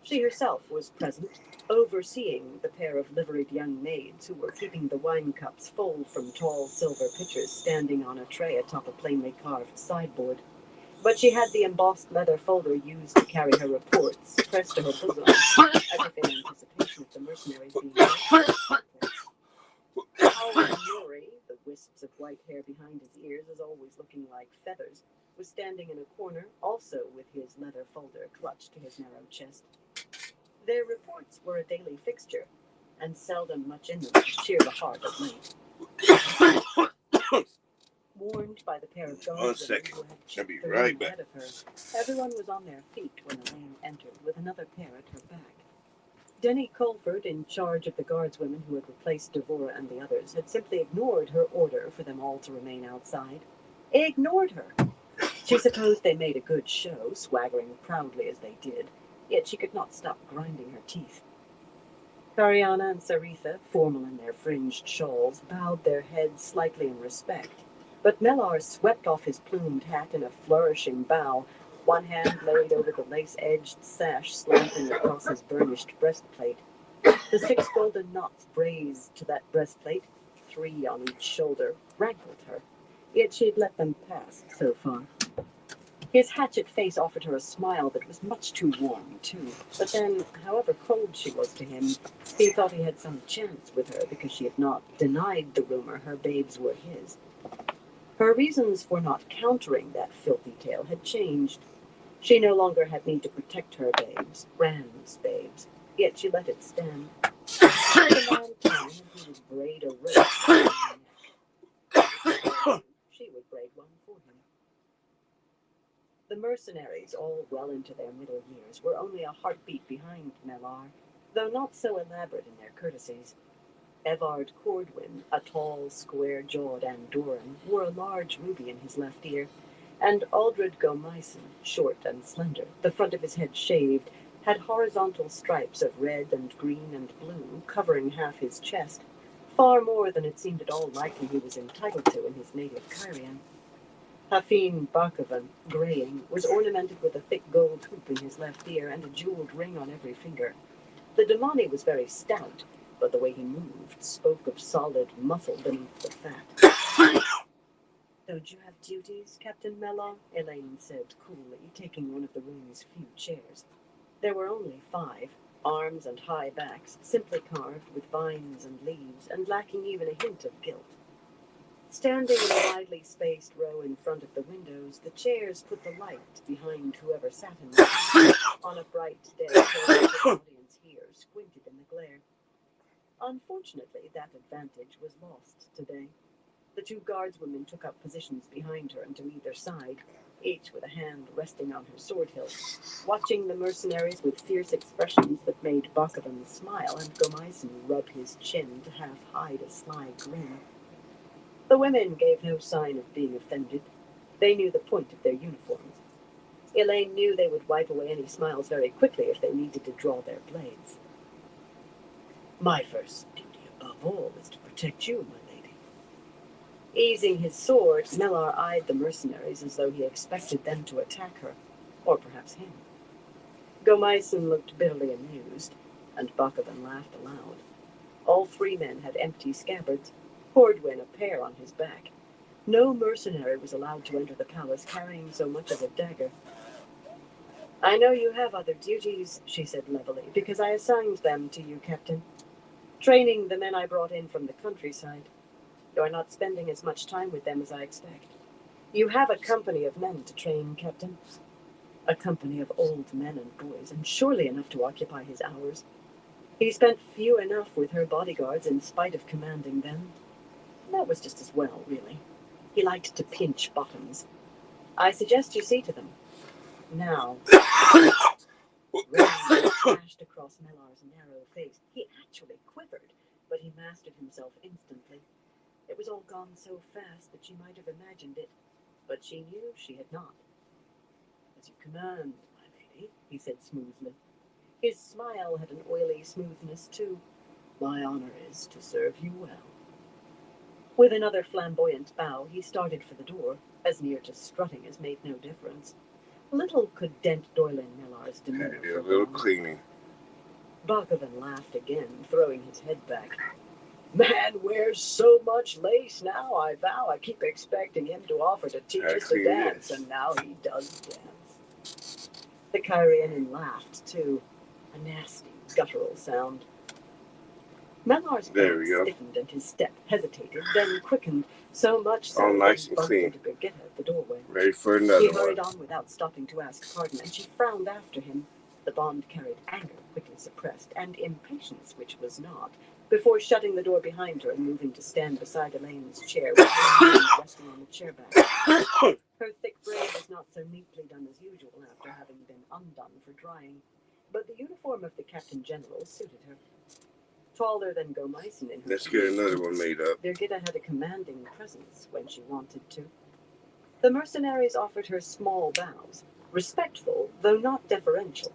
She herself was present, overseeing the pair of liveried young maids who were keeping the wine cups full from tall silver pitchers standing on a tray atop a plainly carved sideboard. But she had the embossed leather folder used to carry her reports pressed to her bosom, as if in anticipation of the mercenaries being Howard Murray, the wisps of white hair behind his ears as always looking like feathers, was standing in a corner, also with his leather folder clutched to his narrow chest. Their reports were a daily fixture, and seldom much in them to cheer the heart of late. Warned by the pair of guardswomen who had checked the room ahead of her, everyone was on their feet when Elaine entered with another pair at her back. Denny Colford, in charge of the guardswomen who had replaced Devora and the others, had simply ignored her order for them all to remain outside. Ignored her! She supposed they made a good show, swaggering proudly as they did, yet she could not stop grinding her teeth. Kariana and Saritha, formal in their fringed shawls, bowed their heads slightly in respect, but Mellar swept off his plumed hat in a flourishing bow, one hand laid over the lace-edged sash slanting across his burnished breastplate. The 6 golden knots brazed to that breastplate, 3 on each shoulder, rankled her, yet she had let them pass so far. His hatchet face offered her a smile that was much too warm, too. But then, however cold she was to him, he thought he had some chance with her because she had not denied the rumor her babes were his. Her reasons for not countering that filthy tale had changed. She no longer had need to protect her babes, Rand's babes, yet she let it stand. The man came and he would braid a rope. She would braid one for him. The mercenaries, all well into their middle years, were only a heartbeat behind Mellar, though not so elaborate in their courtesies. Evard Cordwin, a tall, square-jawed Andorran, wore a large ruby in his left ear, and Aldred Gomyson, short and slender, the front of his head shaved, had horizontal stripes of red and green and blue covering half his chest, far more than it seemed at all likely he was entitled to in his native Cairhien. Hafin Barkovan, graying, was ornamented with a thick gold hoop in his left ear and a jeweled ring on every finger. The Damani was very stout, but the way he moved spoke of solid muscle beneath the fat. "Don't you have duties, Captain Mellar?" Elaine said coolly, taking one of the room's few chairs. There were only 5, arms and high backs, simply carved with vines and leaves, and lacking even a hint of gilt. Standing in a widely spaced row in front of the windows, the chairs put the light behind whoever sat in them. On a bright day, the audience here squinted in the glare. Unfortunately, that advantage was lost today. The 2 guardswomen took up positions behind her and to either side, each with a hand resting on her sword hilt, watching the mercenaries with fierce expressions that made Barkovan smile and Gomyson rub his chin to half hide a sly grin. The women gave no sign of being offended. They knew the point of their uniforms. Elaine knew they would wipe away any smiles very quickly if they needed to draw their blades. "My first duty above all is to protect you, my lady." Easing his sword, Mellar eyed the mercenaries as though he expected them to attack her, or perhaps him. Gomyson looked bitterly amused, and Barkovan laughed aloud. All 3 men had empty scabbards, Cordwin a pair on his back. No mercenary was allowed to enter the palace carrying so much as a dagger. "I know you have other duties," she said levelly, "because I assigned them to you, Captain. Training the men I brought in from the countryside. You are not spending as much time with them as I expect. You have a company of men to train, Captain. A company of old men and boys, and surely enough to occupy his hours. He spent few enough with her bodyguards in spite of commanding them. That was just as well, really. He liked to pinch bottoms. I suggest you see to them. Now." Rain flashed across Mellar's narrow face. He actually quivered, but he mastered himself instantly. It was all gone so fast that she might have imagined it, but she knew she had not. "As you command, my lady," he said smoothly. His smile had an oily smoothness, too. "My honor is to serve you well." With another flamboyant bow, he started for the door, as near to strutting as made no difference. Little could dent Doylin Mellar's demeanor. Had to do a little cleaning. Barkovan laughed again, throwing his head back. "Man wears so much lace now, I vow. I keep expecting him to offer to teach us to dance, and now he does dance." The Cairhienin laughed, too, a nasty, guttural sound. Mellar's face stiffened and his step hesitated, then quickened, so much so nice that he and bumped clean. into Brigitte at the doorway. Ready for another He one. hurried on without stopping to ask pardon, and she frowned after him. The bond carried anger, quickly suppressed, and impatience, which was not, before shutting the door behind her and moving to stand beside Elaine's chair with her hands resting on the chair back. Her thick braid was not so neatly done as usual after having been undone for drying, but the uniform of the Captain General suited her. Taller than Gomyson in her Let's get another one made up. Birgitta had a commanding presence when she wanted to. The mercenaries offered her small bows, respectful, though not deferential.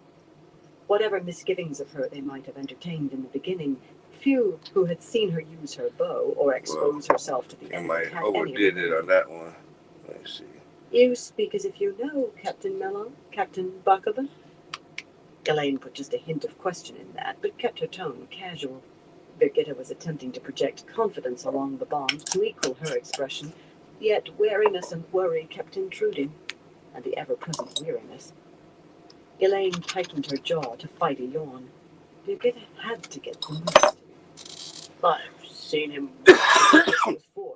Whatever misgivings of her they might have entertained in the beginning, few who had seen her use her bow or expose herself to the enemy had any overdid it on that one. Let's see. You speak as if you know, Captain Mellon, Captain Buckoven. Elaine put just a hint of question in that, but kept her tone casual. Birgitta was attempting to project confidence along the bond to equal her expression, yet wariness and worry kept intruding, and the ever-present weariness. Elaine tightened her jaw to fight a yawn. Birgitta had to get the news. I've seen him before,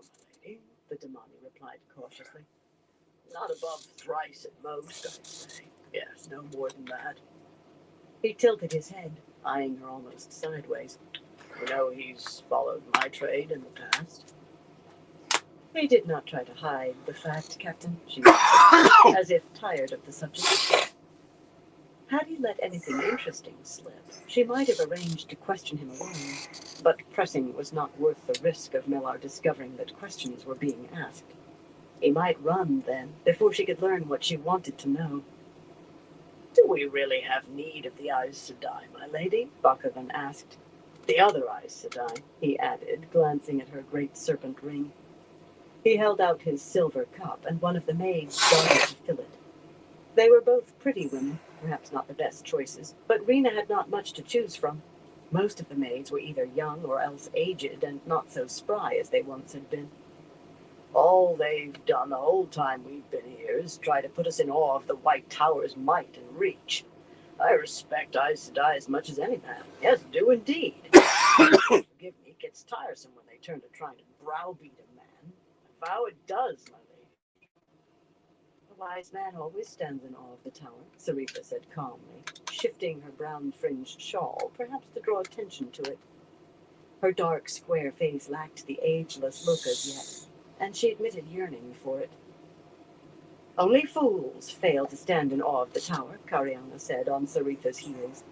my lady, the Damani replied cautiously. Not above thrice at most, I'd say. Yes, no more than that. He tilted his head, eyeing her almost sideways. You know he's followed my trade in the past. He did not try to hide the fact, Captain, she said, as if tired of the subject. Had he let anything interesting slip, she might have arranged to question him alone, but pressing was not worth the risk of Millar discovering that questions were being asked. He might run, then, before she could learn what she wanted to know. Do we really have need of the Aes Sedai, my lady? Buckoven asked. The other Aes Sedai, he added, glancing at her great serpent ring. He held out his silver cup, and one of the maids started to fill it. They were both pretty women, perhaps not the best choices, but Rena had not much to choose from. Most of the maids were either young or else aged and not so spry as they once had been. All they've done the whole time we've been here is try to put us in awe of the White Tower's might and reach. I respect Aes Sedai as much as any man. Yes, do indeed. Forgive me, it gets tiresome when they turn to trying to browbeat a man. I vow it does, my lady. A wise man always stands in awe of the tower, Sarita said calmly, shifting her brown-fringed shawl, perhaps to draw attention to it. Her dark, square face lacked the ageless look as yet, and she admitted yearning for it. Only fools fail to stand in awe of the tower, Cariana said on Sarita's heels.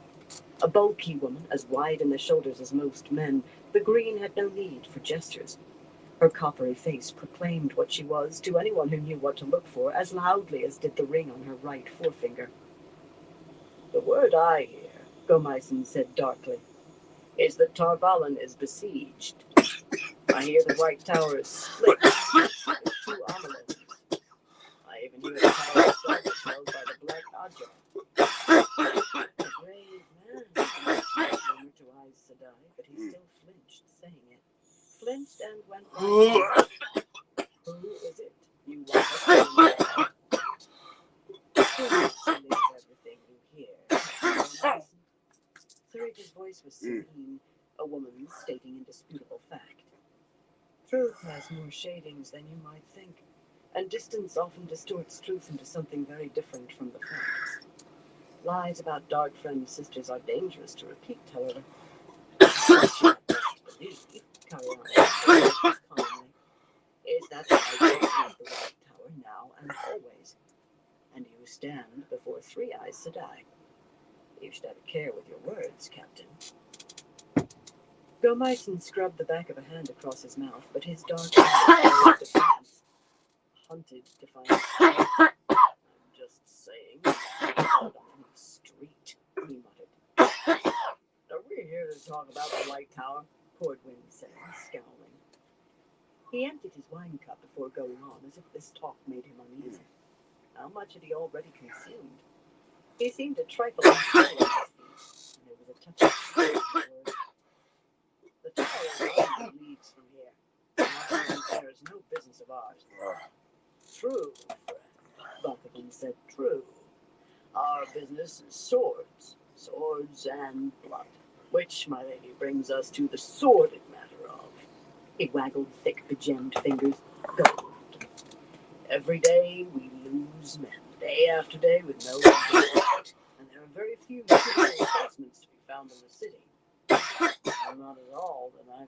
A bulky woman, as wide in the shoulders as most men, the green had no need for gestures. Her coppery face proclaimed what she was to anyone who knew what to look for, as loudly as did the ring on her right forefinger. The word I hear, Gomyson said darkly, is that Tar Valon is besieged. I hear the White Tower is split with 2 amulettes. I even hear the tower is held by the Black Ajah. A brave man, murmured to Aes Sedai, but he still flinched, saying it. Flinched and went right. Who is it? You want us to know? Believe everything you hear. Sarita's voice was serene, a woman stating indisputable fact. Truth has more shadings than you might think, and distance often distorts truth into something very different from the facts. Lies about dark friend sisters are dangerous to repeat, however. Believe, Cariana calmly, is that the idea of the White Tower now and always, and you stand before 3 Aes Sedai. You should have a care with your words, Captain. Gomyson scrubbed the back of a hand across his mouth, but his dark eyes defiance. Hunted defiance. I'm just saying, on the street, he muttered. Are we here to talk about the White Tower? Cordwin said, scowling. He emptied his wine cup before going on, as if this talk made him uneasy. How much had he already consumed? He seemed a trifle unsteady on his feet, and there was a touch of fear in his words. The tower is 100 leagues from here. And there is no business of ours. True, friend, Buckoven said, true. Our business is swords. Swords and blood. Which, my lady, brings us to the sordid matter of. He waggled thick, begemmed fingers. Gold. Every day we lose men. Day after day with no result. And there are very few suitable replacements to be found in the city. Well, not at all, then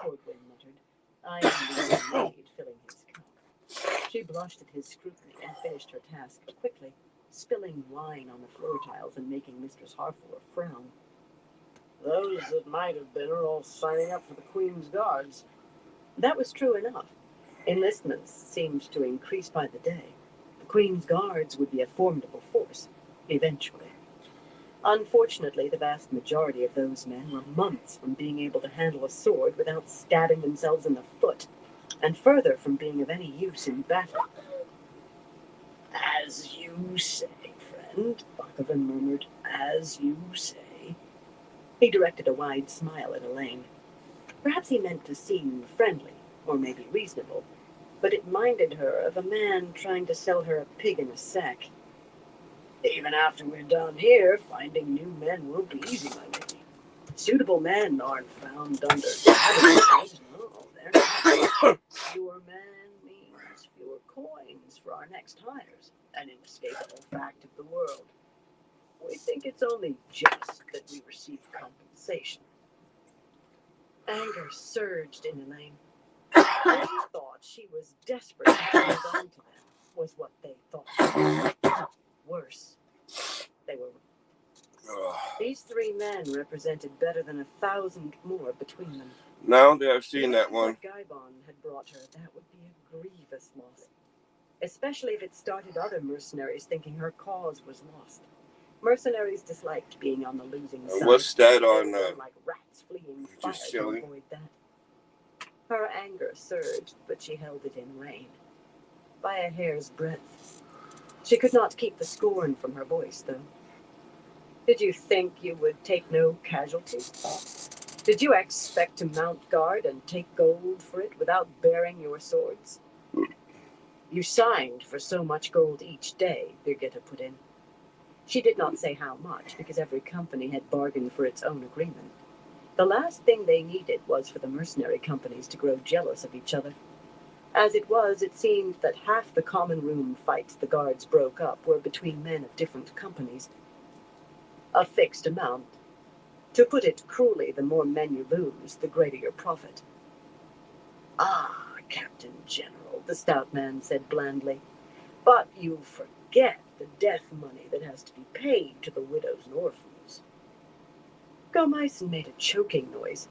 Cordwin muttered, eyeing the maid filling his cup. She blushed at his scrutiny and finished her task quickly, spilling wine on the floor tiles and making Mistress Harford frown. Those that might have been are all signing up for the Queen's Guards. That was true enough. Enlistments seemed to increase by the day. The Queen's Guards would be a formidable force, eventually. Unfortunately, the vast majority of those men were months from being able to handle a sword without stabbing themselves in the foot, and further from being of any use in battle. As you say, friend, Bakovan murmured. As you say. He directed a wide smile at Elaine. Perhaps he meant to seem friendly, or maybe reasonable, but it minded her of a man trying to sell her a pig in a sack. Even after we're done here, finding new men won't be easy, my lady. Suitable men aren't found under cabbages. No, they're not. Fewer men means fewer coins for our next hires. An inescapable fact of the world. We think it's only just that we receive compensation. Anger surged in Elaine. They thought she was desperate to hold on to them, was what they thought. Worse, they were. These 3 men represented better than 1,000 more between them. Now that I've seen that one. If Gaibon had brought her, that would be a grievous loss. Especially if it started other mercenaries thinking her cause was lost. Mercenaries disliked being on the losing side. What's that on like rats fleeing fire just to chilling? avoid that. Her anger surged, but she held it in rein. By a hair's breadth. She could not keep the scorn from her voice, though. Did you think you would take no casualties? Did you expect to mount guard and take gold for it without bearing your swords? You signed for so much gold each day, Birgitta put in. She did not say how much, because every company had bargained for its own agreement. The last thing they needed was for the mercenary companies to grow jealous of each other. As it was, it seemed that half the common room fights the guards broke up were between men of different companies. A fixed amount. To put it cruelly, the more men you lose, the greater your profit. Ah, Captain General, The stout man said blandly. but you forget the death money that has to be paid to the widows and orphans. Gomyson made a choking noise,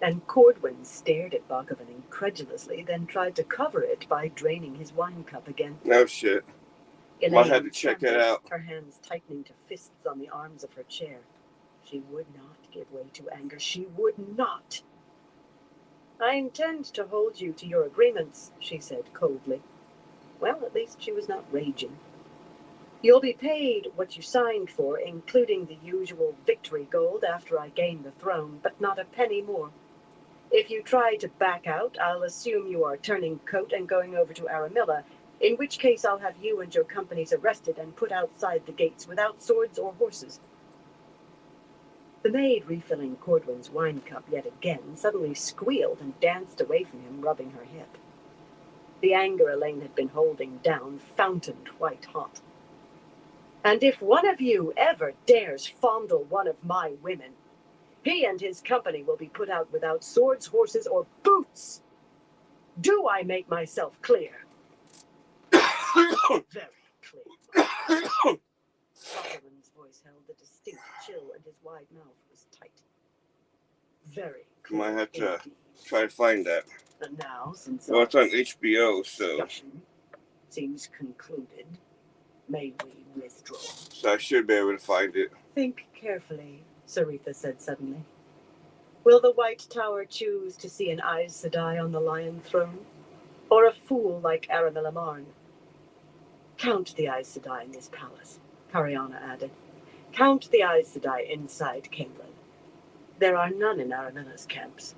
and Cordwin stared at Bakovan incredulously, then tried to cover it by draining his wine cup again. No shit. Elaine Might have to check that out. her hands tightening to fists on the arms of her chair. She would not give way to anger. She would not. I intend to hold you to your agreements, she said coldly. Well, at least she was not raging. You'll be paid what you signed for, including the usual victory gold after I gain the throne, but not a penny more. If you try to back out, I'll assume you are turning coat and going over to Aramilla, in which case I'll have you and your companies arrested and put outside the gates without swords or horses. The maid, refilling Cordwin's wine cup yet again, suddenly squealed and danced away from him, rubbing her hip. The anger Elaine had been holding down fountained white hot. And if one of you ever dares fondle one of my women, he and his company will be put out without swords, horses, or boots. Do I make myself clear? Very clear. Solomon's voice held a distinct chill, and his wide mouth was tight. Very clear. Might have to indeed. try to find that. And now, since Well, it's on HBO, so discussion seems concluded, may we withdraw? I should be able to find it. Think carefully, Saritha said suddenly. Will the White Tower choose to see an Aes Sedai on the Lion Throne? Or a fool like Aramilla Marn? Count the Aes Sedai in this palace, Cariana added. Count the Aes Sedai inside Caemlyn. There are none in Aramilla's camps.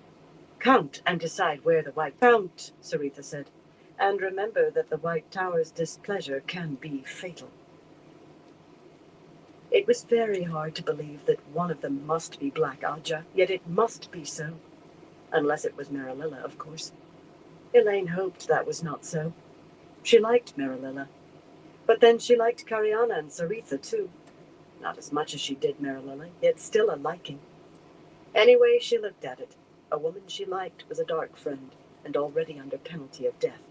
Count and decide where the White... Count, Saritha said, and remember that the White Tower's displeasure can be fatal. It was very hard to believe that one of them must be Black Ajah, yet it must be so. Unless it was Marililla, of course. Elaine hoped that was not so. She liked Marililla. But then she liked Cariana and Saritha, too. Not as much as she did Marilyn, yet still a liking. Anyway, she looked at it. A woman she liked was a dark friend, and already under penalty of death.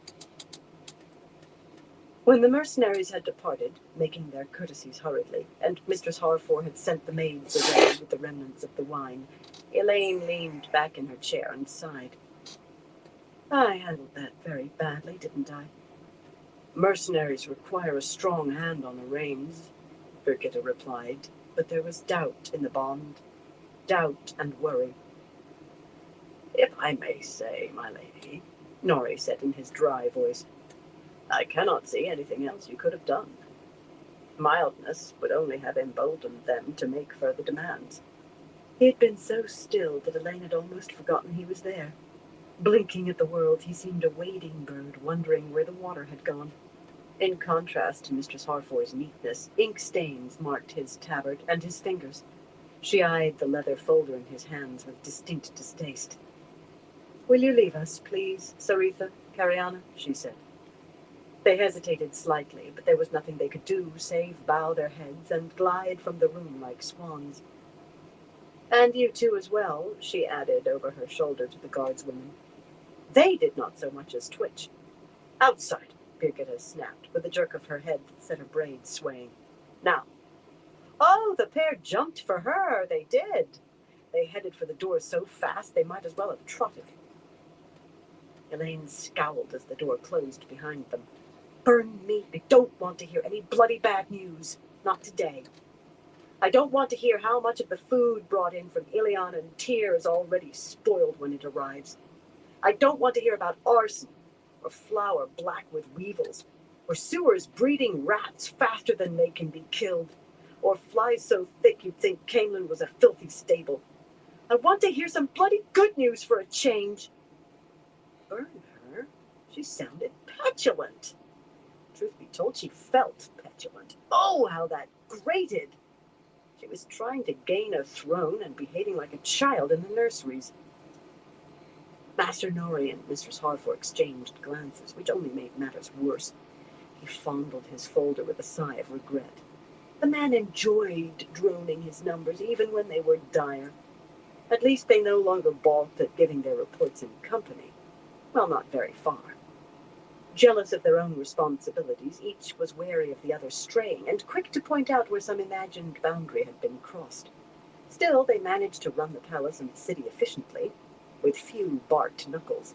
When the mercenaries had departed, making their courtesies hurriedly, and Mistress Harford had sent the maids away with the remnants of the wine, Elaine leaned back in her chair and sighed. I handled that very badly, didn't I? Mercenaries require a strong hand on the reins, Birgitta replied, but there was doubt in the bond, doubt and worry. If I may say, my lady, Norrie said in his dry voice, I cannot see anything else you could have done. Mildness would only have emboldened them to make further demands. He had been so still that Elaine had almost forgotten he was there. Blinking at the world, he seemed a wading bird, wondering where the water had gone. In contrast to Mistress Harford's neatness, ink stains marked his tabard and his fingers. She eyed the leather folder in his hands with distinct distaste. Will you leave us, please, Saritha, Cariana? She said. They hesitated slightly, but there was nothing they could do save bow their heads and glide from the room like swans. And you two as well, she added over her shoulder to the guardswomen. They did not so much as twitch. Outside, Birgitta snapped, with a jerk of her head that set her braids swaying. Now. Oh, the pair jumped for her, they did. They headed for the door so fast they might as well have trotted. Elaine scowled as the door closed behind them. Burn me, I don't want to hear any bloody bad news. Not today. I don't want to hear how much of the food brought in from Ilion and Tyr is already spoiled when it arrives. I don't want to hear about arson, or flour black with weevils, or sewers breeding rats faster than they can be killed, or flies so thick you'd think Camelin was a filthy stable. I want to hear some bloody good news for a change. Burn her? She sounded petulant. Truth be told, she felt petulant. Oh, how that grated! She was trying to gain a throne and behaving like a child in the nurseries. Master Norrie and Mistress Harford exchanged glances, which only made matters worse. He fondled his folder with a sigh of regret. The man enjoyed droning his numbers, even when they were dire. At least they no longer balked at giving their reports in company. Well, not very far. Jealous of their own responsibilities, each was wary of the other straying, and quick to point out where some imagined boundary had been crossed. Still, they managed to run the palace and the city efficiently, with few barked knuckles.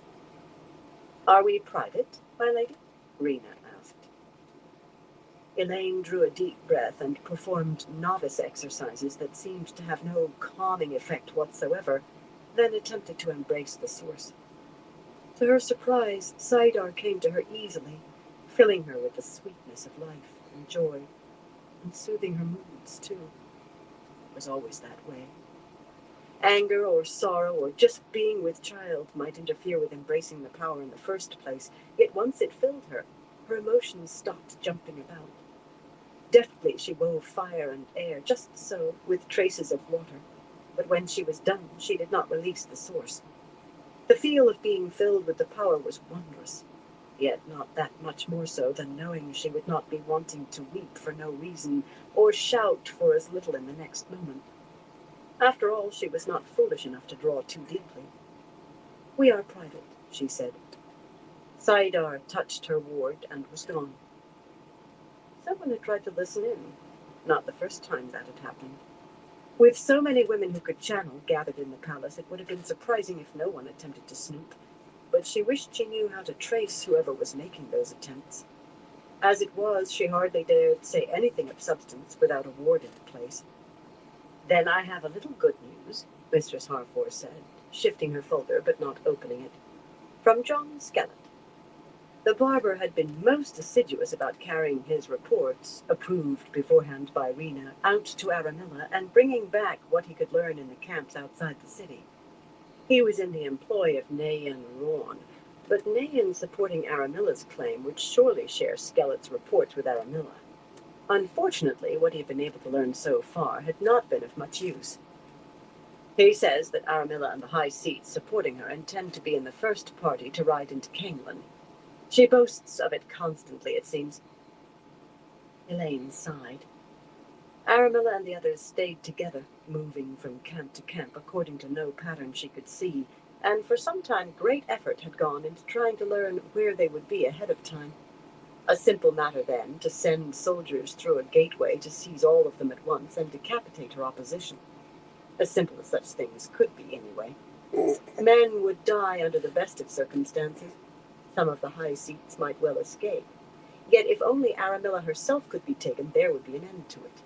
Are we private, my lady? Rena asked. Elaine drew a deep breath and performed novice exercises that seemed to have no calming effect whatsoever, then attempted to embrace the source. To her surprise, Saidar came to her easily, filling her with the sweetness of life and joy, and soothing her moods, too. It was always that way. Anger or sorrow or just being with child might interfere with embracing the power in the first place, yet once it filled her, her emotions stopped jumping about. Deftly she wove fire and air, just so, with traces of water, but when she was done, she did not release the source. The feel of being filled with the power was wondrous, yet not that much more so than knowing she would not be wanting to weep for no reason, or shout for as little in the next moment. After all, she was not foolish enough to draw too deeply. We are private, she said. Saidar touched her ward and was gone. Someone had tried to listen in. Not the first time that had happened. With so many women who could channel gathered in the palace, it would have been surprising if no one attempted to snoop. But she wished she knew how to trace whoever was making those attempts. As it was, she hardly dared say anything of substance without a ward in place. Then I have a little good news, Mistress Harford said, shifting her folder but not opening it. From John Skellet. The barber had been most assiduous about carrying his reports, approved beforehand by Rena, out to Aramilla and bringing back what he could learn in the camps outside the city. He was in the employ of Nayan Rawn, but Nayan supporting Aramilla's claim would surely share Skellet's reports with Aramilla. Unfortunately, what he had been able to learn so far had not been of much use. He says that Aramilla and the high seats supporting her intend to be in the first party to ride into Camelin. She boasts of it constantly, it seems. Elaine sighed. Aramilla and the others stayed together, moving from camp to camp according to no pattern she could see, and for some time great effort had gone into trying to learn where they would be ahead of time. A simple matter then, to send soldiers through a gateway to seize all of them at once and decapitate her opposition. As simple as such things could be, anyway. Men would die under the best of circumstances. Some of the high seats might well escape. Yet if only Aramilla herself could be taken, there would be an end to it.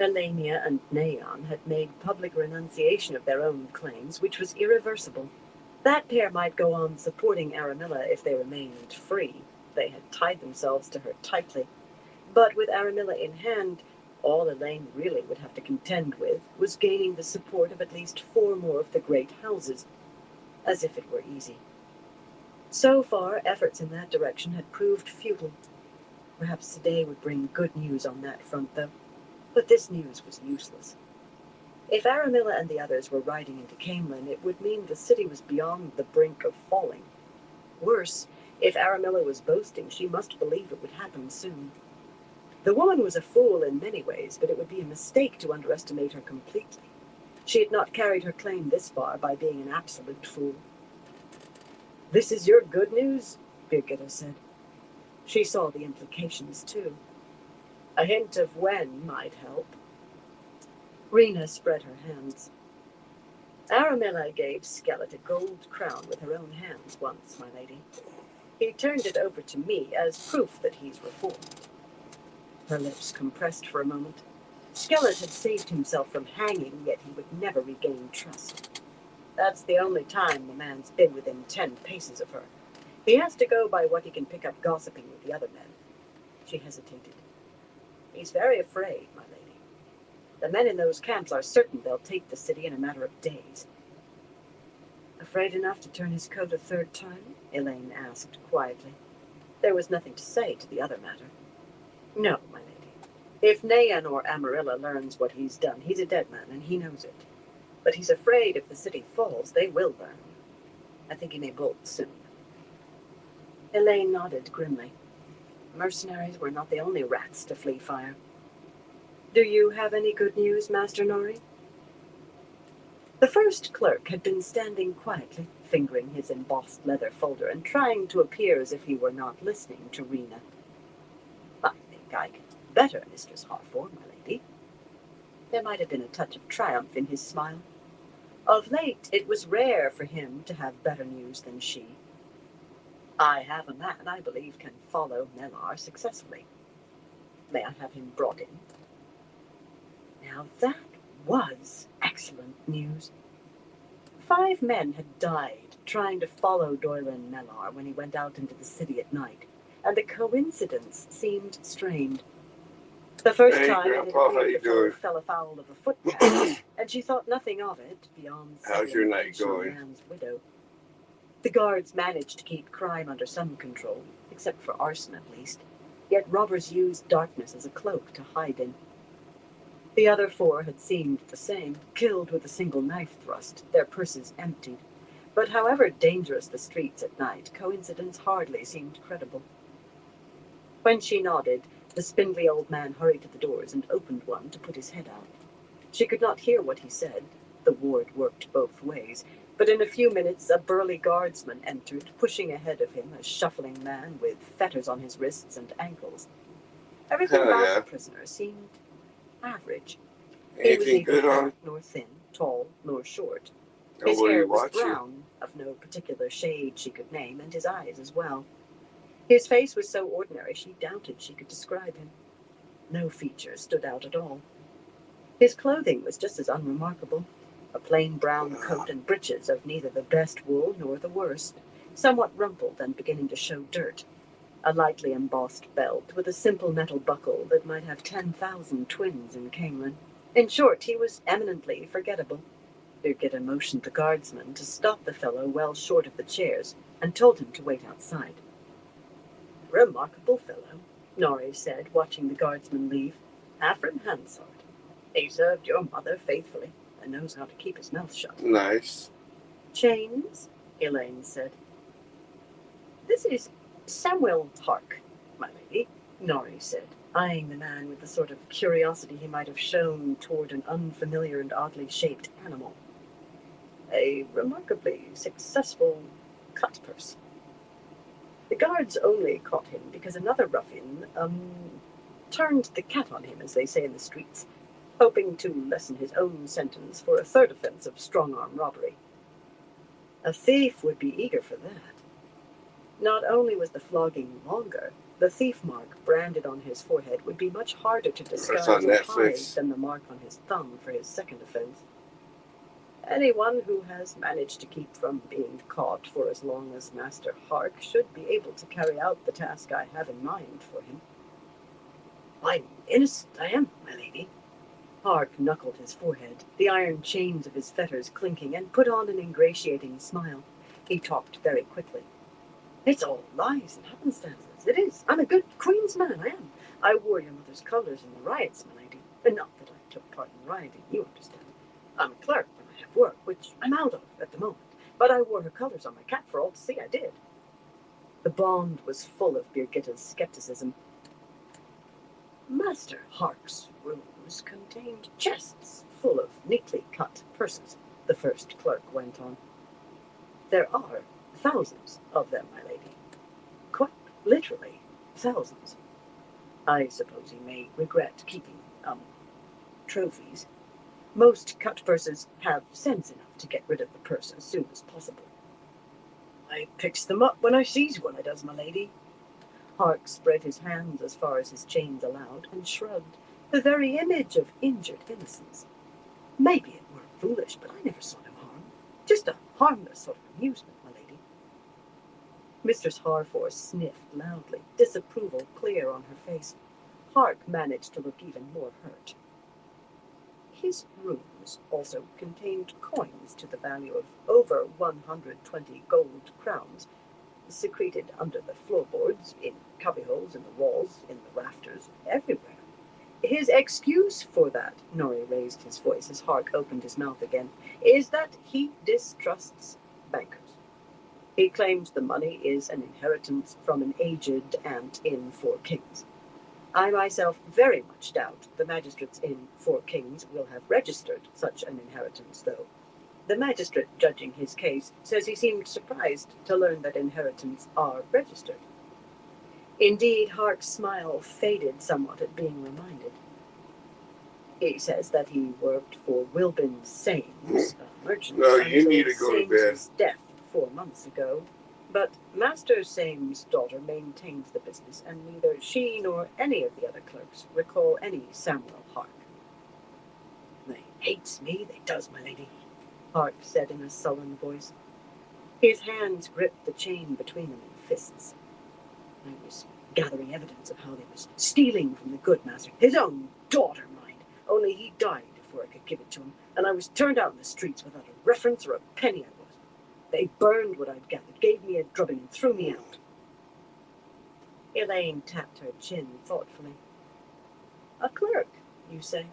Elenia and Neon had made public renunciation of their own claims, which was irreversible. That pair might go on supporting Aramilla if they remained free. They had tied themselves to her tightly. But with Aramilla in hand, all Elaine really would have to contend with was gaining the support of at least 4 more of the great houses. As if it were easy. So far, efforts in that direction had proved futile. Perhaps today would bring good news on that front, though. But this news was useless. If Aramilla and the others were riding into Camelin, it would mean the city was beyond the brink of falling. Worse, if Aramilla was boasting, she must believe it would happen soon. The woman was a fool in many ways, but it would be a mistake to underestimate her completely. She had not carried her claim this far by being an absolute fool. "This is your good news?" Birgitta said. She saw the implications, too. A hint of when might help. Rena spread her hands. Aramilla gave Skelet a gold crown with her own hands once, my lady. He turned it over to me as proof that he's reformed. Her lips compressed for a moment. Skelet had saved himself from hanging, yet he would never regain trust. That's the only time the man's been within 10 paces of her. He has to go by what he can pick up gossiping with the other men. She hesitated. He's very afraid, my lady. The men in those camps are certain they'll take the city in a matter of days. Afraid enough to turn his coat a 3rd time? Elaine asked quietly. There was nothing to say to the other matter. No, my lady. If Neon or Amarilla learns what he's done, he's a dead man, and he knows it. But he's afraid if the city falls, they will learn. I think he may bolt soon. Elaine nodded grimly. Mercenaries were not the only rats to flee fire. Do you have any good news, Master Nori? The first clerk had been standing quietly, fingering his embossed leather folder and trying to appear as if he were not listening to Rena. I think I can do better, Mistress Harford, my lady. There might have been a touch of triumph in his smile. Of late, it was rare for him to have better news than she. I have a man I believe can follow Mellar successfully. May I have him brought in? Now that was excellent news. 5 men had died trying to follow Doylan Mellar when he went out into the city at night, and the coincidence seemed strained. The first time it had appeared the fellow fell afoul of a footpath, and she thought nothing of it beyond How's your night settling going? man's widow. The guards managed to keep crime under some control, except for arson at least, yet robbers used darkness as a cloak to hide in. The other 4 had seemed the same, killed with a single knife thrust, their purses emptied. But however dangerous the streets at night, coincidence hardly seemed credible. When she nodded, the spindly old man hurried to the doors and opened one to put his head out. She could not hear what he said. The ward worked both ways, but in a few minutes a burly guardsman entered, pushing ahead of him a shuffling man with fetters on his wrists and ankles. Everything about the prisoner seemed average. He was neither fat nor thin, tall nor short. His hair was brown, of no particular shade she could name, and his eyes as well. His face was so ordinary she doubted she could describe him. No features stood out at all. His clothing was just as unremarkable. A plain brown coat and breeches of neither the best wool nor the worst, somewhat rumpled and beginning to show dirt. A lightly embossed belt with a simple metal buckle that might have 10,000 twins in Camelin. In short, he was eminently forgettable. Birgitta motioned the guardsman to stop the fellow well short of the chairs and told him to wait outside. Remarkable fellow, Nori said, watching the guardsman leave. Afrin Hansard. He served your mother faithfully and knows how to keep his mouth shut. Nice. Chains? Elaine said. This is Samuel Hark, my lady, Nori said, eyeing the man with the sort of curiosity he might have shown toward an unfamiliar and oddly shaped animal. A remarkably successful cut purse. The guards only caught him because another ruffian, turned the cat on him, as they say in the streets, hoping to lessen his own sentence for a third offense of strong-arm robbery. A thief would be eager for that. Not only was the flogging longer, the thief mark branded on his forehead would be much harder to disguise or hide than the mark on his thumb for his second offense. Anyone who has managed to keep from being caught for as long as Master Hark should be able to carry out the task I have in mind for him. I'm innocent, I am, my lady. Hark knuckled his forehead, the iron chains of his fetters clinking, and put on an ingratiating smile. He talked very quickly. It's all lies and happenstances. It is. I'm a good Queen's man, I am. I wore your mother's colours in the riots, my lady. And not that I took part in rioting, you understand. I'm a clerk when I have work, which I'm out of at the moment. But I wore her colours on my cap for all to see, I did. The bond was full of Birgitta's skepticism. Master Hark's rooms contained chests full of neatly cut purses, the first clerk went on. There are thousands of them, my lady. Quite literally thousands. I suppose he may regret keeping, trophies. Most cut purses have sense enough to get rid of the purse as soon as possible. I picks them up when I sees one, I does, my lady. Hark spread his hands as far as his chains allowed and shrugged, the very image of injured innocence. Maybe it were foolish, but I never saw him harm. Just a harmless sort of amusement, my lady. Mistress Harforth sniffed loudly, disapproval clear on her face. Hark managed to look even more hurt. His rooms also contained coins to the value of over 120 gold crowns, secreted under the floorboards, in cubbyholes, in the walls, in the rafters, everywhere. His excuse for that, Norrie raised his voice as Hark opened his mouth again, is that he distrusts bankers. He claims the money is an inheritance from an aged aunt in Four Kings. I myself very much doubt the magistrates in Four Kings will have registered such an inheritance, though. The magistrate judging his case says he seemed surprised to learn that inheritance are registered. Indeed, Hark's smile faded somewhat at being reminded. He says that he worked for Wilbin Sames, a merchant, you need to go to bed. Sames's death 4 months ago. But Master Sames' daughter maintains the business, and neither she nor any of the other clerks recall any Samuel Hark. They hates me, they does, my lady, Hark said in a sullen voice. His hands gripped the chain between them in fists. I was gathering evidence of how they was stealing from the good master, his own daughter, mind. Only he died before I could give it to him, and I was turned out in the streets without a reference or a penny I was. They burned what I'd gathered, gave me a drubbing, and threw me out. Elaine tapped her chin thoughtfully. A clerk, you say?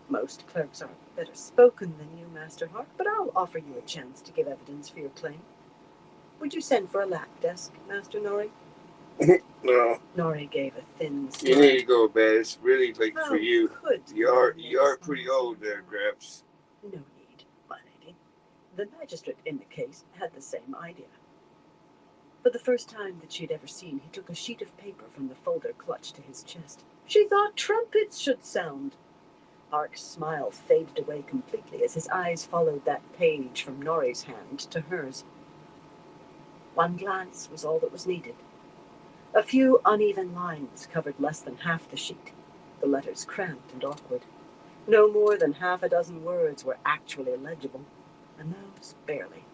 Most clerks are better spoken than you, Master Hark, but I'll offer you a chance to give evidence for your claim. Would you send for a lap desk, Master Norrie? No. Norrie gave a thin smile. You need to go to bed. It's really late How for you. could You are pretty old there, Gramps. No need, my lady. The magistrate in the case had the same idea. For the first time that she had ever seen, he took a sheet of paper from the folder clutched to his chest. She thought trumpets should sound. Hark's smile faded away completely as his eyes followed that page from Norrie's hand to hers. One glance was all that was needed. A few uneven lines covered less than half the sheet, the letters cramped and awkward. No more than half a dozen words were actually legible, and those barely.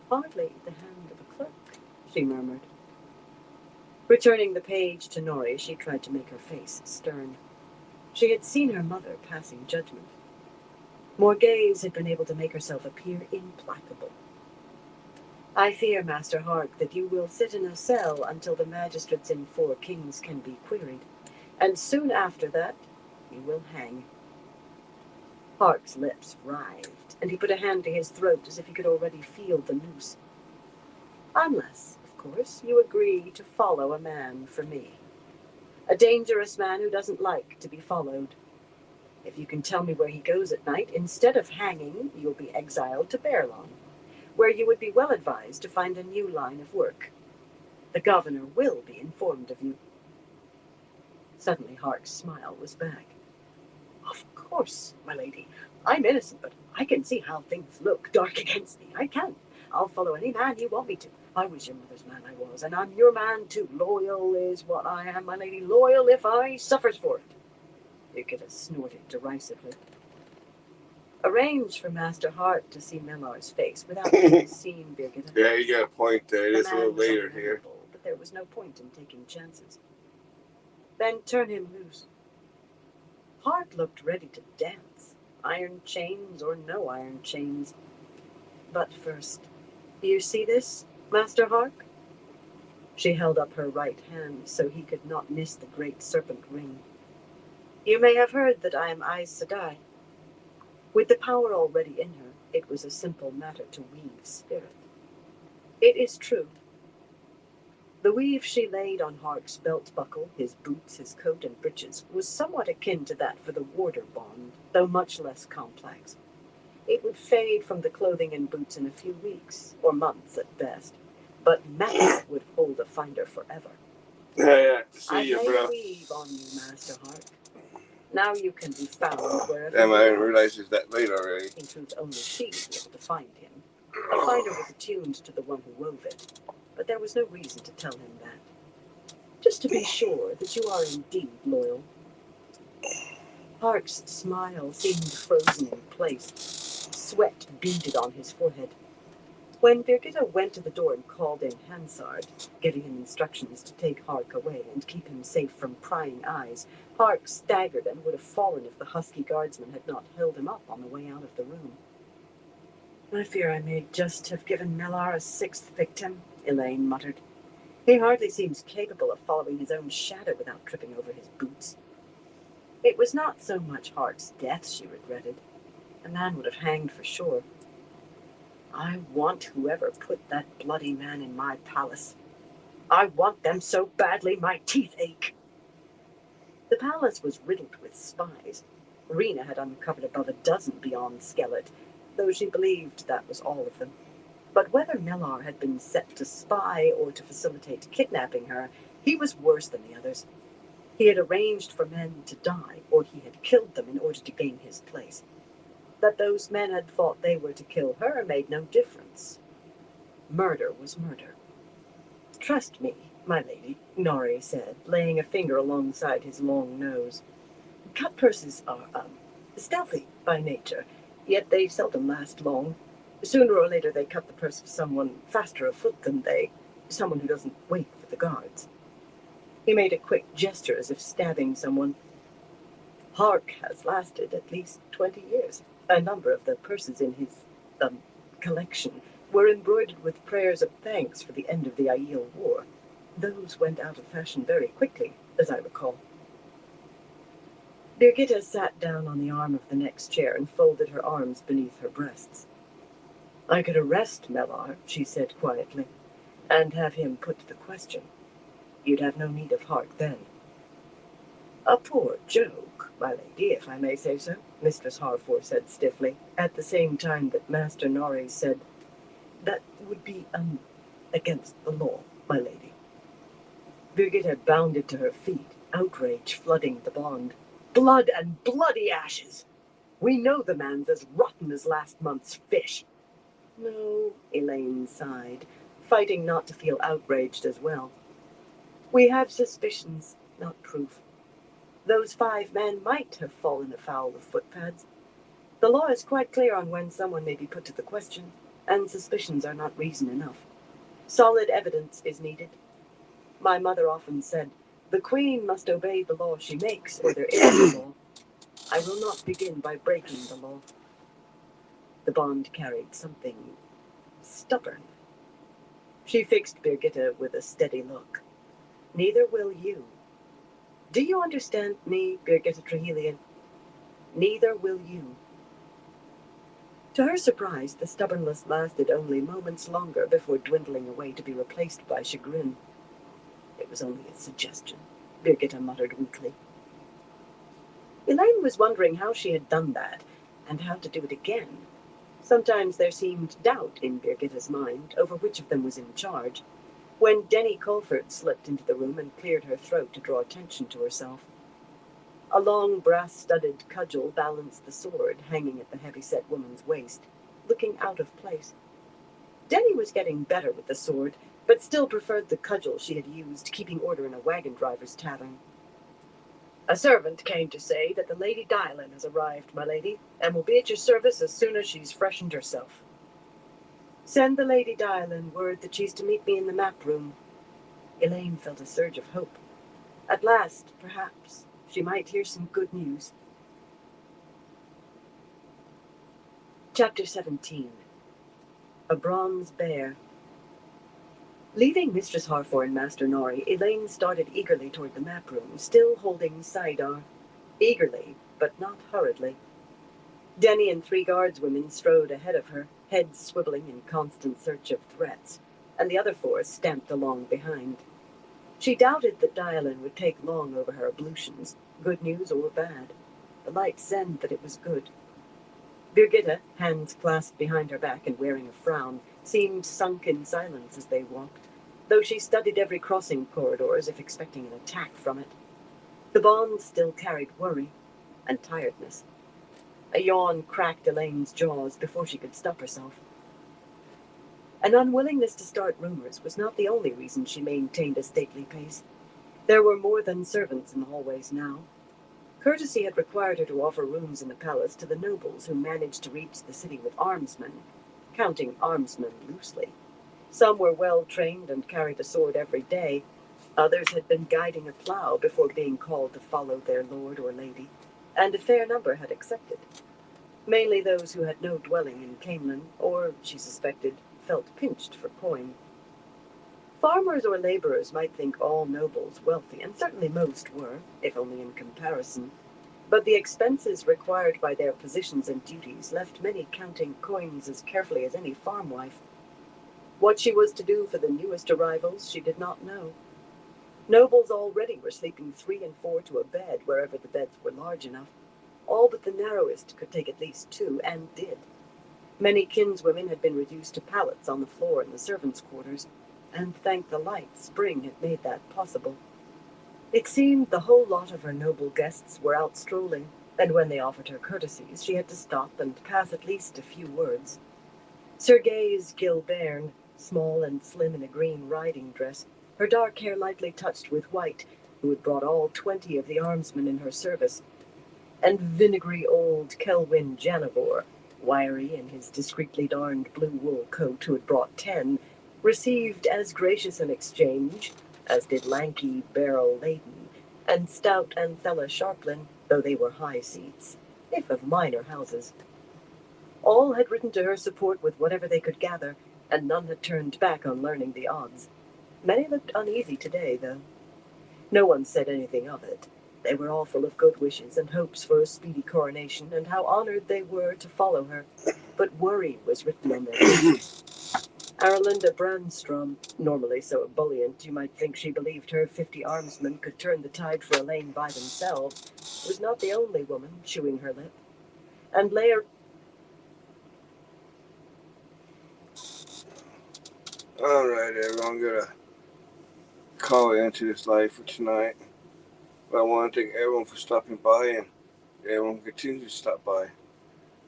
Hardly the hand of a clerk, she murmured. Returning the page to Norrie, she tried to make her face stern. She had seen her mother passing judgment. Morghese had been able to make herself appear implacable. I fear, Master Hark, that you will sit in a cell until the magistrates in Four Kings can be queried, and soon after that you will hang. Hark's lips writhed, and he put a hand to his throat as if he could already feel the noose. Unless, of course, you agree to follow a man for me. A dangerous man who doesn't like to be followed. If you can tell me where he goes at night, instead of hanging, you'll be exiled to Bearlawn, where you would be well advised to find a new line of work. The governor will be informed of you." Suddenly Hark's smile was back. "Of course, my lady. I'm innocent, but I can see how things look dark against me. I can. I'll follow any man you want me to. I was your mother's man, I was, and I'm your man too. Loyal is what I am, my lady. Loyal if I suffers for it." Birgitta snorted derisively. Arrange for Master Hark to see Mellar's face without being seen, Birgitta. Yeah, you got a point there. It is The a little man was later here. unmemorable, but there was no point in taking chances. Then turn him loose. Hark looked ready to dance, iron chains or no iron chains. But first, you see this, Master Hark? She held up her right hand so he could not miss the great serpent ring. "You may have heard that I am Aes Sedai. With the power already in her, it was a simple matter to weave spirit. It is true. The weave she laid on Hark's belt buckle, his boots, his coat, and breeches was somewhat akin to that for the warder bond, though much less complex. It would fade from the clothing and boots in a few weeks, or months at best, but metal would hold a finder forever. Yeah, to see I you, laid bro. a weave on you, Master Hark. Now you can be found wherever Damn, I you didn't are." realize it was that late already. In truth, only she would be able to find him. The finder was attuned to the one who wove it, but there was no reason to tell him that. "Just to be sure that you are indeed loyal." Hark's smile seemed frozen in place. Sweat beaded on his forehead. When Birgitta went to the door and called in Hansard, giving him instructions to take Hark away and keep him safe from prying eyes, Hark staggered and would have fallen if the husky guardsman had not held him up on the way out of the room. "I fear I may just have given Mellar a sixth victim," Elaine muttered. "He hardly seems capable of following his own shadow without tripping over his boots." It was not so much Hark's death she regretted. The man would have hanged for sure. "I want whoever put that bloody man in my palace. I want them so badly my teeth ache." The palace was riddled with spies. Rena had uncovered above a dozen beyond Skelet, though she believed that was all of them. But whether Mellar had been set to spy or to facilitate kidnapping her, he was worse than the others. He had arranged for men to die, or he had killed them in order to gain his place. That those men had thought they were to kill her made no difference. Murder was murder. "Trust me, my lady," Norrie said, laying a finger alongside his long nose. "Cut purses are, stealthy by nature, yet they seldom last long. Sooner or later they cut the purse of someone faster afoot than they, someone who doesn't wait for the guards." He made a quick gesture as if stabbing someone. "Hark has lasted at least 20 years. A number of the purses in his, collection were embroidered with prayers of thanks for the end of the Aiel War. Those went out of fashion very quickly, as I recall." Birgitta sat down on the arm of the next chair and folded her arms beneath her breasts. "I could arrest Mellar," she said quietly, "and have him put the question. You'd have no need of Hark then." "A poor joke, my lady, if I may say so," Mistress Harfor said stiffly, at the same time that Master Norrie said, "That would be, against the law, my lady." Birgitta bounded to her feet, outrage flooding the bond. "Blood and bloody ashes! We know the man's as rotten as last month's fish." "No," Elaine sighed, fighting not to feel outraged as well. "We have suspicions, not proof. Those 5 men might have fallen afoul of footpads. The law is quite clear on when someone may be put to the question, and suspicions are not reason enough. Solid evidence is needed. My mother often said, 'The Queen must obey the law she makes, or there is no law.' I will not begin by breaking the law." The bond carried something stubborn. She fixed Birgitta with a steady look. "Neither will you. Do you understand me, Birgitta Trehelian? Neither will you." To her surprise, the stubbornness lasted only moments longer before dwindling away to be replaced by chagrin. It was only a suggestion. Birgitta muttered weakly. Elaine was wondering how she had done that, and how to do it again. Sometimes there seemed doubt in Birgitta's mind over which of them was in charge, when Denny Colford slipped into the room and cleared her throat to draw attention to herself. A long brass-studded cudgel balanced the sword hanging at the heavy-set woman's waist, looking out of place. Denny was getting better with the sword, but still preferred the cudgel she had used keeping order in a wagon driver's tavern. A servant came to say that the Lady Dylan has arrived, my lady, and will be at your service as soon as she's freshened herself. Send the Lady Dylan word that she's to meet me in the map room. Elaine felt a surge of hope. At last, perhaps, she might hear some good news. Chapter 17. A Bronze Bear. Leaving Mistress Harfor and Master Nori, Elaine started eagerly toward the map room, still holding Saidar. Eagerly, but not hurriedly. Denny and 3 guardswomen strode ahead of her, heads swiveling in constant search of threats, and the other 4 stamped along behind. She doubted that Dylan would take long over her ablutions, good news or bad. The light said that it was good. Birgitta, hands clasped behind her back and wearing a frown, seemed sunk in silence as they walked, though she studied every crossing corridor as if expecting an attack from it. The bonds still carried worry and tiredness. A yawn cracked Elaine's jaws before she could stop herself. An unwillingness to start rumors was not the only reason she maintained a stately pace. There were more than servants in the hallways now. Courtesy had required her to offer rooms in the palace to the nobles who managed to reach the city with armsmen, counting armsmen loosely. Some were well-trained and carried a sword every day. Others had been guiding a plow before being called to follow their lord or lady, and a fair number had accepted. Mainly those who had no dwelling in Caemlyn, or, she suspected, felt pinched for coin. Farmers or laborers might think all nobles wealthy, and certainly most were, if only in comparison. But the expenses required by their positions and duties left many counting coins as carefully as any farm wife. What she was to do for the newest arrivals she did not know. Nobles already were sleeping 3 and 4 to a bed wherever the beds were large enough. All but the narrowest could take at least 2, and did. Many kinswomen had been reduced to pallets on the floor in the servants' quarters, and thank the light, spring had made that possible. It seemed the whole lot of her noble guests were out strolling, and when they offered her courtesies, she had to stop and pass at least a few words. Sir Gay's Gilberne, small and slim in a green riding dress, her dark hair lightly touched with white, who had brought all 20 of the armsmen in her service, and vinegary old Kelwyn Janivor, wiry in his discreetly darned blue wool coat, who had brought 10, received as gracious an exchange as did lanky Beryl Layton and stout Anthella Sharplin, though they were high seats, if of minor houses. All had written to her support with whatever they could gather, and none had turned back on learning the odds. Many looked uneasy today, though. No one said anything of it. They were all full of good wishes and hopes for a speedy coronation, and how honored they were to follow her. But worry was written on their faces. Aralinda Brandstrom, normally so ebullient you might think she believed her 50 armsmen could turn the tide for Elaine by themselves, was not the only woman chewing her lip. And Leia... Alright, everyone, I'm gonna call it into this live for tonight. But I want to thank everyone for stopping by, and everyone continue to stop by.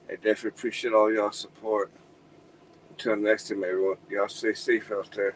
I definitely appreciate all y'all's support. Until next time, everyone, y'all stay safe out there.